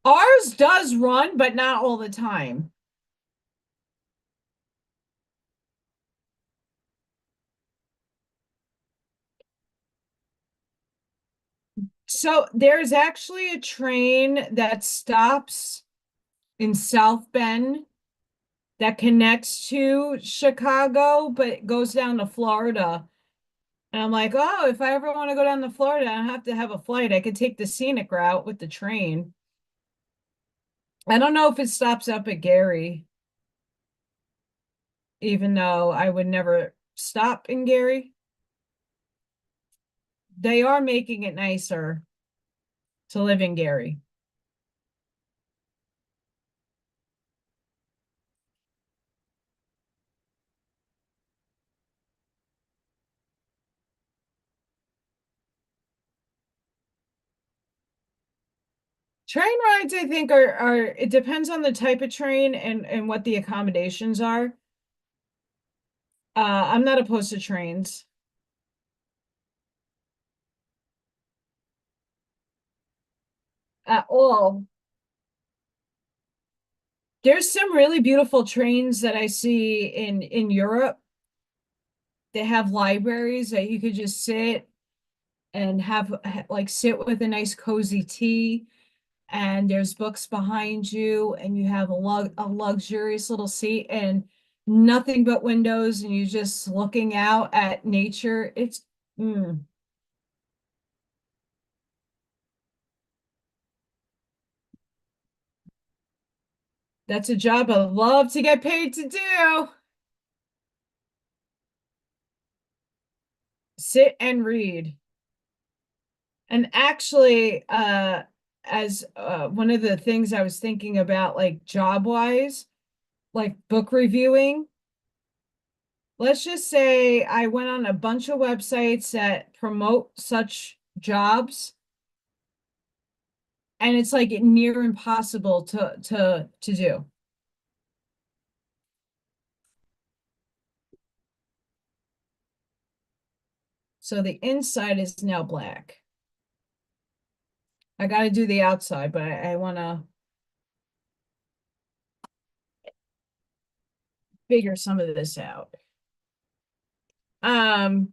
Ours does run, but not all the time. So there's actually a train that stops in South Bend that connects to Chicago, but it goes down to Florida. And I'm like, oh, if I ever want to go down to Florida, I have to have a flight. I could take the scenic route with the train. I don't know if it stops up at Gary, even though I would never stop in Gary. They are making it nicer to live in Gary. Train rides, I think, are it depends on the type of train and what the accommodations are. I'm not opposed to trains at all. There's some really beautiful trains that I see in Europe. They have libraries that you could just sit and have like sit with a nice cozy tea, and there's books behind you, and you have a luxurious little seat and nothing but windows, and you're just looking out at nature. It's that's a job I love to get paid to do. Sit and read. And actually, as one of the things I was thinking about, like job wise, like book reviewing, let's just say I went on a bunch of websites that promote such jobs, and it's like near impossible to do. So the inside is now black. I got to do the outside, but I want to figure some of this out. Um,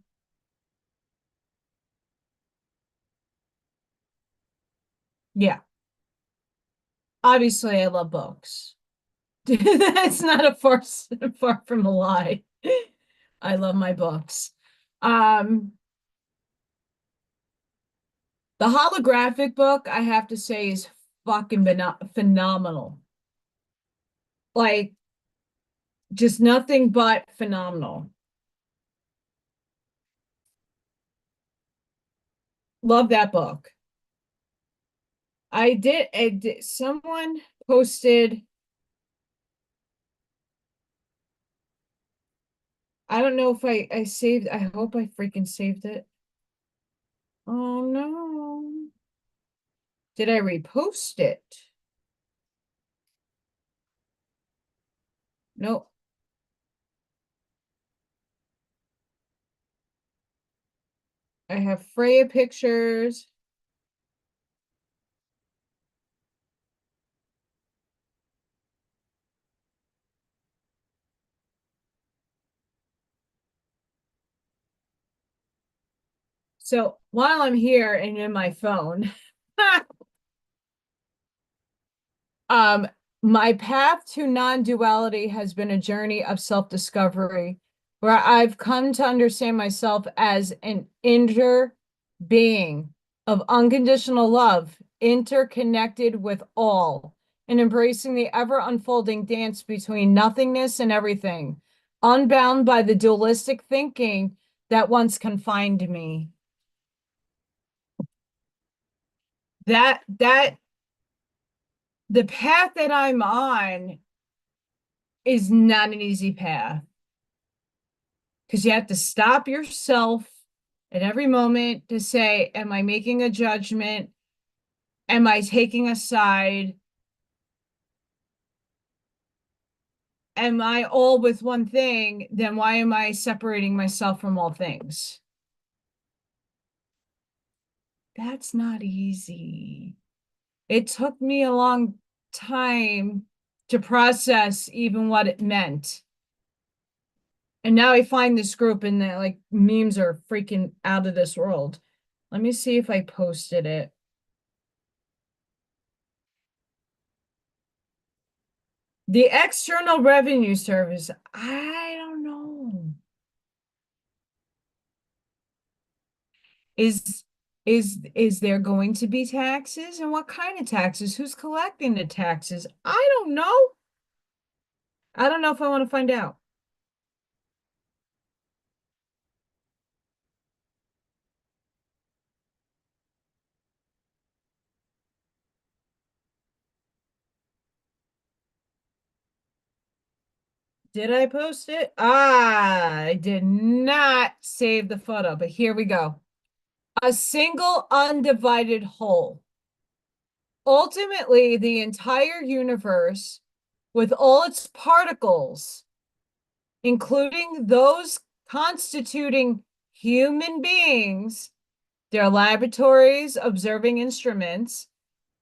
yeah, obviously I love books. That's not a far from a lie. I love my books. Um, the holographic book, I have to say, is fucking phenomenal. Like, just nothing but phenomenal. Love that book. Someone posted, I don't know if I saved, I hope I freaking saved it. Oh no. Did I repost it? Nope. I have Freya pictures. So while I'm here and in my phone, um, my path to non-duality has been a journey of self-discovery where I've come to understand myself as an inner being of unconditional love, interconnected with all, and embracing the ever unfolding dance between nothingness and everything, unbound by the dualistic thinking that once confined me. That the path that I'm on is not an easy path because you have to stop yourself at every moment to say, am I making a judgment? Am I taking a side? Am I all with one thing? Then why am I separating myself from all things? That's not easy. It took me a long time to process even what it meant. And now I find this group and the like memes are freaking out of this world. Let me see if I posted it. The External Revenue Service, I don't know. Is is there going to be taxes, and what kind of taxes? Who's collecting the taxes? I don't know. I don't know if I want to find out. Did I post it? Ah, I did not save the photo, but here we go. A single undivided whole. Ultimately, the entire universe, with all its particles, including those constituting human beings, their laboratories, observing instruments,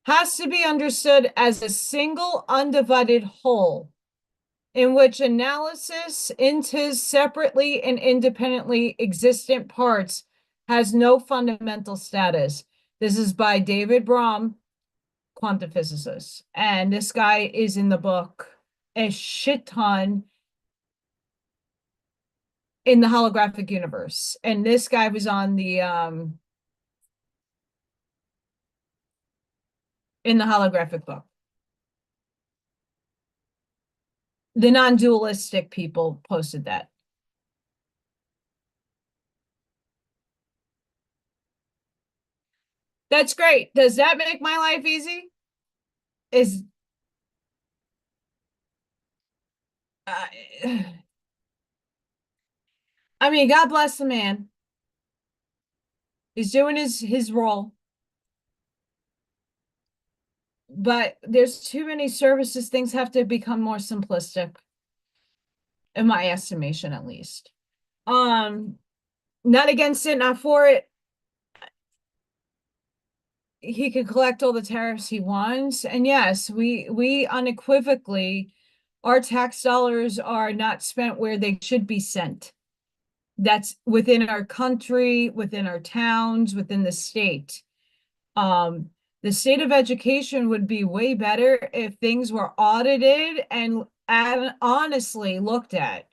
has to be understood as a single undivided whole in which analysis into separately and independently existent parts has no fundamental status. This is by David Bohm, quantum physicist. And this guy is in the book a shit ton in the holographic universe. And this guy was on the in the holographic book. The non-dualistic people posted that. That's great. Does that make my life easy? Is uh, I mean, God bless the man. He's doing his role. But there's too many services. Things have to become more simplistic, in my estimation, at least. Um, Not against it, not for it. He can collect all the tariffs he wants. And yes, we unequivocally, our tax dollars are not spent where they should be sent. That's within our country, within our towns, within the state. Um, the state of education would be way better if things were audited and honestly looked at.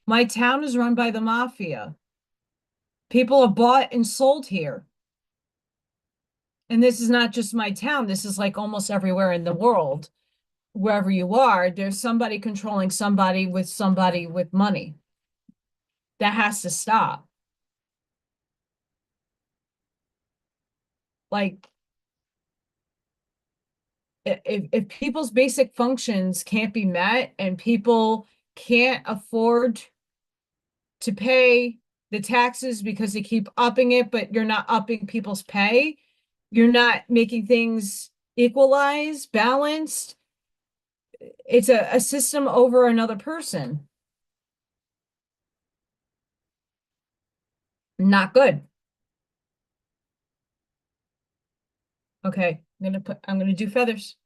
My town is run by the mafia. People are bought and sold here. And this is not just my town. This is like almost everywhere in the world. Wherever you are, there's somebody controlling somebody with money. That has to stop. Like if people's basic functions can't be met and people can't afford to pay the taxes because they keep upping it, but you're not upping people's pay, you're not making things equalized, balanced. It's a system over another person. Not good. Okay, I'm gonna do feathers.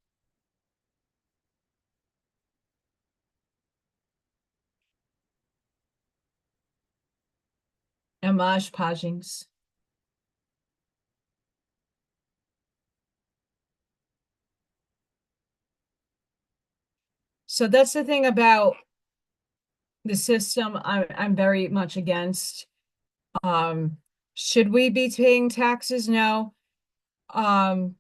Amish pagings. So that's the thing about the system I'm very much against. Um, should we be paying taxes? No. Um,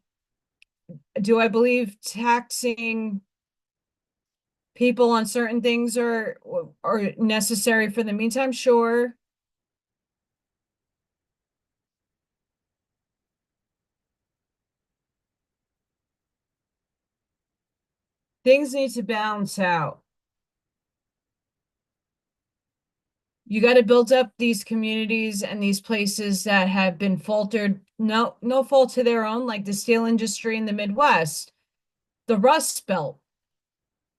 do I believe taxing people on certain things are necessary for the meantime? Sure. Things need to balance out. You got to build up these communities and these places that have been faltered, no fault to their own, like the steel industry in the Midwest, the Rust Belt,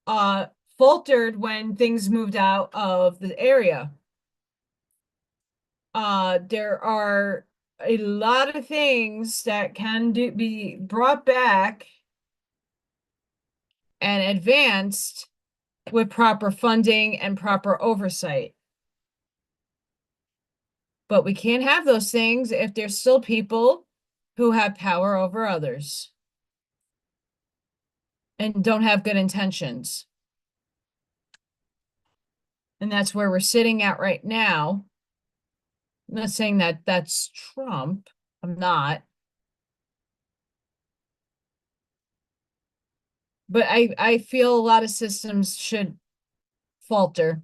uh, faltered when things moved out of the area. There are a lot of things that can be brought back and advanced with proper funding and proper oversight. But we can't have those things if there's still people who have power over others and don't have good intentions. And that's where we're sitting at right now. I'm not saying that that's Trump. I'm not. But I feel a lot of systems should falter.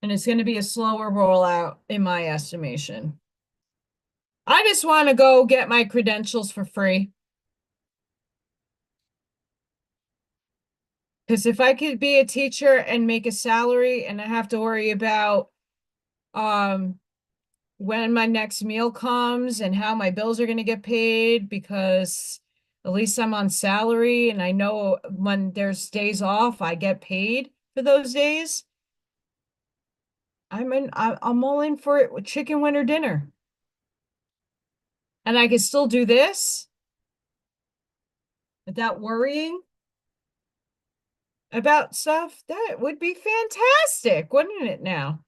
And it's going to be a slower rollout in my estimation. I just want to go get my credentials for free. Because if I could be a teacher and make a salary and I have to worry about um when my next meal comes and how my bills are going to get paid, because at least I'm on salary and I know when there's days off, I get paid for those days. I'm all in for it with chicken winter dinner. And I can still do this without worrying about stuff. That would be fantastic, wouldn't it now?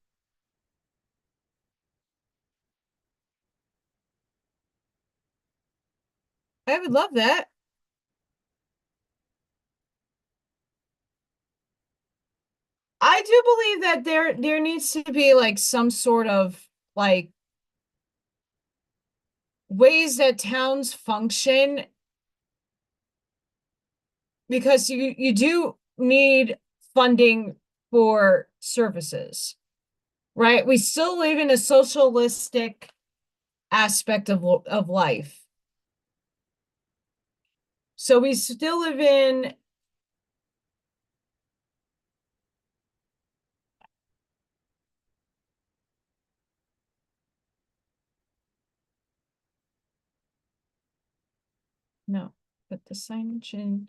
I would love that. I do believe that there needs to be like some sort of like ways that towns function, because you do need funding for services, right? We still live in a socialistic aspect of life. So we still live in, no, put the signage in.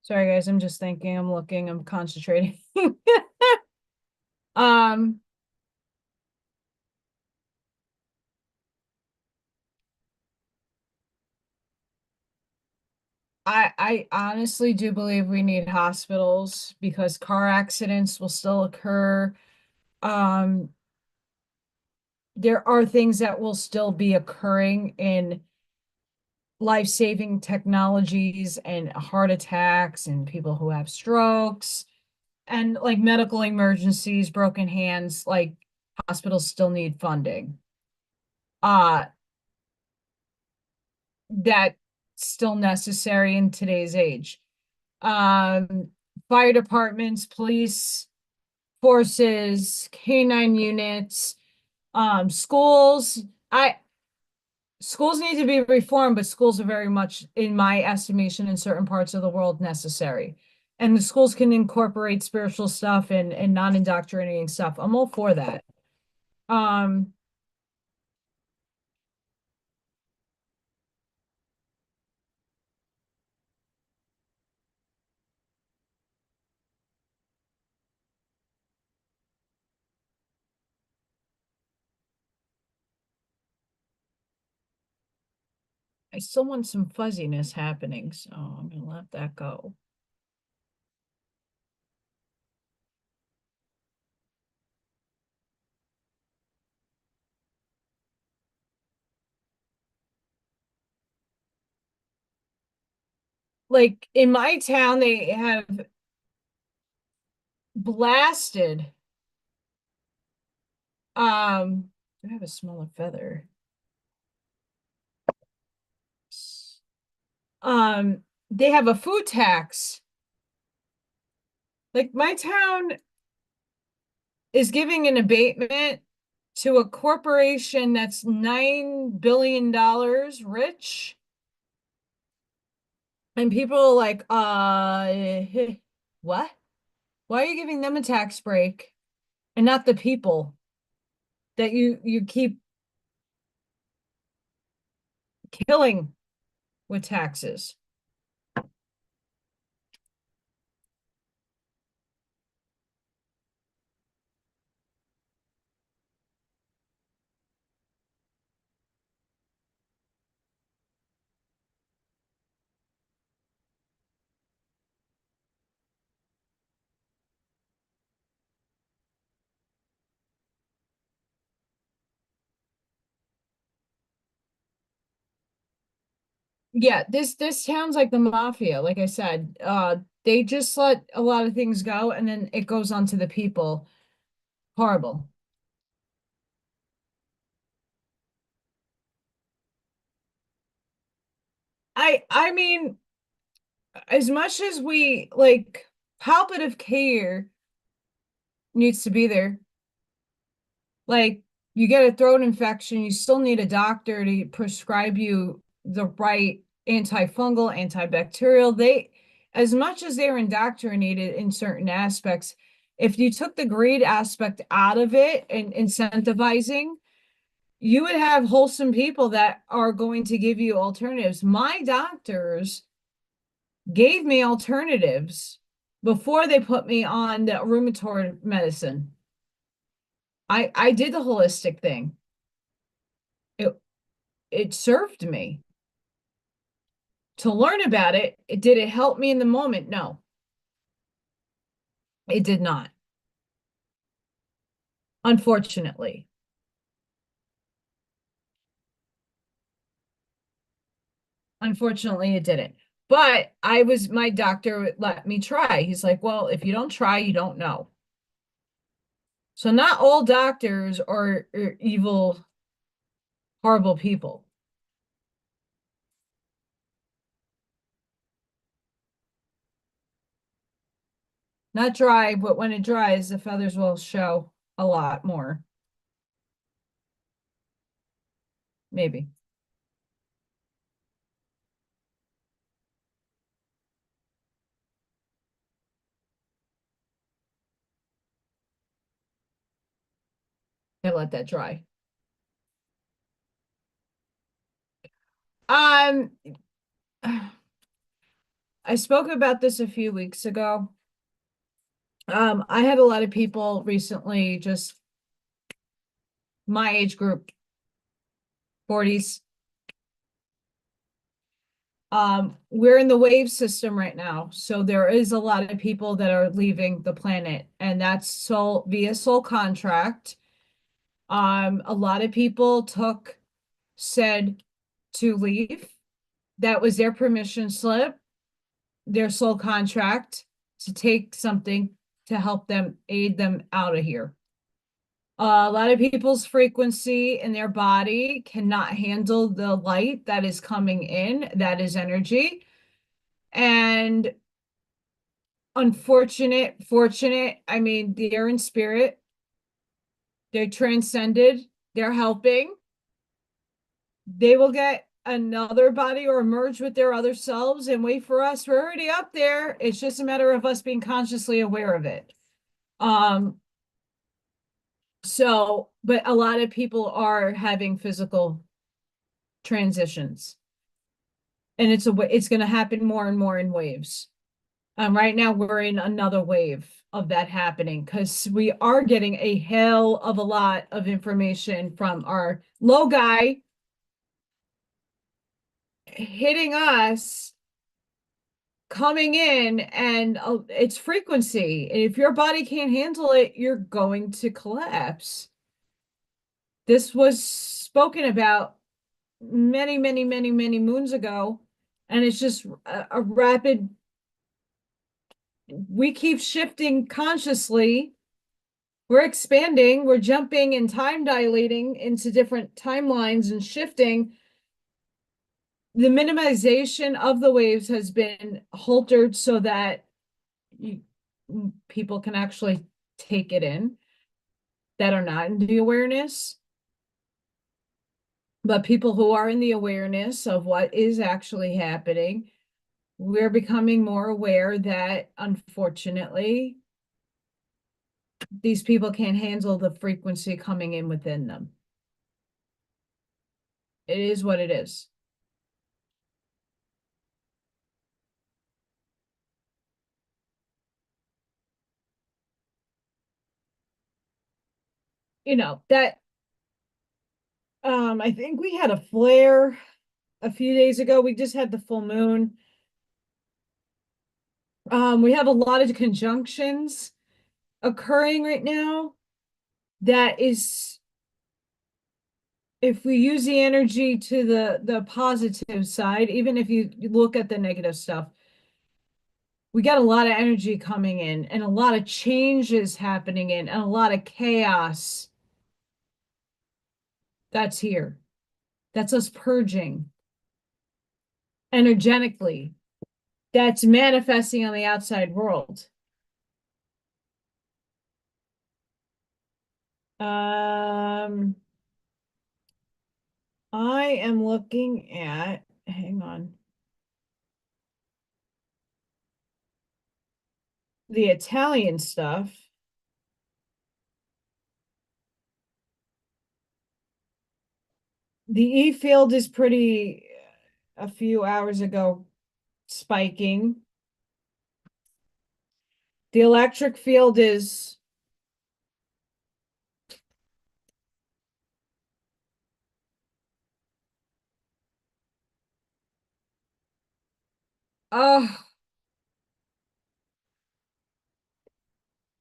Sorry, guys, I'm just thinking, I'm looking, I'm concentrating. Um, I honestly do believe we need hospitals because car accidents will still occur. Um, there are things that will still be occurring in life-saving technologies and heart attacks and people who have strokes and like medical emergencies, broken hands, like hospitals still need funding. Uh, that's still necessary in today's age. Um, fire departments, police forces, canine units, schools. Schools need to be reformed, but schools are very much, in my estimation, in certain parts of the world, necessary. And the schools can incorporate spiritual stuff and non-indoctrinating stuff. I'm all for that. Um, I still want some fuzziness happening, so I'm gonna let that go. Like in my town, they have blasted. I have a smaller feather. They have a food tax. Like my town is giving an abatement to a corporation that's $9 billion rich. And people are like, what? Why are you giving them a tax break and not the people that you keep killing with taxes? Yeah, this sounds like the mafia, like I said. They just let a lot of things go and then it goes on to the people. Horrible. I mean, as much as we like palliative care needs to be there, like you get a throat infection, you still need a doctor to prescribe you the right antifungal, antibacterial. They, as much as they're indoctrinated in certain aspects, if you took the greed aspect out of it and incentivizing, you would have wholesome people that are going to give you alternatives. My doctors gave me alternatives before they put me on the rheumatoid medicine. I did the holistic thing. It it served me. To learn about it, did it help me in the moment? No, it did not. Unfortunately. Unfortunately, it didn't. But my doctor let me try. He's like, well, if you don't try, you don't know. So not all doctors are evil, horrible people. Not dry, but when it dries, the feathers will show a lot more. Maybe. They let that dry. Um, I spoke about this a few weeks ago. I had a lot of people recently, just my age group, 40s. We're in the wave system right now, so there is a lot of people that are leaving the planet, and that's soul via soul contract. A lot of people said to leave. That was their permission slip, their soul contract to take something to help them aid them out of here. A lot of people's frequency in their body cannot handle the light that is coming in, that is energy. And fortunate, I mean, they're in spirit, they're transcended, they're helping. They will get another body or merge with their other selves and wait for us. We're already up there. It's just a matter of us being consciously aware of it. Um, but a lot of people are having physical transitions, and it's going to happen more and more in waves. Right now we're in another wave of that happening because we are getting a hell of a lot of information from our low guy hitting us, coming in, and it's frequency. And if your body can't handle it, you're going to collapse. This was spoken about many moons ago, and it's just a rapid. We keep shifting consciously. We're expanding, we're jumping and time dilating into different timelines and shifting. The minimization of the waves has been haltered so that you, people can actually take it in that are not in the awareness. But people who are in the awareness of what is actually happening, we're becoming more aware that unfortunately, these people can't handle the frequency coming in within them. It is what it is. You know, that I think we had a flare a few days ago. We just had the full moon. We have a lot of conjunctions occurring right now that is if we use the energy to the positive side, even if you look at the negative stuff, we got a lot of energy coming in and a lot of changes happening in and a lot of chaos that's here. That's us purging energetically. That's manifesting on the outside world. I am looking at, hang on, the Italian stuff. The E field is pretty, a few hours ago, spiking. The electric field is, uh,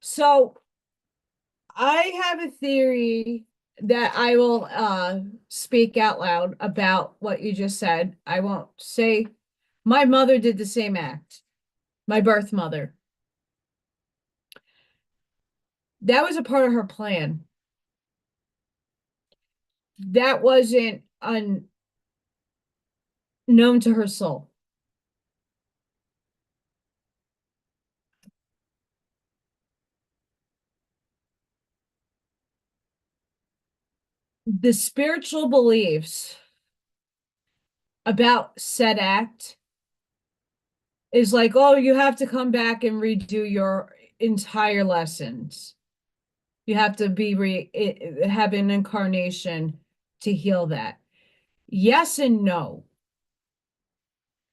so I have a theory that I will speak out loud about what you just said. I won't say my mother did the same act, my birth mother. That was a part of her plan. That wasn't unknown to her soul. The spiritual beliefs about said act is like, oh, you have to come back and redo your entire lessons. You have to have an incarnation to heal that. Yes and no,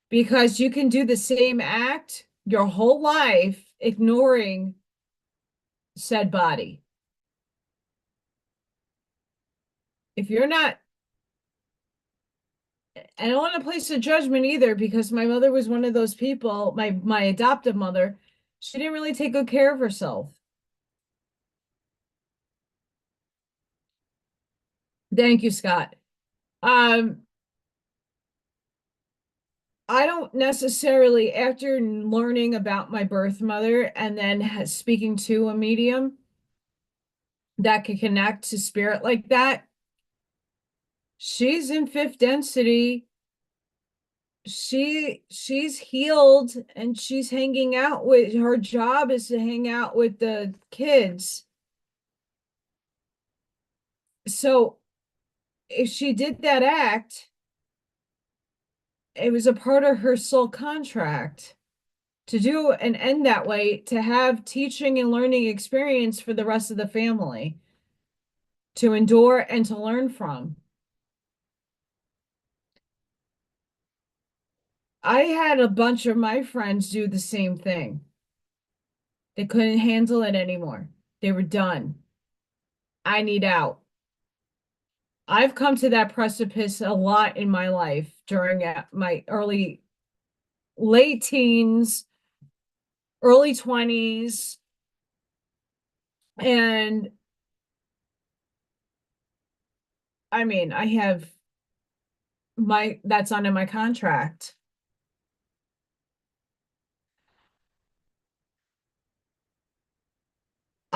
because you can do the same act your whole life ignoring said body. If you're not, I don't want to place a judgment either, because my mother was one of those people, my adoptive mother, she didn't really take good care of herself. Thank you, Scott. Um, I don't necessarily, after learning about my birth mother and then speaking to a medium that can connect to spirit like that, she's in fifth density. She's healed and she's hanging out with, her job is to hang out with the kids. So if she did that act, it was a part of her soul contract to do and end that way, to have teaching and learning experience for the rest of the family to endure and to learn from. I had a bunch of my friends do the same thing. They couldn't handle it anymore. They were done. I need out. I've come to that precipice a lot in my life during my late teens, early 20s. And I mean, I have that's under my contract.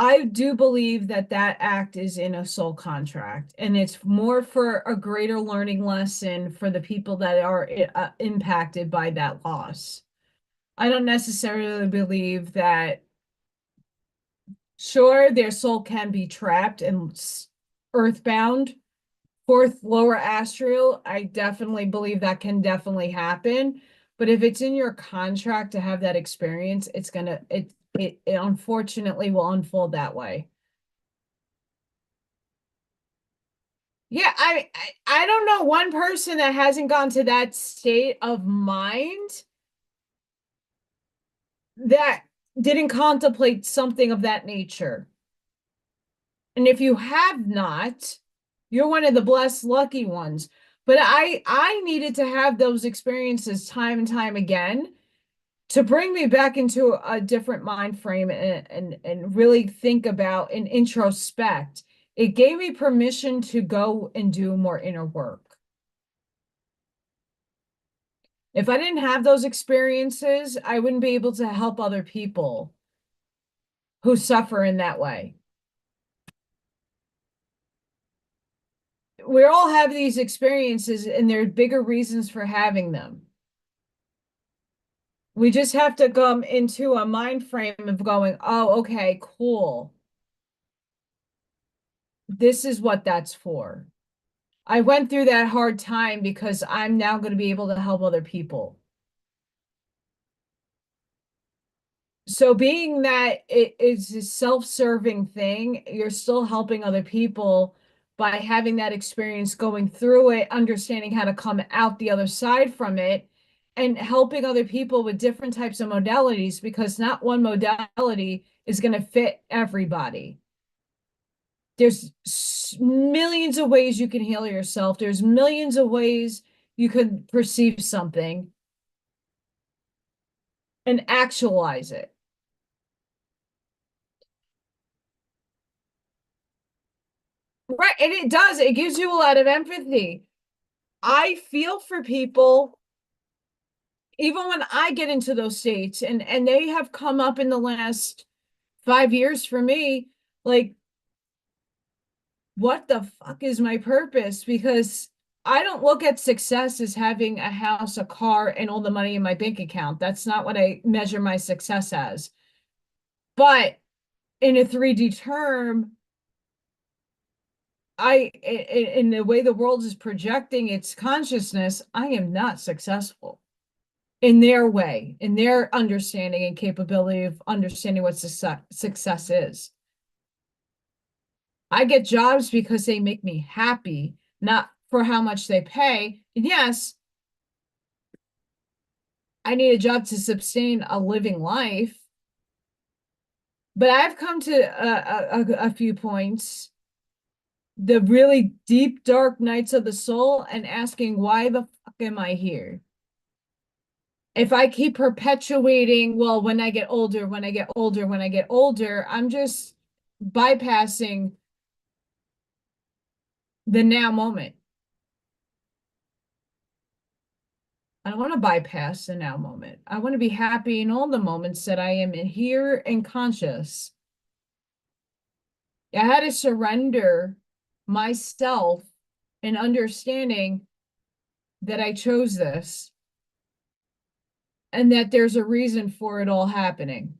I do believe that that act is in a soul contract, and it's more for a greater learning lesson for the people that are impacted by that loss. I don't necessarily believe that, sure, their soul can be trapped and earthbound, fourth lower astral. I definitely believe that can definitely happen. But if it's in your contract to have that experience, it unfortunately will unfold that way. Yeah, I don't know one person that hasn't gone to that state of mind that didn't contemplate something of that nature. And if you have not, you're one of the blessed lucky ones. But I needed to have those experiences time and time again to bring me back into a different mind frame and really think about and introspect. It gave me permission to go and do more inner work. If I didn't have those experiences, I wouldn't be able to help other people who suffer in that way. We all have these experiences, and there are bigger reasons for having them. We just have to come into a mind frame of going, oh, okay, cool. This is what that's for. I went through that hard time because I'm now going to be able to help other people. So being that it is a self-serving thing, you're still helping other people by having that experience, going through it, understanding how to come out the other side from it, and helping other people with different types of modalities, because not one modality is going to fit everybody. There's millions of ways you can heal yourself. There's millions of ways you could perceive something and actualize it. Right. And it does. It gives you a lot of empathy. I feel for people even when I get into those states, and they have come up in the last 5 years for me, like, what the fuck is my purpose? Because I don't look at success as having a house, a car, and all the money in my bank account. That's not what I measure my success as. But in a 3D term, in the way the world is projecting its consciousness, I am not successful in their way, in their understanding and capability of understanding what success is. I get jobs because they make me happy, not for how much they pay. And yes, I need a job to sustain a living life. But I've come to a few points, the really deep, dark nights of the soul, and asking, why the fuck am I here? If I keep perpetuating, well, when I get older, when I get older, when I get older, I'm just bypassing the now moment. I don't want to bypass the now moment. I want to be happy in all the moments that I am in here and conscious. I had to surrender myself and understanding that I chose this and that there's a reason for it all happening.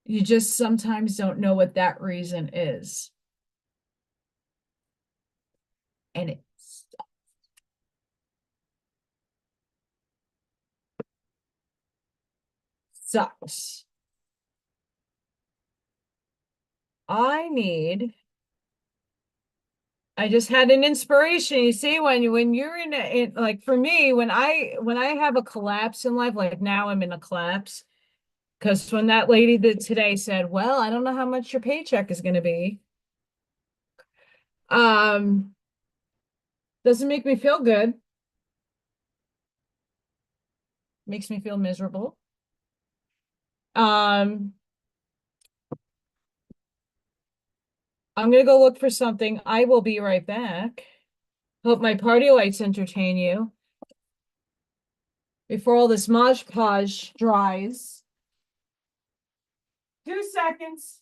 You just sometimes don't know what that reason is. And it sucks. I just had an inspiration. You see, when you're like, for me, when I have a collapse in life, like now I'm in a collapse, because when that lady that today said, well, I don't know how much your paycheck is going to be, um, doesn't make me feel good. Makes me feel miserable. Um, I'm gonna go look for something. I will be right back. Hope my party lights entertain you before all this Mod Podge dries. 2 seconds.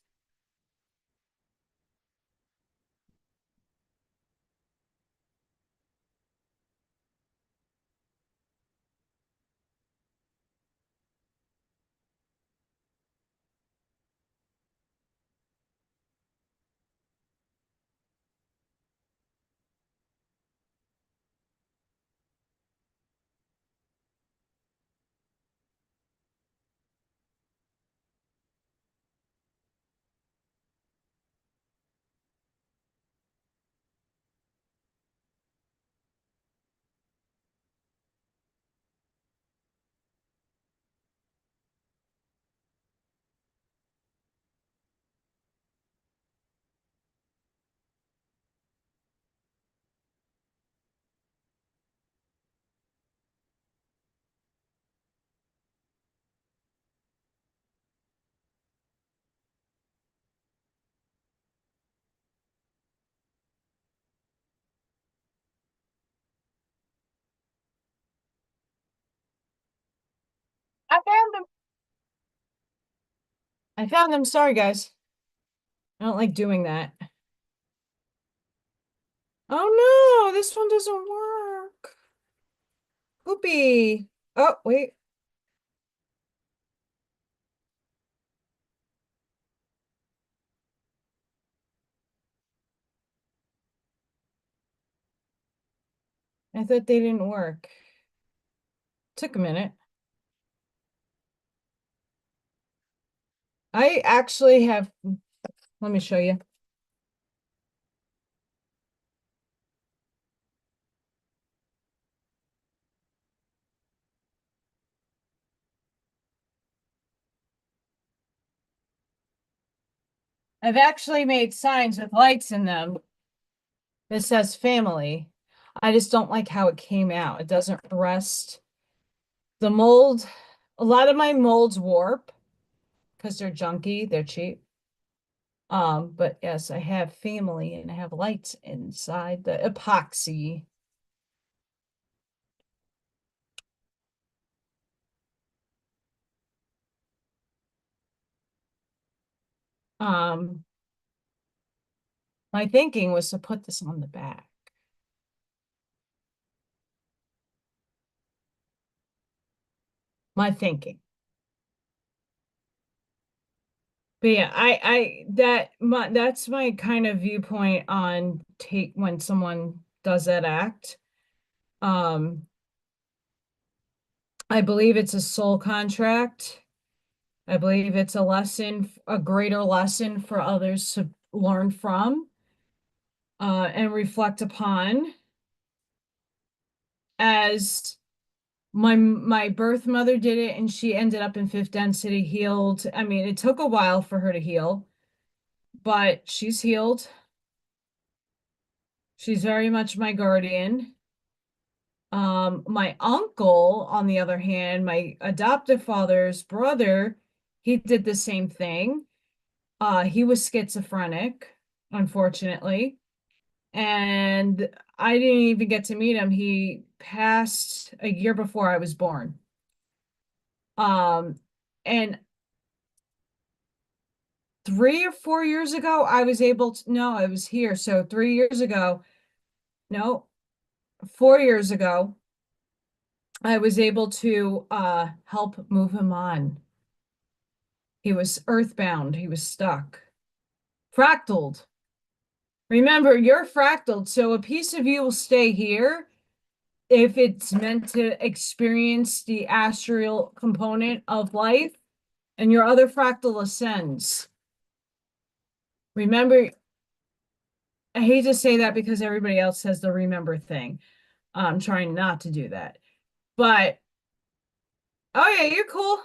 I found them. I found them. Sorry, guys. I don't like doing that. Oh no, this one doesn't work. Poopy. Oh, wait. I thought they didn't work. Took a minute. I actually have, let me show you. I've actually made signs with lights in them that says family. I just don't like how it came out. It doesn't rest. The mold, a lot of my molds warp because they're junky, they're cheap. But yes, I have family and I have lights inside the epoxy. Um, my thinking was to put this on the back. My thinking. But yeah, that's my kind of viewpoint on take when someone does that act. Um, I believe it's a soul contract. I believe it's a lesson, a greater lesson for others to learn from, and reflect upon. As my birth mother did it, and she ended up in fifth density, healed. I mean, it took a while for her to heal, but she's healed. She's very much my guardian. My uncle, on the other hand, my adoptive father's brother, he did the same thing. He was schizophrenic, unfortunately, and I didn't even get to meet him. He passed a year before I was born. And 3 or 4 years ago, I was able to, no, I was here. So 3 years ago, no, 4 years ago, I was able to help move him on. He was earthbound, he was stuck. Fractaled. Remember, you're fractaled, so a piece of you will stay here if it's meant to experience the astral component of life, and your other fractal ascends. Remember, I hate to say that because everybody else says the remember thing. I'm trying not to do that. But, oh yeah, you're cool.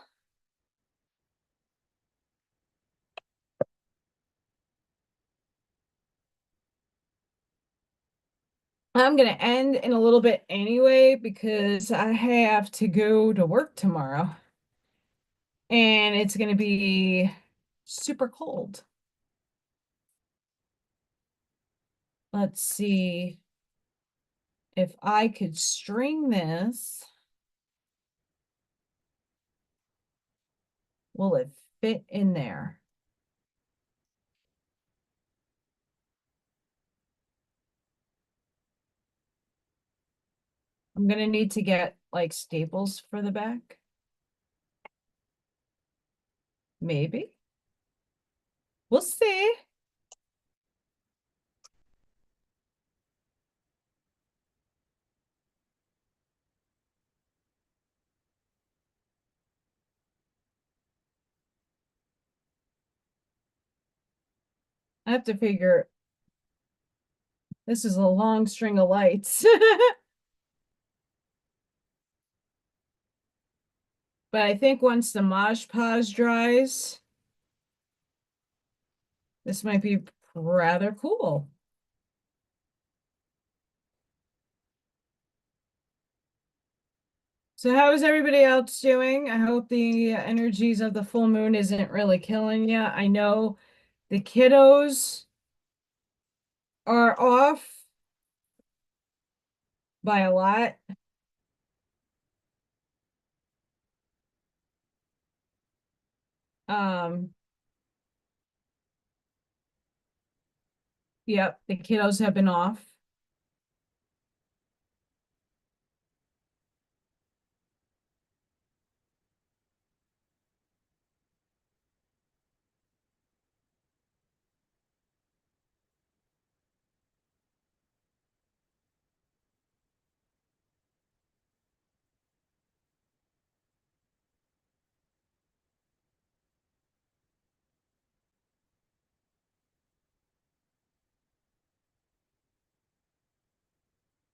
I'm going to end in a little bit anyway because I have to go to work tomorrow. And it's going to be super cold. Let's see if I could string this. Will it fit in there? I'm going to need to get like staples for the back. Maybe. We'll see. I have to figure this is a long string of lights. But I think once the Mod Podge dries, this might be rather cool. So how is everybody else doing? I hope the energies of the full moon isn't really killing you. I know the kiddos are off by a lot. Yep, the kiddos have been off.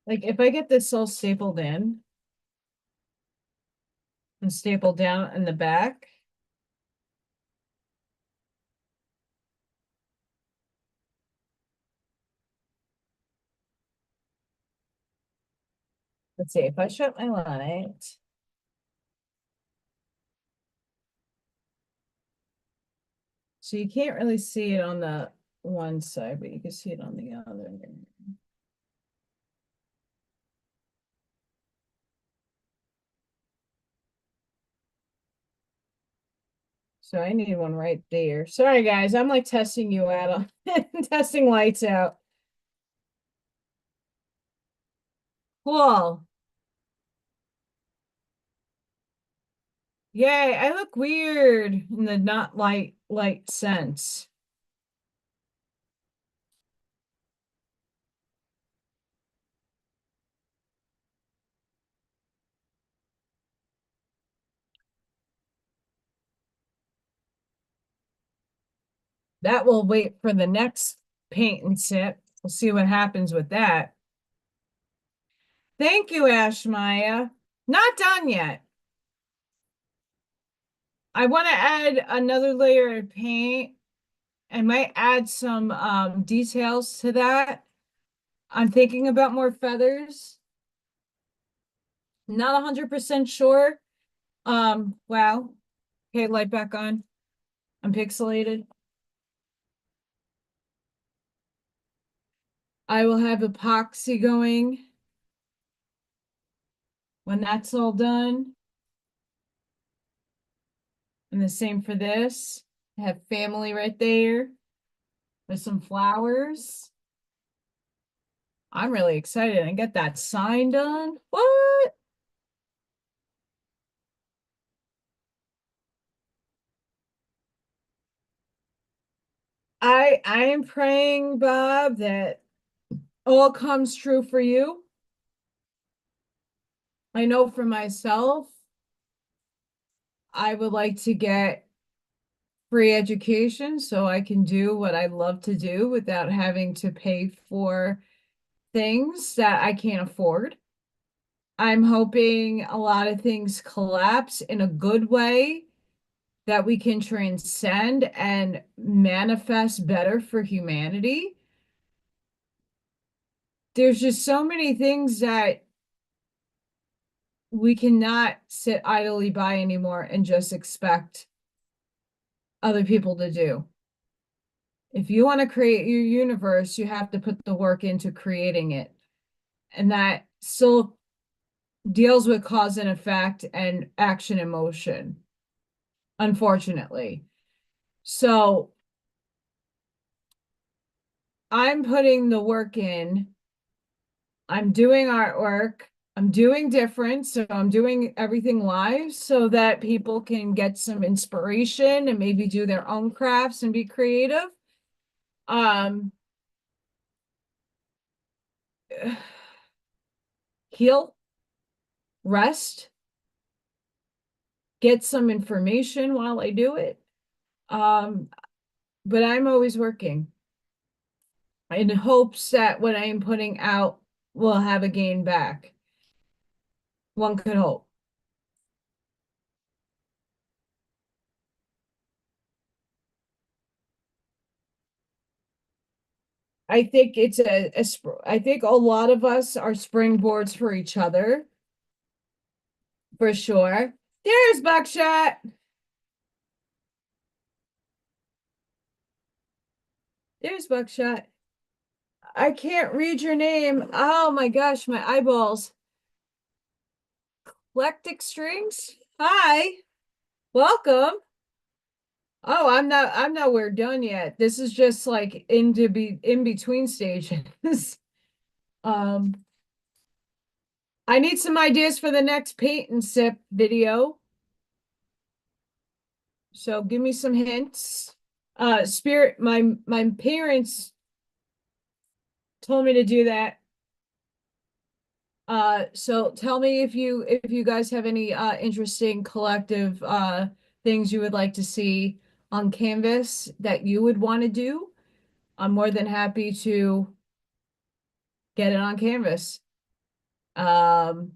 Like if I get this all stapled in and stapled down in the back, let's see, if I shut my light, so you can't really see it on the one side, but you can see it on the other. So I need one right there. Sorry, guys, I'm like testing you out on testing lights out. Cool. Yay, I look weird in the not light sense. That will wait for the next paint and sip. We'll see what happens with that. Thank you, Ash Maya. Not done yet. I want to add another layer of paint. I might add some details to that. I'm thinking about more feathers. Not 100% sure. Wow. Okay, light back on. I'm pixelated. I will have epoxy going when that's all done. And the same for this. I have family right there with some flowers. I'm really excited and get that sign done. What? I am praying, Bob, that all comes true for you. I know for myself, I would like to get free education so I can do what I love to do without having to pay for things that I can't afford. I'm hoping a lot of things collapse in a good way that we can transcend and manifest better for humanity. There's just so many things that we cannot sit idly by anymore and just expect other people to do. If you want to create your universe, you have to put the work into creating it. And that still deals with cause and effect and action and motion, unfortunately. So I'm putting the work in. I'm doing artwork. I'm doing different. So I'm doing everything live so that people can get some inspiration and maybe do their own crafts and be creative. Um, heal, rest, get some information while I do it. But I'm always working in hopes that what I am putting out will have a gain back. One could hope. I think it's I think a lot of us are springboards for each other, for sure. There's Buckshot. There's Buckshot. I can't read your name. Oh my gosh, my eyeballs. Eclectic Strings. Hi. Welcome. Oh, I'm nowhere done yet. This is just like in between stages. Um, I need some ideas for the next paint and sip video. So give me some hints. Spirit, my parents told me to do that. So tell me if you guys have any interesting collective things you would like to see on canvas that you would want to do. I'm more than happy to get it on canvas. Um,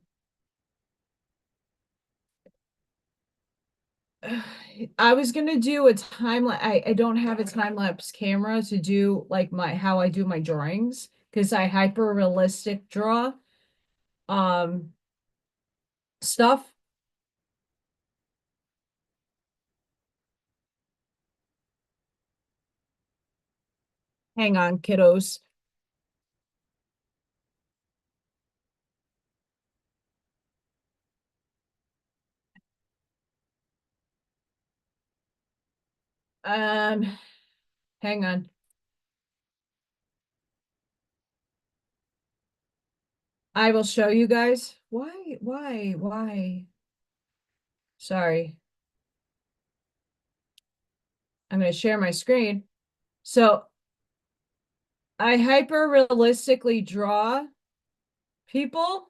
I was gonna do a time I don't have a time lapse camera to do like my how I do my drawings because I hyper realistic draw um stuff. Hang on, kiddos. Um, hang on. I will show you guys. Why? Sorry. I'm gonna share my screen. So I hyper realistically draw people.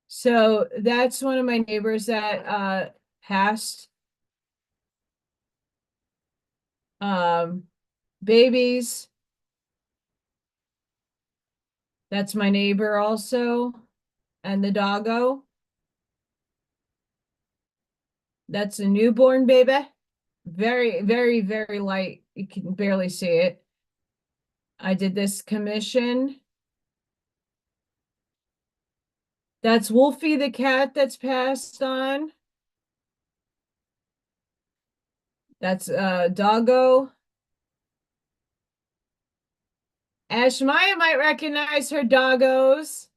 So that's one of my neighbors that passed. Um, babies. That's my neighbor also. And the doggo. That's a newborn baby. Very light. You can barely see it. I did this commission. That's Wolfie the cat that's passed on. That's doggo. Ashmaya might recognize her doggos.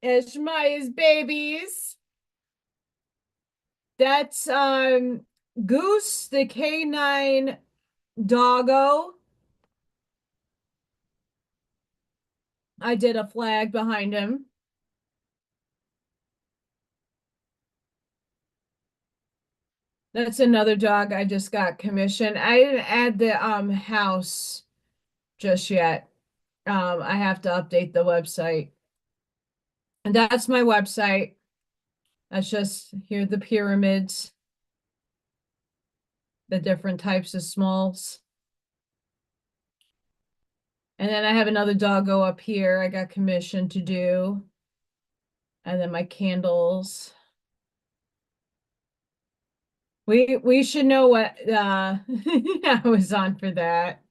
Ashmaya's babies. That's Goose, the canine doggo. I did a flag behind him. That's another dog I just got commissioned. I didn't add the house just yet. I have to update the website. And that's my website. That's just here the pyramids, the different types of smalls. And then I have another doggo up here I got commissioned to do. And then my candles. We should know what I was on for that.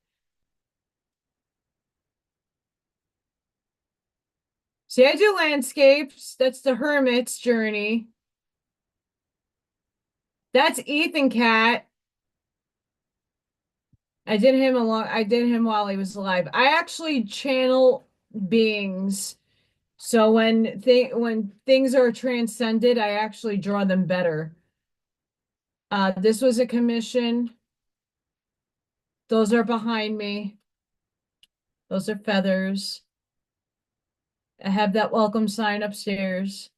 See, I do landscapes. That's the hermit's journey. That's Ethan Cat. I did him while he was alive. I actually channel beings. So when things are transcended, I actually draw them better. This was a commission. Those are behind me. Those are feathers. I have that welcome sign upstairs.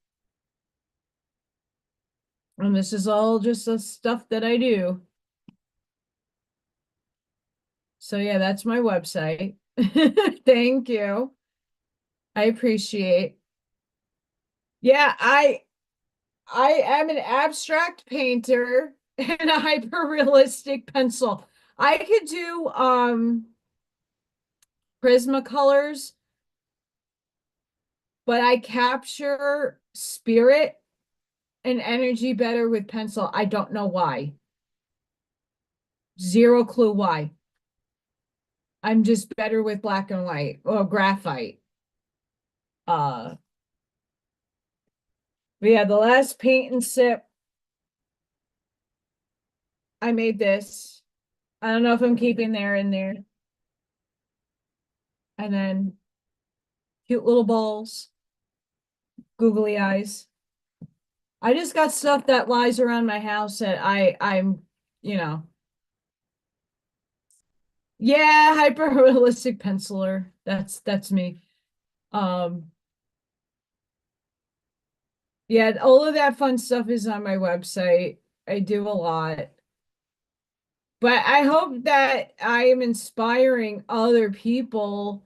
And this is all just the stuff that I do. So yeah, that's my website. Thank you. I appreciate. Yeah, I am an abstract painter and a hyper realistic pencil. I could do Prismacolors, but I capture spirit and energy better with pencil. I don't know why. Zero clue why. I'm just better with black and white or graphite. Uh, but yeah, the last paint and sip, I made this. I don't know if I'm keeping there in there. and then cute little balls, googly eyes. I just got stuff that lies around my house that I'm, you know, yeah, hyper realistic penciler. That's me. Um, yeah, all of that fun stuff is on my website. I do a lot. But I hope that I am inspiring other people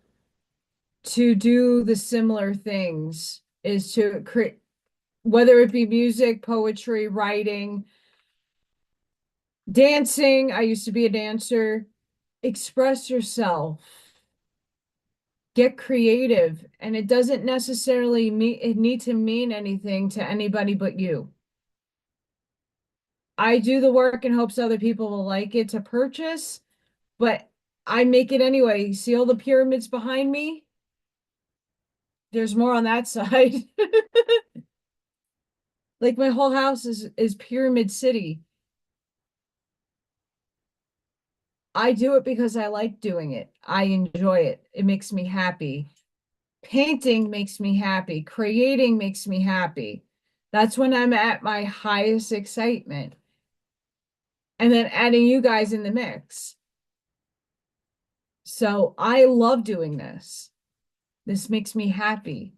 to do the similar things, is to create, whether it be music, poetry, writing, dancing. I used to be a dancer. Express yourself, get creative, and it doesn't necessarily need to mean anything to anybody but you. I do the work in hopes other people will like it to purchase, but I make it anyway. See all the pyramids behind me? There's more on that side. Like my whole house is Pyramid City. I do it because I like doing it. I enjoy it. It makes me happy. Painting makes me happy. Creating makes me happy. That's when I'm at my highest excitement. And then adding you guys in the mix. So I love doing this. This makes me happy.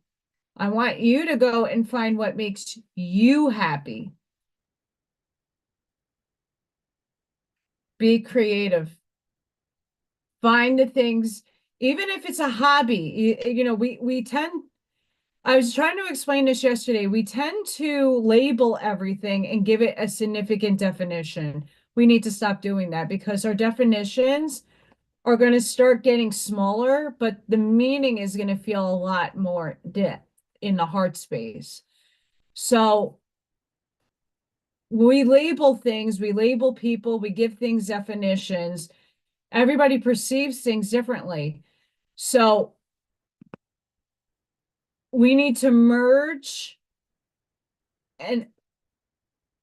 I want you to go and find what makes you happy. Be creative. Find the things, even if it's a hobby, we tend, I was trying to explain this yesterday. We tend to label everything and give it a significant definition. We need to stop doing that because our definitions are going to start getting smaller, but the meaning is going to feel a lot more depth in the heart space. So we label things, we label people, we give things definitions. Everybody perceives things differently. So we need to merge, and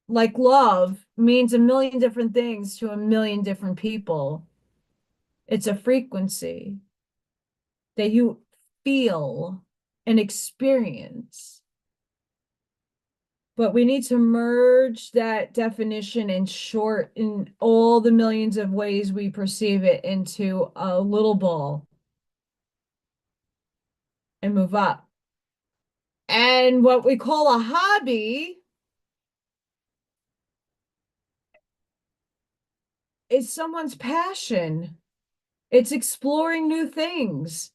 like love means a million different things to a million different people. It's a frequency that you feel and experience. But we need to merge that definition in short, in all the millions of ways we perceive it, into a little ball and move up. And what we call a hobby is someone's passion. It's exploring new things.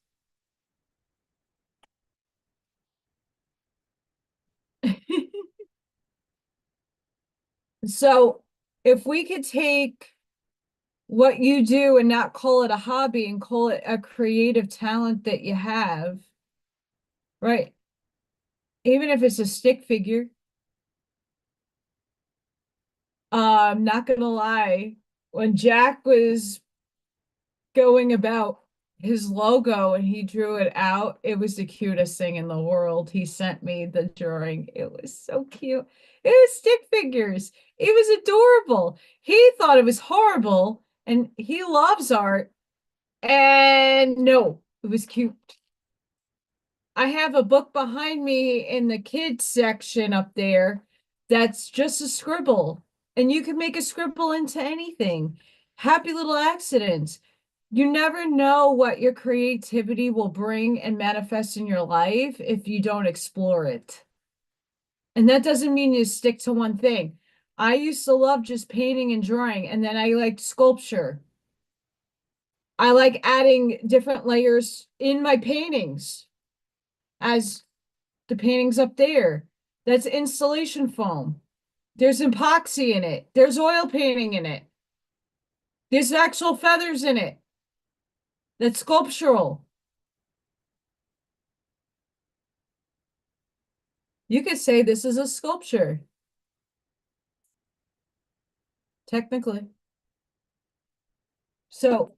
So if we could take what you do and not call it a hobby and call it a creative talent that you have, right? Even if it's a stick figure, I'm not gonna lie, when Jack was going about his logo and he drew it out, it was the cutest thing in the world. He sent me the drawing. It was so cute. It was stick figures. It was adorable. He thought it was horrible and he loves art. And no, it was cute. I have a book behind me in the kids section up there that's just a scribble. And you can make a scribble into anything. Happy little accidents. You never know what your creativity will bring and manifest in your life if you don't explore it. And that doesn't mean you stick to one thing. I used to love just painting and drawing, and then I liked sculpture. I like adding different layers in my paintings, as the paintings up there. That's installation foam. There's epoxy in it. There's oil painting in it. There's actual feathers in it. That's sculptural. You could say this is a sculpture, technically. So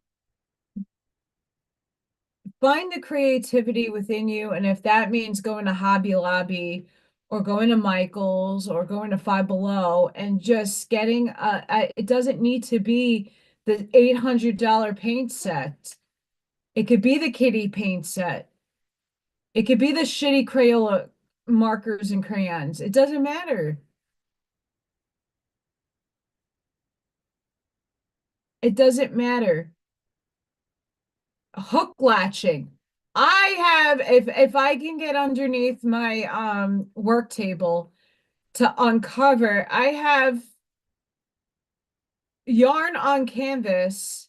find the creativity within you. And if that means going to Hobby Lobby or going to Michael's or going to Five Below and just getting it doesn't need to be the $800 paint set. It could be the kitty paint set. It could be the shitty Crayola markers and crayons. It doesn't matter. It doesn't matter. Hook latching. I have, if I can get underneath my work table to uncover, I have yarn on canvas,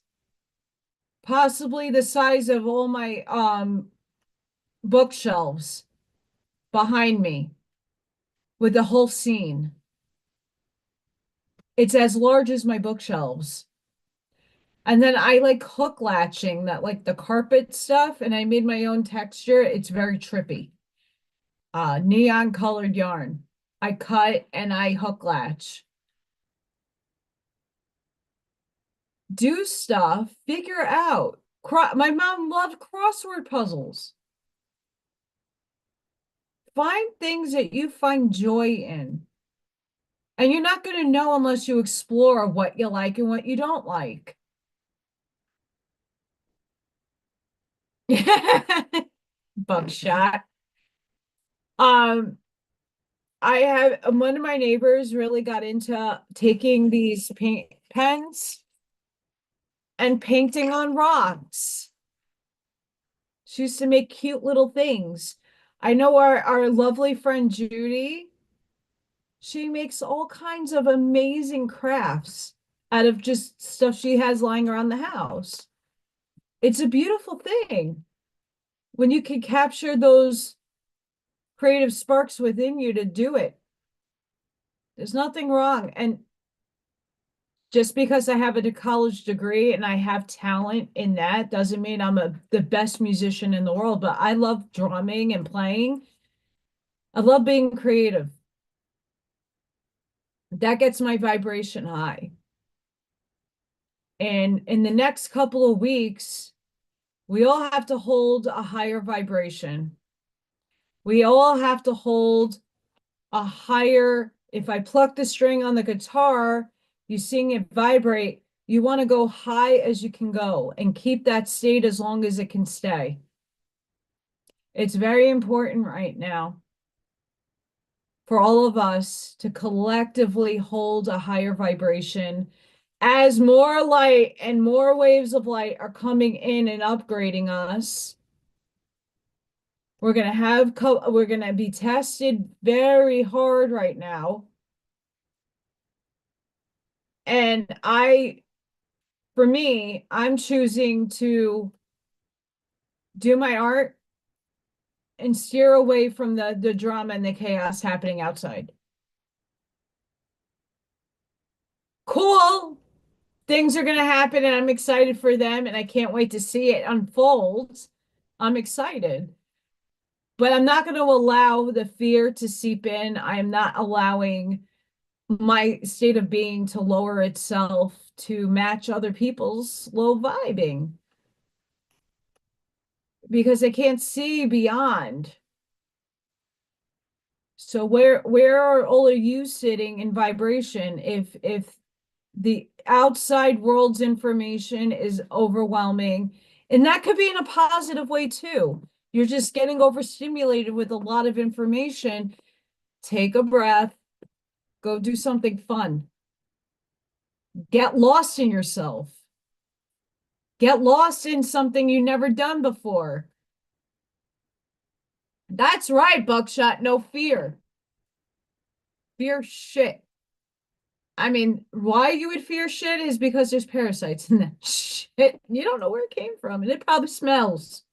possibly the size of all my bookshelves behind me with the whole scene. It's as large as my bookshelves. And then I like hook latching that, like the carpet stuff, and I made my own texture. It's very trippy. Neon colored yarn. I cut and I hook latch. Do stuff, figure out. My mom loved crossword puzzles. Find things that you find joy in. And you're not going to know unless you explore what you like and what you don't like. Buckshot. Um, I have one of my neighbors really got into taking these paint pens and painting on rocks. She used to make cute little things. I know our lovely friend Judy, she makes all kinds of amazing crafts out of just stuff she has lying around the house. It's a beautiful thing when you can capture those creative sparks within you to do it. There's nothing wrong. And just because I have a college degree and I have talent in that doesn't mean I'm the best musician in the world, but I love drumming and playing. I love being creative. That gets my vibration high. And in the next couple of weeks, we all have to hold a higher vibration. We all have to hold a higher, if I pluck the string on the guitar, you sing it vibrate, you want to go high as you can go and keep that state as long as it can stay. It's very important right now for all of us to collectively hold a higher vibration as more light and more waves of light are coming in and upgrading us. We're going to be tested very hard right now. And for me, I'm choosing to do my art and steer away from the drama and the chaos happening outside. Cool. Things are going to happen and I'm excited for them and I can't wait to see it unfold. I'm excited. But I'm not going to allow the fear to seep in. I am not allowing my state of being to lower itself to match other people's low vibing because I can't see beyond. So where are all of you sitting in vibration if the outside world's information is overwhelming? And that could be in a positive way too. You're just getting overstimulated with a lot of information. Take a breath, go do something fun. Get lost in yourself. Get lost in something you've never done before. That's right, Buckshot, no fear. Fear shit. I mean, why you would fear shit is because there's parasites in that shit. You don't know where it came from, and it probably smells.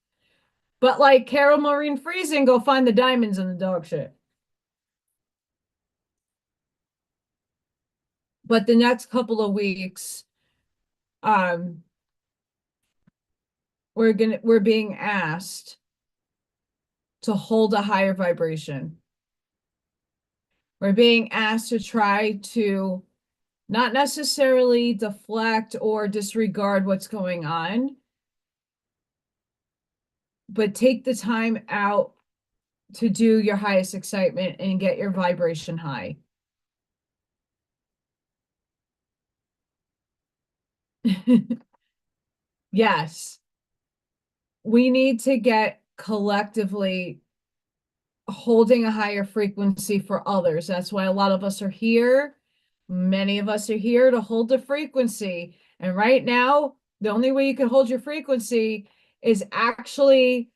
But like Carol Maureen Friesen, go find the diamonds in the dog shit. But the next couple of weeks, um, we're being asked to hold a higher vibration. We're being asked to try to not necessarily deflect or disregard what's going on, but take the time out to do your highest excitement and get your vibration high. Yes. we need to get collectively holding a higher frequency for others. That's why a lot of us are here. Many of us are here to hold the frequency. And right now, the only way you can hold your frequency is actually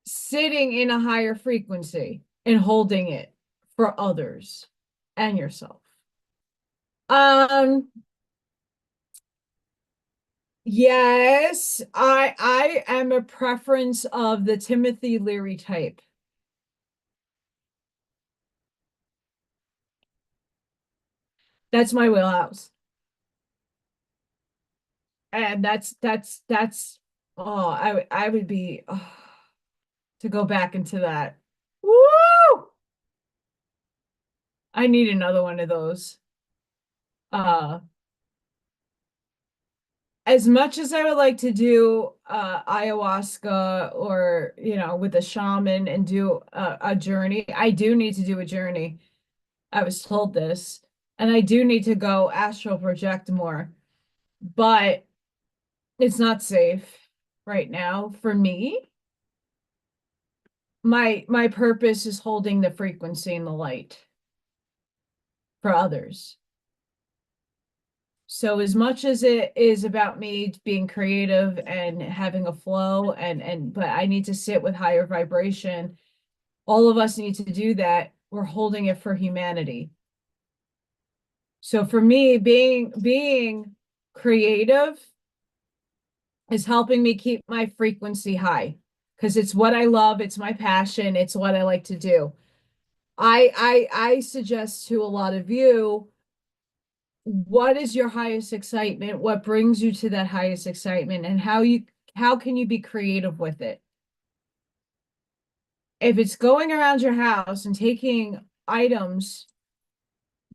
sitting in a higher frequency and holding it for others and yourself. Um, yes, I am a preference of the Timothy Leary type. That's my wheelhouse. And that's oh, I would be to go back into that. Woo! I need another one of those. Uh as much as I would like to do ayahuasca or with a shaman and do a journey, I do need to do a journey. I was told this, and I do need to go astral project more, but it's not safe right now for me. My purpose is holding the frequency and the light for others. So as much as it is about me being creative and having a flow but I need to sit with higher vibration, all of us need to do that. We're holding it for humanity. So for me, being creative is helping me keep my frequency high because it's what I love, it's my passion, it's what I like to do. I suggest to a lot of you, what is your highest excitement? What brings you to that highest excitement, and how can you be creative with it? If it's going around your house and taking items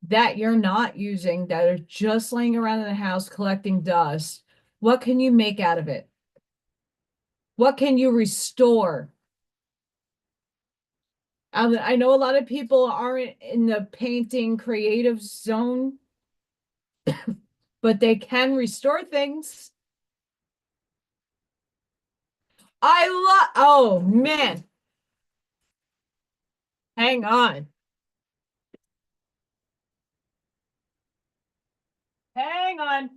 that you're not using that are just laying around in the house collecting dust, what can you make out of it? What can you restore? I know a lot of people aren't in the painting creative zone, but they can restore things. Oh man, hang on. Hang on.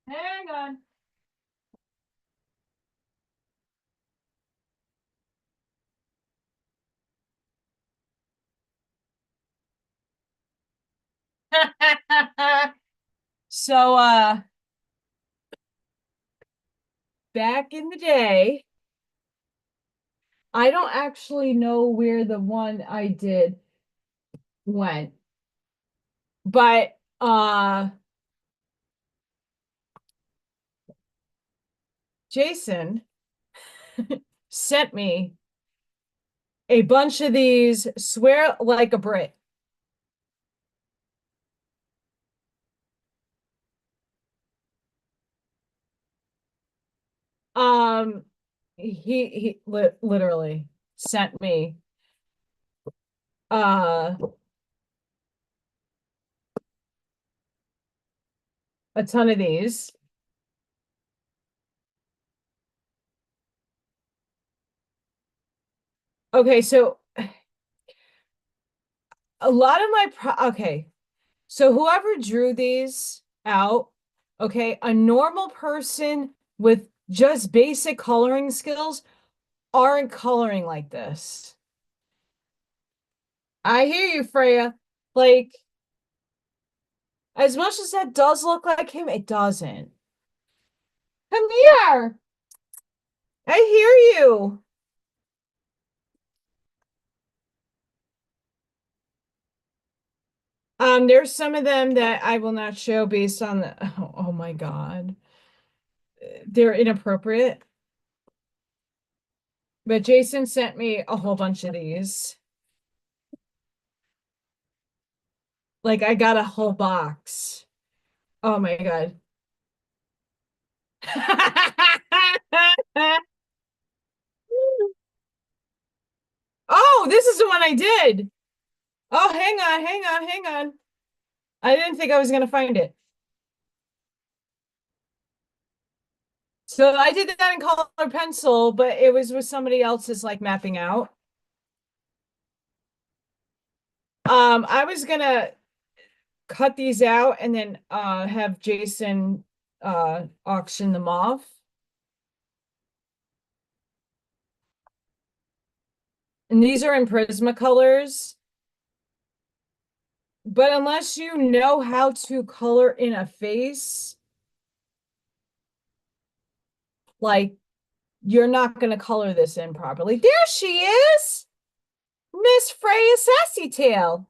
Hang on. So back in the day, I don't actually know where the one I did went, but Jason sent me a bunch of these swear like a Brit. Um he literally sent me uh a ton of these. Okay, so a lot of okay. So whoever drew these out, okay, a normal person with just basic coloring skills aren't coloring like this. I hear you, Freya. Like, as much as that does look like him, it doesn't. Come here. I hear you. There's some of them that I will not show based on the oh my God. They're inappropriate. But Jason sent me a whole bunch of these. Like I got a whole box. Oh my God. Oh, this is the one I did. Oh, hang on. I didn't think I was gonna find it. So I did that in color pencil, but it was with somebody else's like mapping out. I was gonna cut these out and then have Jason auction them off. And these are in Prismacolors. But unless you know how to color in a face, like you're not going to color this in properly. There she is, Miss Freya Sassy Tail.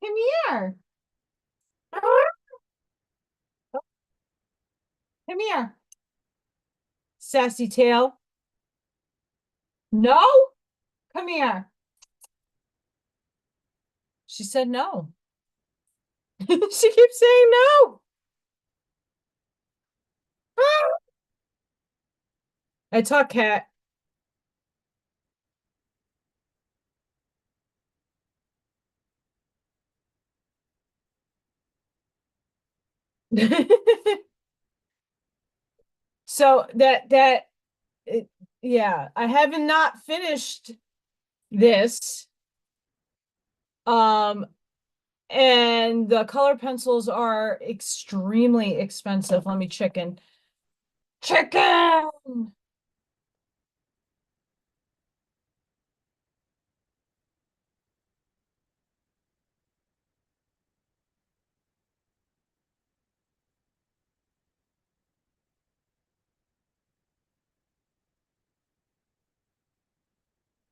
Come here. Come here. Sassy Tail. No? Come here. She said no. She keeps saying no. I talk cat. So yeah, I haven't not finished this. Um, and the color pencils are extremely expensive. Let me chicken. Chicken!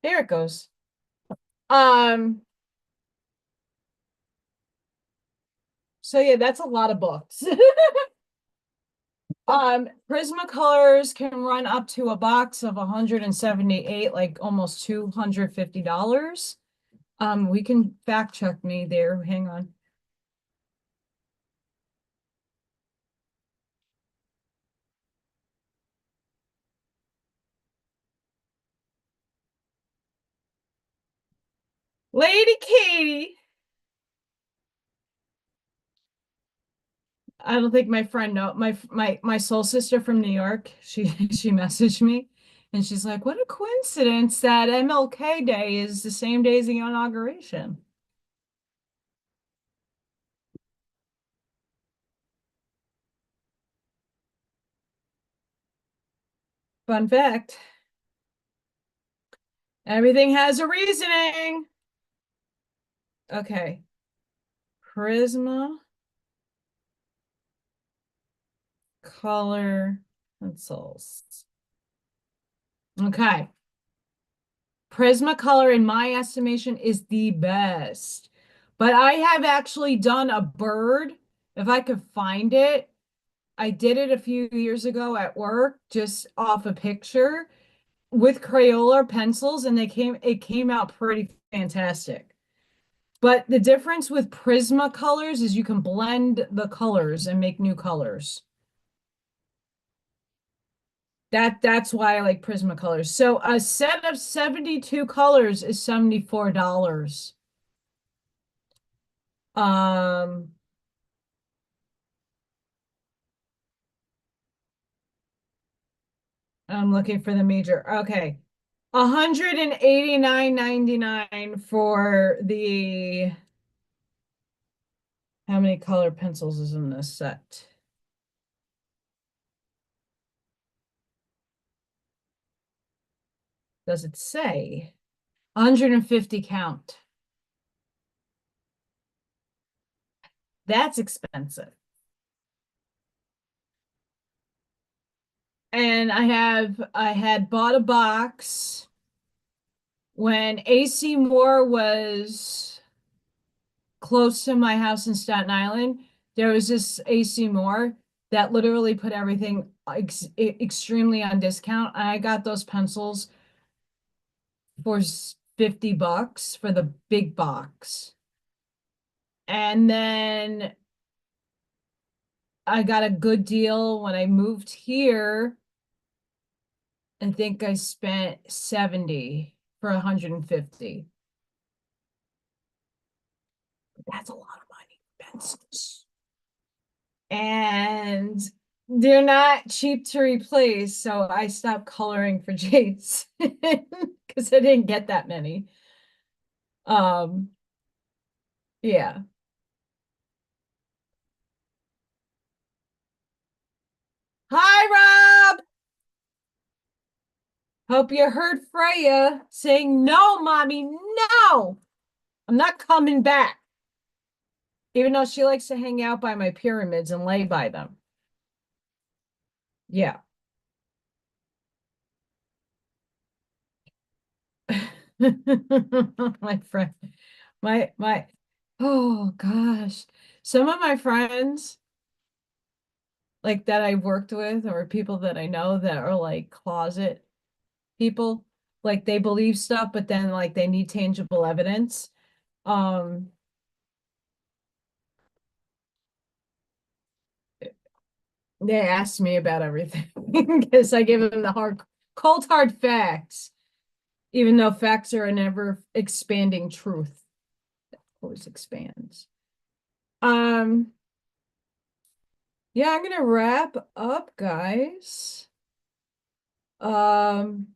There it goes. Um, so yeah, that's a lot of books. Prismacolors can run up to a box of 178, like almost $250. We can fact check me there. Hang on. Lady Katie. I don't think my friend know my soul sister from New York. She messaged me and she's like, "What a coincidence that MLK Day is the same day as the inauguration." Fun fact. Everything has a reasoning. Okay. Prisma color pencils. Okay. Prismacolor, in my estimation, is the best. But I have actually done a bird. If I could find it, I did it a few years ago at work, just off a picture with Crayola pencils, and it came out pretty fantastic. But the difference with Prismacolors is you can blend the colors and make new colors. That's why I like Prismacolors. So a set of 72 colors is $74. Um, I'm looking for the major. Okay. 189.99 for the how many color pencils is in this set? Does it say? 150 count. That's expensive. And I had bought a box when AC Moore was close to my house in Staten Island. There was this AC Moore that literally put everything extremely on discount. I got those pencils for $50 for the big box. And then I got a good deal when I moved here I think I spent 70 for 150. That's a lot of money. Pencils. And they're not cheap to replace, so I stopped coloring for Jade's because I didn't get that many. Um, yeah. Hi, Rob. Hope you heard Freya saying, "No, mommy, no, I'm not coming back." Even though she likes to hang out by my pyramids and lay by them. Yeah. My friend, my, oh gosh. Some of my friends, like that I worked with, or people that I know that are like closet people, like they believe stuff, but then like they need tangible evidence. Um, they asked me about everything because I give them the cold hard facts, even though facts are an ever expanding truth. Always expands. Um, yeah, I'm gonna wrap up, guys. Um,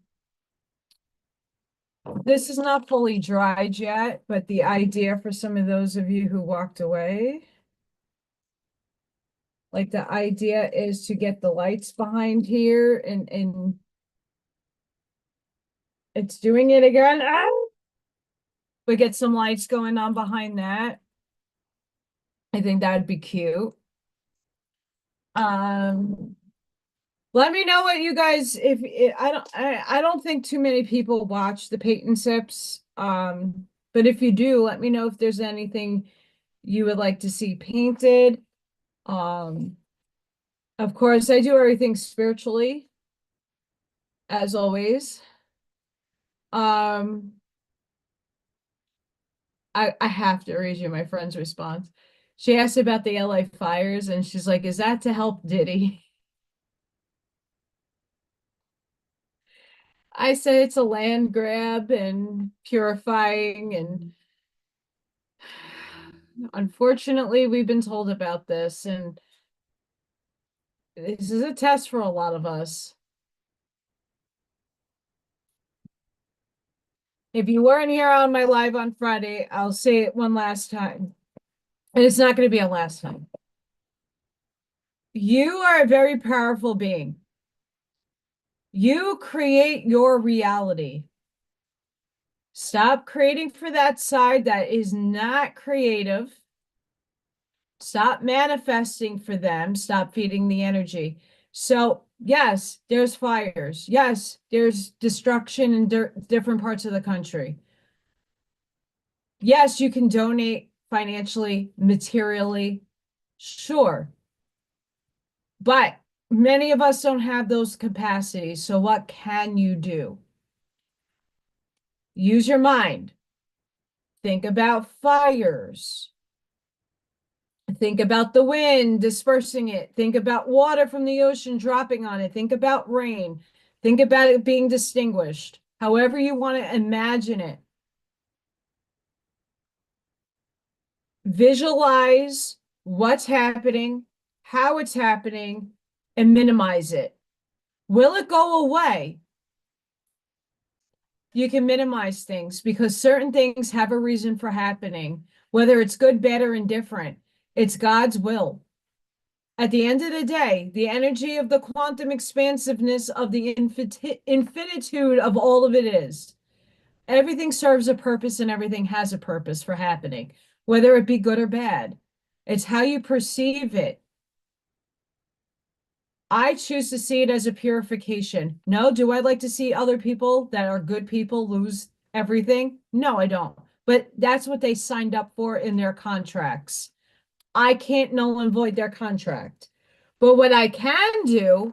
this is not fully dried yet, but the idea for some of those of you who walked away, like the idea is to get the lights behind here and it's doing it again. Ah! We get some lights going on behind that. I think that'd be cute. Um, Let me know what you guys if I don't think too many people watch the paint and sips. But if you do, let me know if there's anything you would like to see painted. Um, of course, I do everything spiritually, as always. Um, I have to read you my friend's response. She asked about the LA fires, and she's like, "Is that to help Diddy?" I said it's a land grab and purifying, and unfortunately, we've been told about this, and this is a test for a lot of us. If you weren't here on my live on Friday, I'll say it one last time. And it's not going to be a last time. You are a very powerful being. You create your reality. Stop creating for that side that is not creative. Stop manifesting for them. Stop feeding the energy. So, yes, there's fires. Yes, there's destruction in different parts of the country. Yes, you can donate financially, materially. Sure. But many of us don't have those capacities. So, what can you do? Use your mind. Think about fires. Think about the wind dispersing it. Think about water from the ocean dropping on it. Think about rain. Think about it being distinguished. However you want to imagine it. Visualize what's happening, how it's happening, and minimize it. Will it go away? You can minimize things because certain things have a reason for happening, whether it's good, bad, or indifferent. It's God's will. At the end of the day, the energy of the quantum expansiveness of the infinitude of all of it is. Everything serves a purpose and everything has a purpose for happening, whether it be good or bad. It's how you perceive it. I choose to see it as a purification. No, do I like to see other people that are good people lose everything? No, I don't. But that's what they signed up for in their contracts. I can't null and void their contract. But what I can do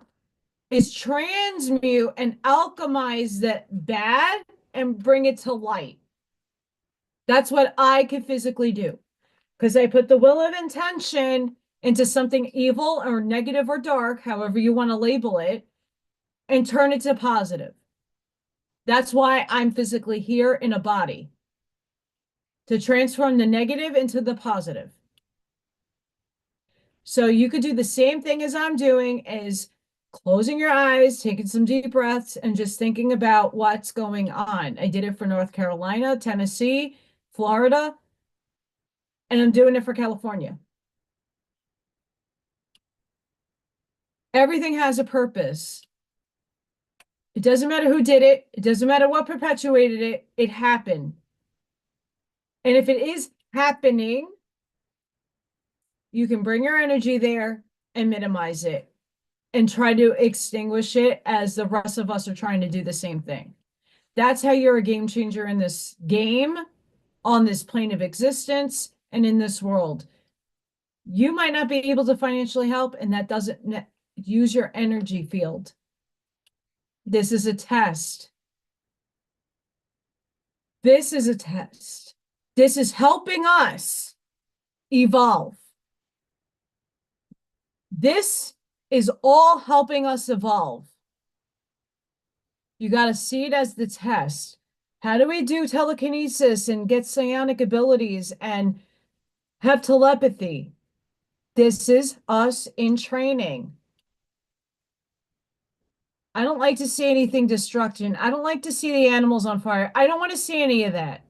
is transmute and alchemize that bad and bring it to light. That's what I can physically do because I put the will of intention into something evil or negative or dark, however you want to label it, and turn it to positive. That's why I'm physically here in a body, to transform the negative into the positive. So you could do the same thing as I'm doing, is closing your eyes, taking some deep breaths, and just thinking about what's going on. I did it for North Carolina, Tennessee, Florida, and I'm doing it for California. Everything has a purpose. It doesn't matter who did it. It doesn't matter what perpetuated it. It happened. And if it is happening, you can bring your energy there and minimize it and try to extinguish it as the rest of us are trying to do the same thing. That's how you're a game changer in this game, on this plane of existence, and in this world. You might not be able to financially help, and that doesn't use your energy field. This is a test. This is a test. This is helping us evolve. This is all helping us evolve. You got to see it as the test. How do we do telekinesis and get psionic abilities and have telepathy? This is us in training. I don't like to see anything destruction. I don't like to see the animals on fire. I don't want to see any of that.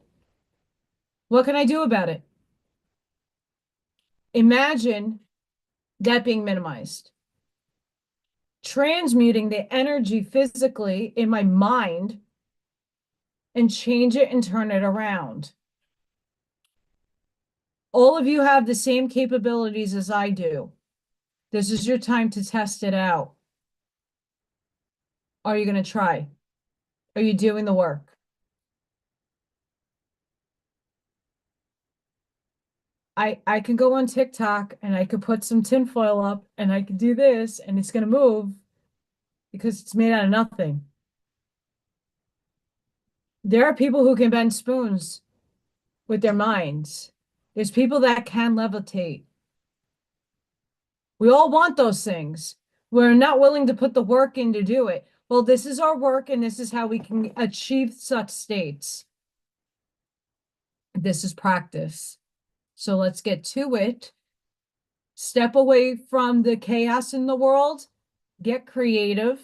What can I do about it? Imagine that being minimized. Transmuting the energy physically in my mind and change it and turn it around. All of you have the same capabilities as I do. This is your time to test it out. Are you going to try? Are you doing the work? I can go on TikTok and I could put some tinfoil up and I could do this and it's going to move because it's made out of nothing. There are people who can bend spoons with their minds. There's people that can levitate. We all want those things. We're not willing to put the work in to do it. Well, this is our work and this is how we can achieve such states. This is practice. So let's get to it. Step away from the chaos in the world. Get creative.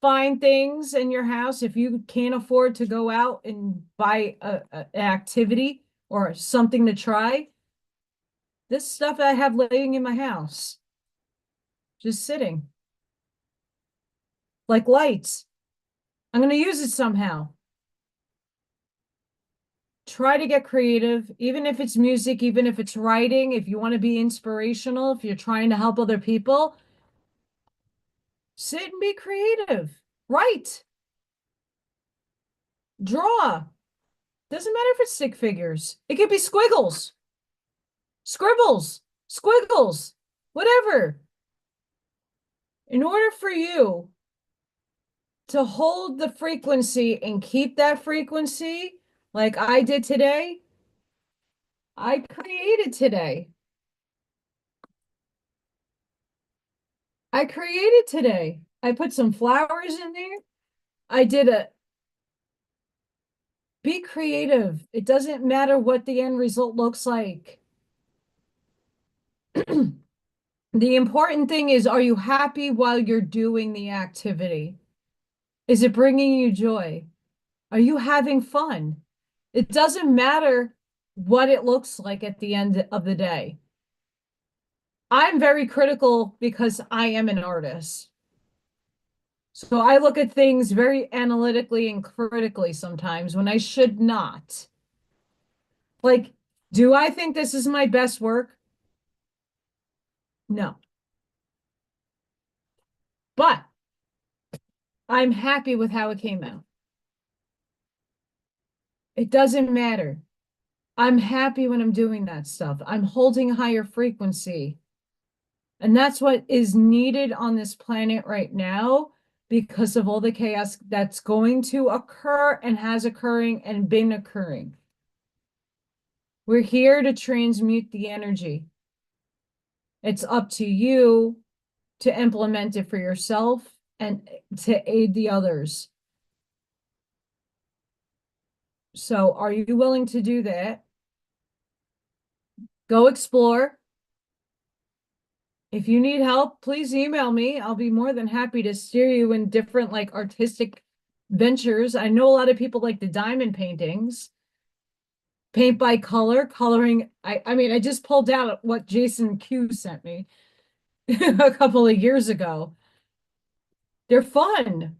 Find things in your house. If you can't afford to go out and buy an activity or something to try, this stuff I have laying in my house, just sitting. Like lights. I'm going to use it somehow. Try to get creative, even if it's music, even if it's writing, if you want to be inspirational, if you're trying to help other people, sit and be creative. Write. Draw. Doesn't matter if it's stick figures. It could be squiggles, scribbles, squiggles, whatever. In order for you to hold the frequency and keep that frequency, like I did today, I created today. I created today. I put some flowers in there. I did be creative. It doesn't matter what the end result looks like. The important thing is, are you happy while you're doing the activity? Is it bringing you joy? Are you having fun? It doesn't matter what it looks like at the end of the day. I'm very critical because I am an artist. So I look at things very analytically and critically sometimes when I should not. Like, do I think this is my best work? No. But I'm happy with how it came out. It doesn't matter. I'm happy when I'm doing that stuff. I'm holding a higher frequency. And that's what is needed on this planet right now because of all the chaos that's going to occur and has occurring and been occurring. We're here to transmute the energy. It's up to you to implement it for yourself and to aid the others. So are you willing to do that? Go explore. If you need help, please email me. I'll be more than happy to steer you in different like artistic ventures. I know a lot of people like the diamond paintings, paint by color, coloring. I mean, I just pulled out what Jason Q sent me a couple of years ago. They're fun.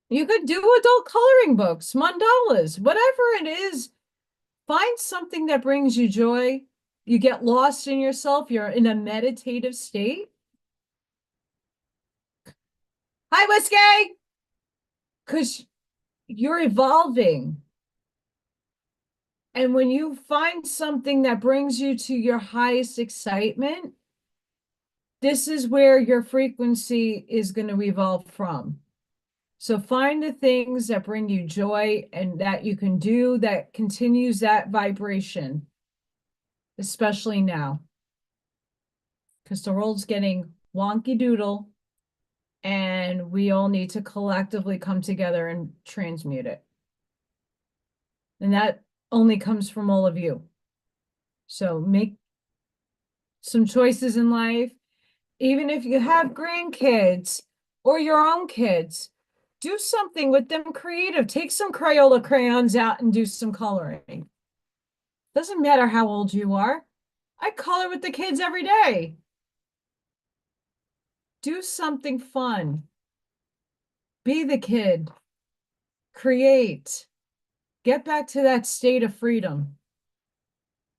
You could do adult coloring books, mandalas, whatever it is. Find something that brings you joy. You get lost in yourself. You're in a meditative state. Hi, Whiskey! Because you're evolving. And when you find something that brings you to your highest excitement, this is where your frequency is going to evolve from. So find the things that bring you joy and that you can do that continues that vibration, especially now. Because the world's getting wonky doodle and we all need to collectively come together and transmute it. And that only comes from all of you. So make some choices in life. Even if you have grandkids or your own kids, do something with them creative. Take some Crayola crayons out and do some coloring. Doesn't matter how old you are. I color with the kids every day. Do something fun. Be the kid. Create. Get back to that state of freedom.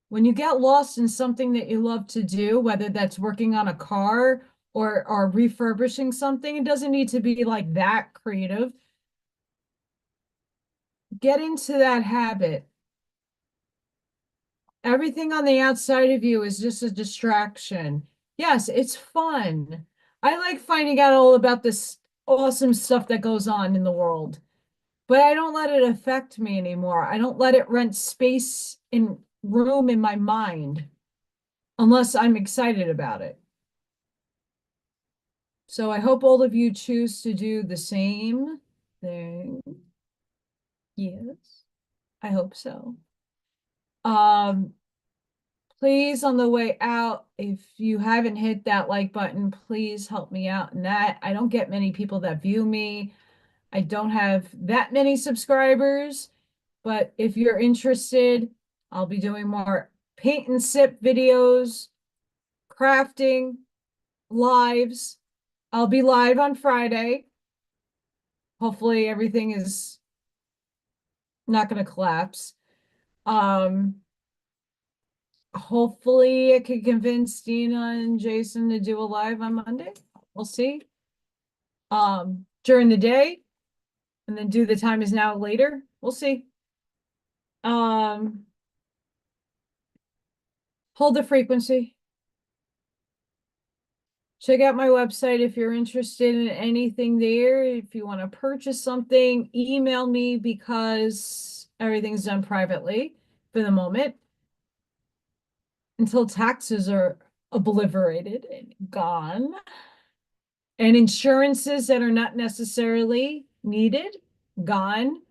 When you get lost in something that you love to do, whether that's working on a car or refurbishing something, it doesn't need to be like that creative. Get into that habit. Everything on the outside of you is just a distraction. Yes, it's fun. I like finding out all about this awesome stuff that goes on in the world, but I don't let it affect me anymore. I don't let it rent space in room in my mind unless I'm excited about it. So I hope all of you choose to do the same thing. Yes, I hope so. Please, on the way out, if you haven't hit that like button, please help me out in that. I don't get many people that view me. I don't have that many subscribers, but if you're interested, I'll be doing more paint and sip videos, crafting, lives. I'll be live on Friday. Hopefully everything is not going to collapse. Hopefully I could convince Dina and Jason to do a live on Monday. We'll see. During the day and then do the time is now later. We'll see. Hold the frequency. Check out my website if you're interested in anything there. If you want to purchase something, email me because everything's done privately for the moment until taxes are obliterated and gone. And insurances that are not necessarily needed, gone.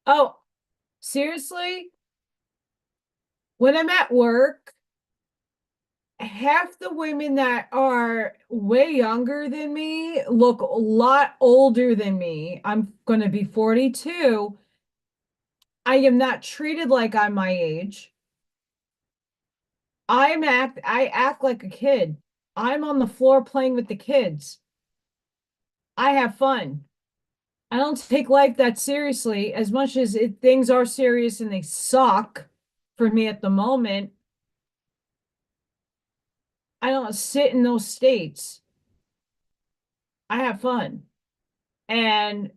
Oh, seriously? When I'm at work, half the women that are way younger than me look a lot older than me. I'm going to be 42. I am not treated like I'm my age. I act like a kid. I'm on the floor playing with the kids. I have fun. I don't take life that seriously as much as things are serious and they suck for me at the moment. I don't sit in those states. I have fun. And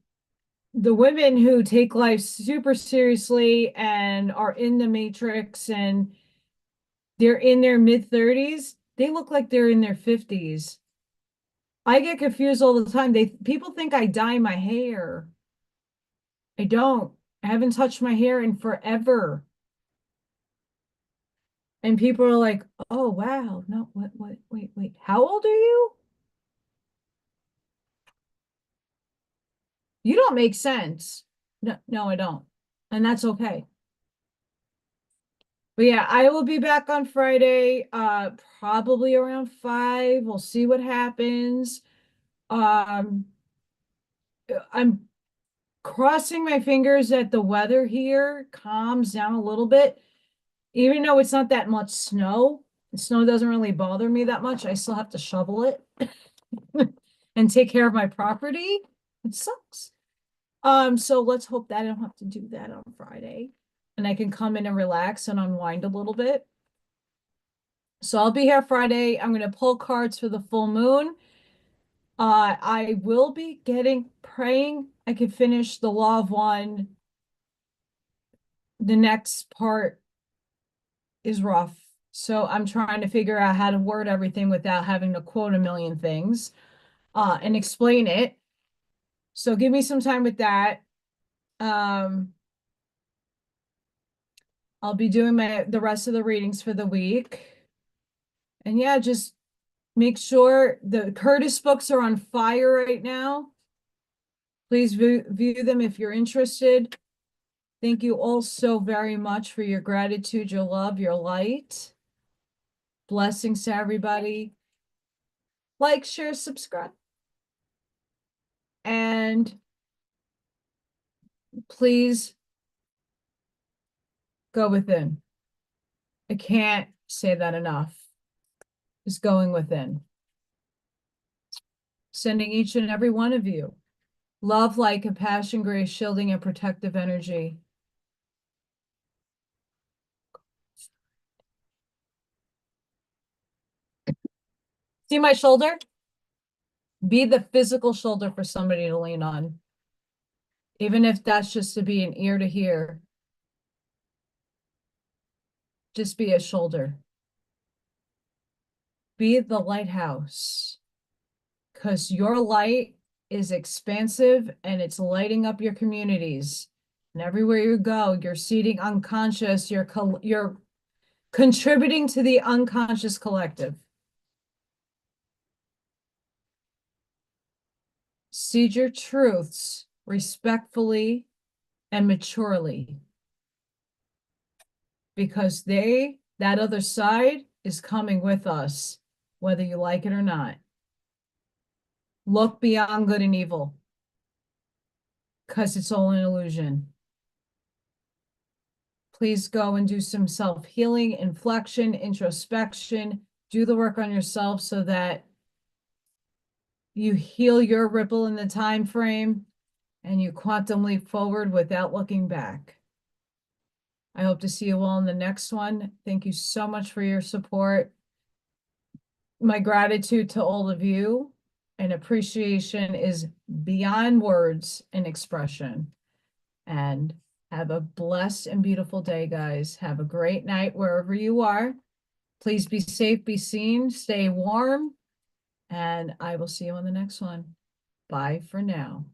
the women who take life super seriously and are in the matrix and they're in their mid 30s, they look like they're in their 50s. I get confused all the time. People think I dye my hair. I don't. I haven't touched my hair in forever. And people are like, oh, wow. No, wait. How old are you? You don't make sense. No, I don't. And that's okay. But yeah, I will be back on Friday, probably around 5. We'll see what happens. Um, I'm crossing my fingers that the weather here calms down a little bit. Even though it's not that much snow, snow doesn't really bother me that much. I still have to shovel it and take care of my property. It sucks. So let's hope that I don't have to do that on Friday and I can come in and relax and unwind a little bit. So I'll be here Friday. I'm going to pull cards for the full moon. I will be praying I could finish the Law of One. The next part is rough. So I'm trying to figure out how to word everything without having to quote a million things, and explain it. So give me some time with that. Um, I'll be doing the rest of the readings for the week. And yeah, just make sure the Curtis books are on fire right now. Please view them if you're interested. Thank you all so very much for your gratitude, your love, your light. Blessings to everybody. Like, share, subscribe. And please go within. I can't say that enough. Is going within. Sending each and every one of you love, light, compassion, grace, shielding, and protective energy. See my shoulder? Be the physical shoulder for somebody to lean on. Even if that's just to be an ear to hear. Just be a shoulder. Be the lighthouse. Because your light is expansive and it's lighting up your communities. And everywhere you go, you're seeding unconscious, you're contributing to the unconscious collective. Seed your truths respectfully and maturely. Because that other side is coming with us, whether you like it or not. Look beyond good and evil. Because it's all an illusion. Please go and do some self-healing, inflection, introspection. Do the work on yourself so that you heal your ripple in the time frame and you quantum leap forward without looking back. I hope to see you all in the next one. Thank you so much for your support. My gratitude to all of you and appreciation is beyond words and expression. And have a blessed and beautiful day, guys. Have a great night wherever you are. Please be safe, be seen, stay warm, and I will see you on the next one. Bye for now.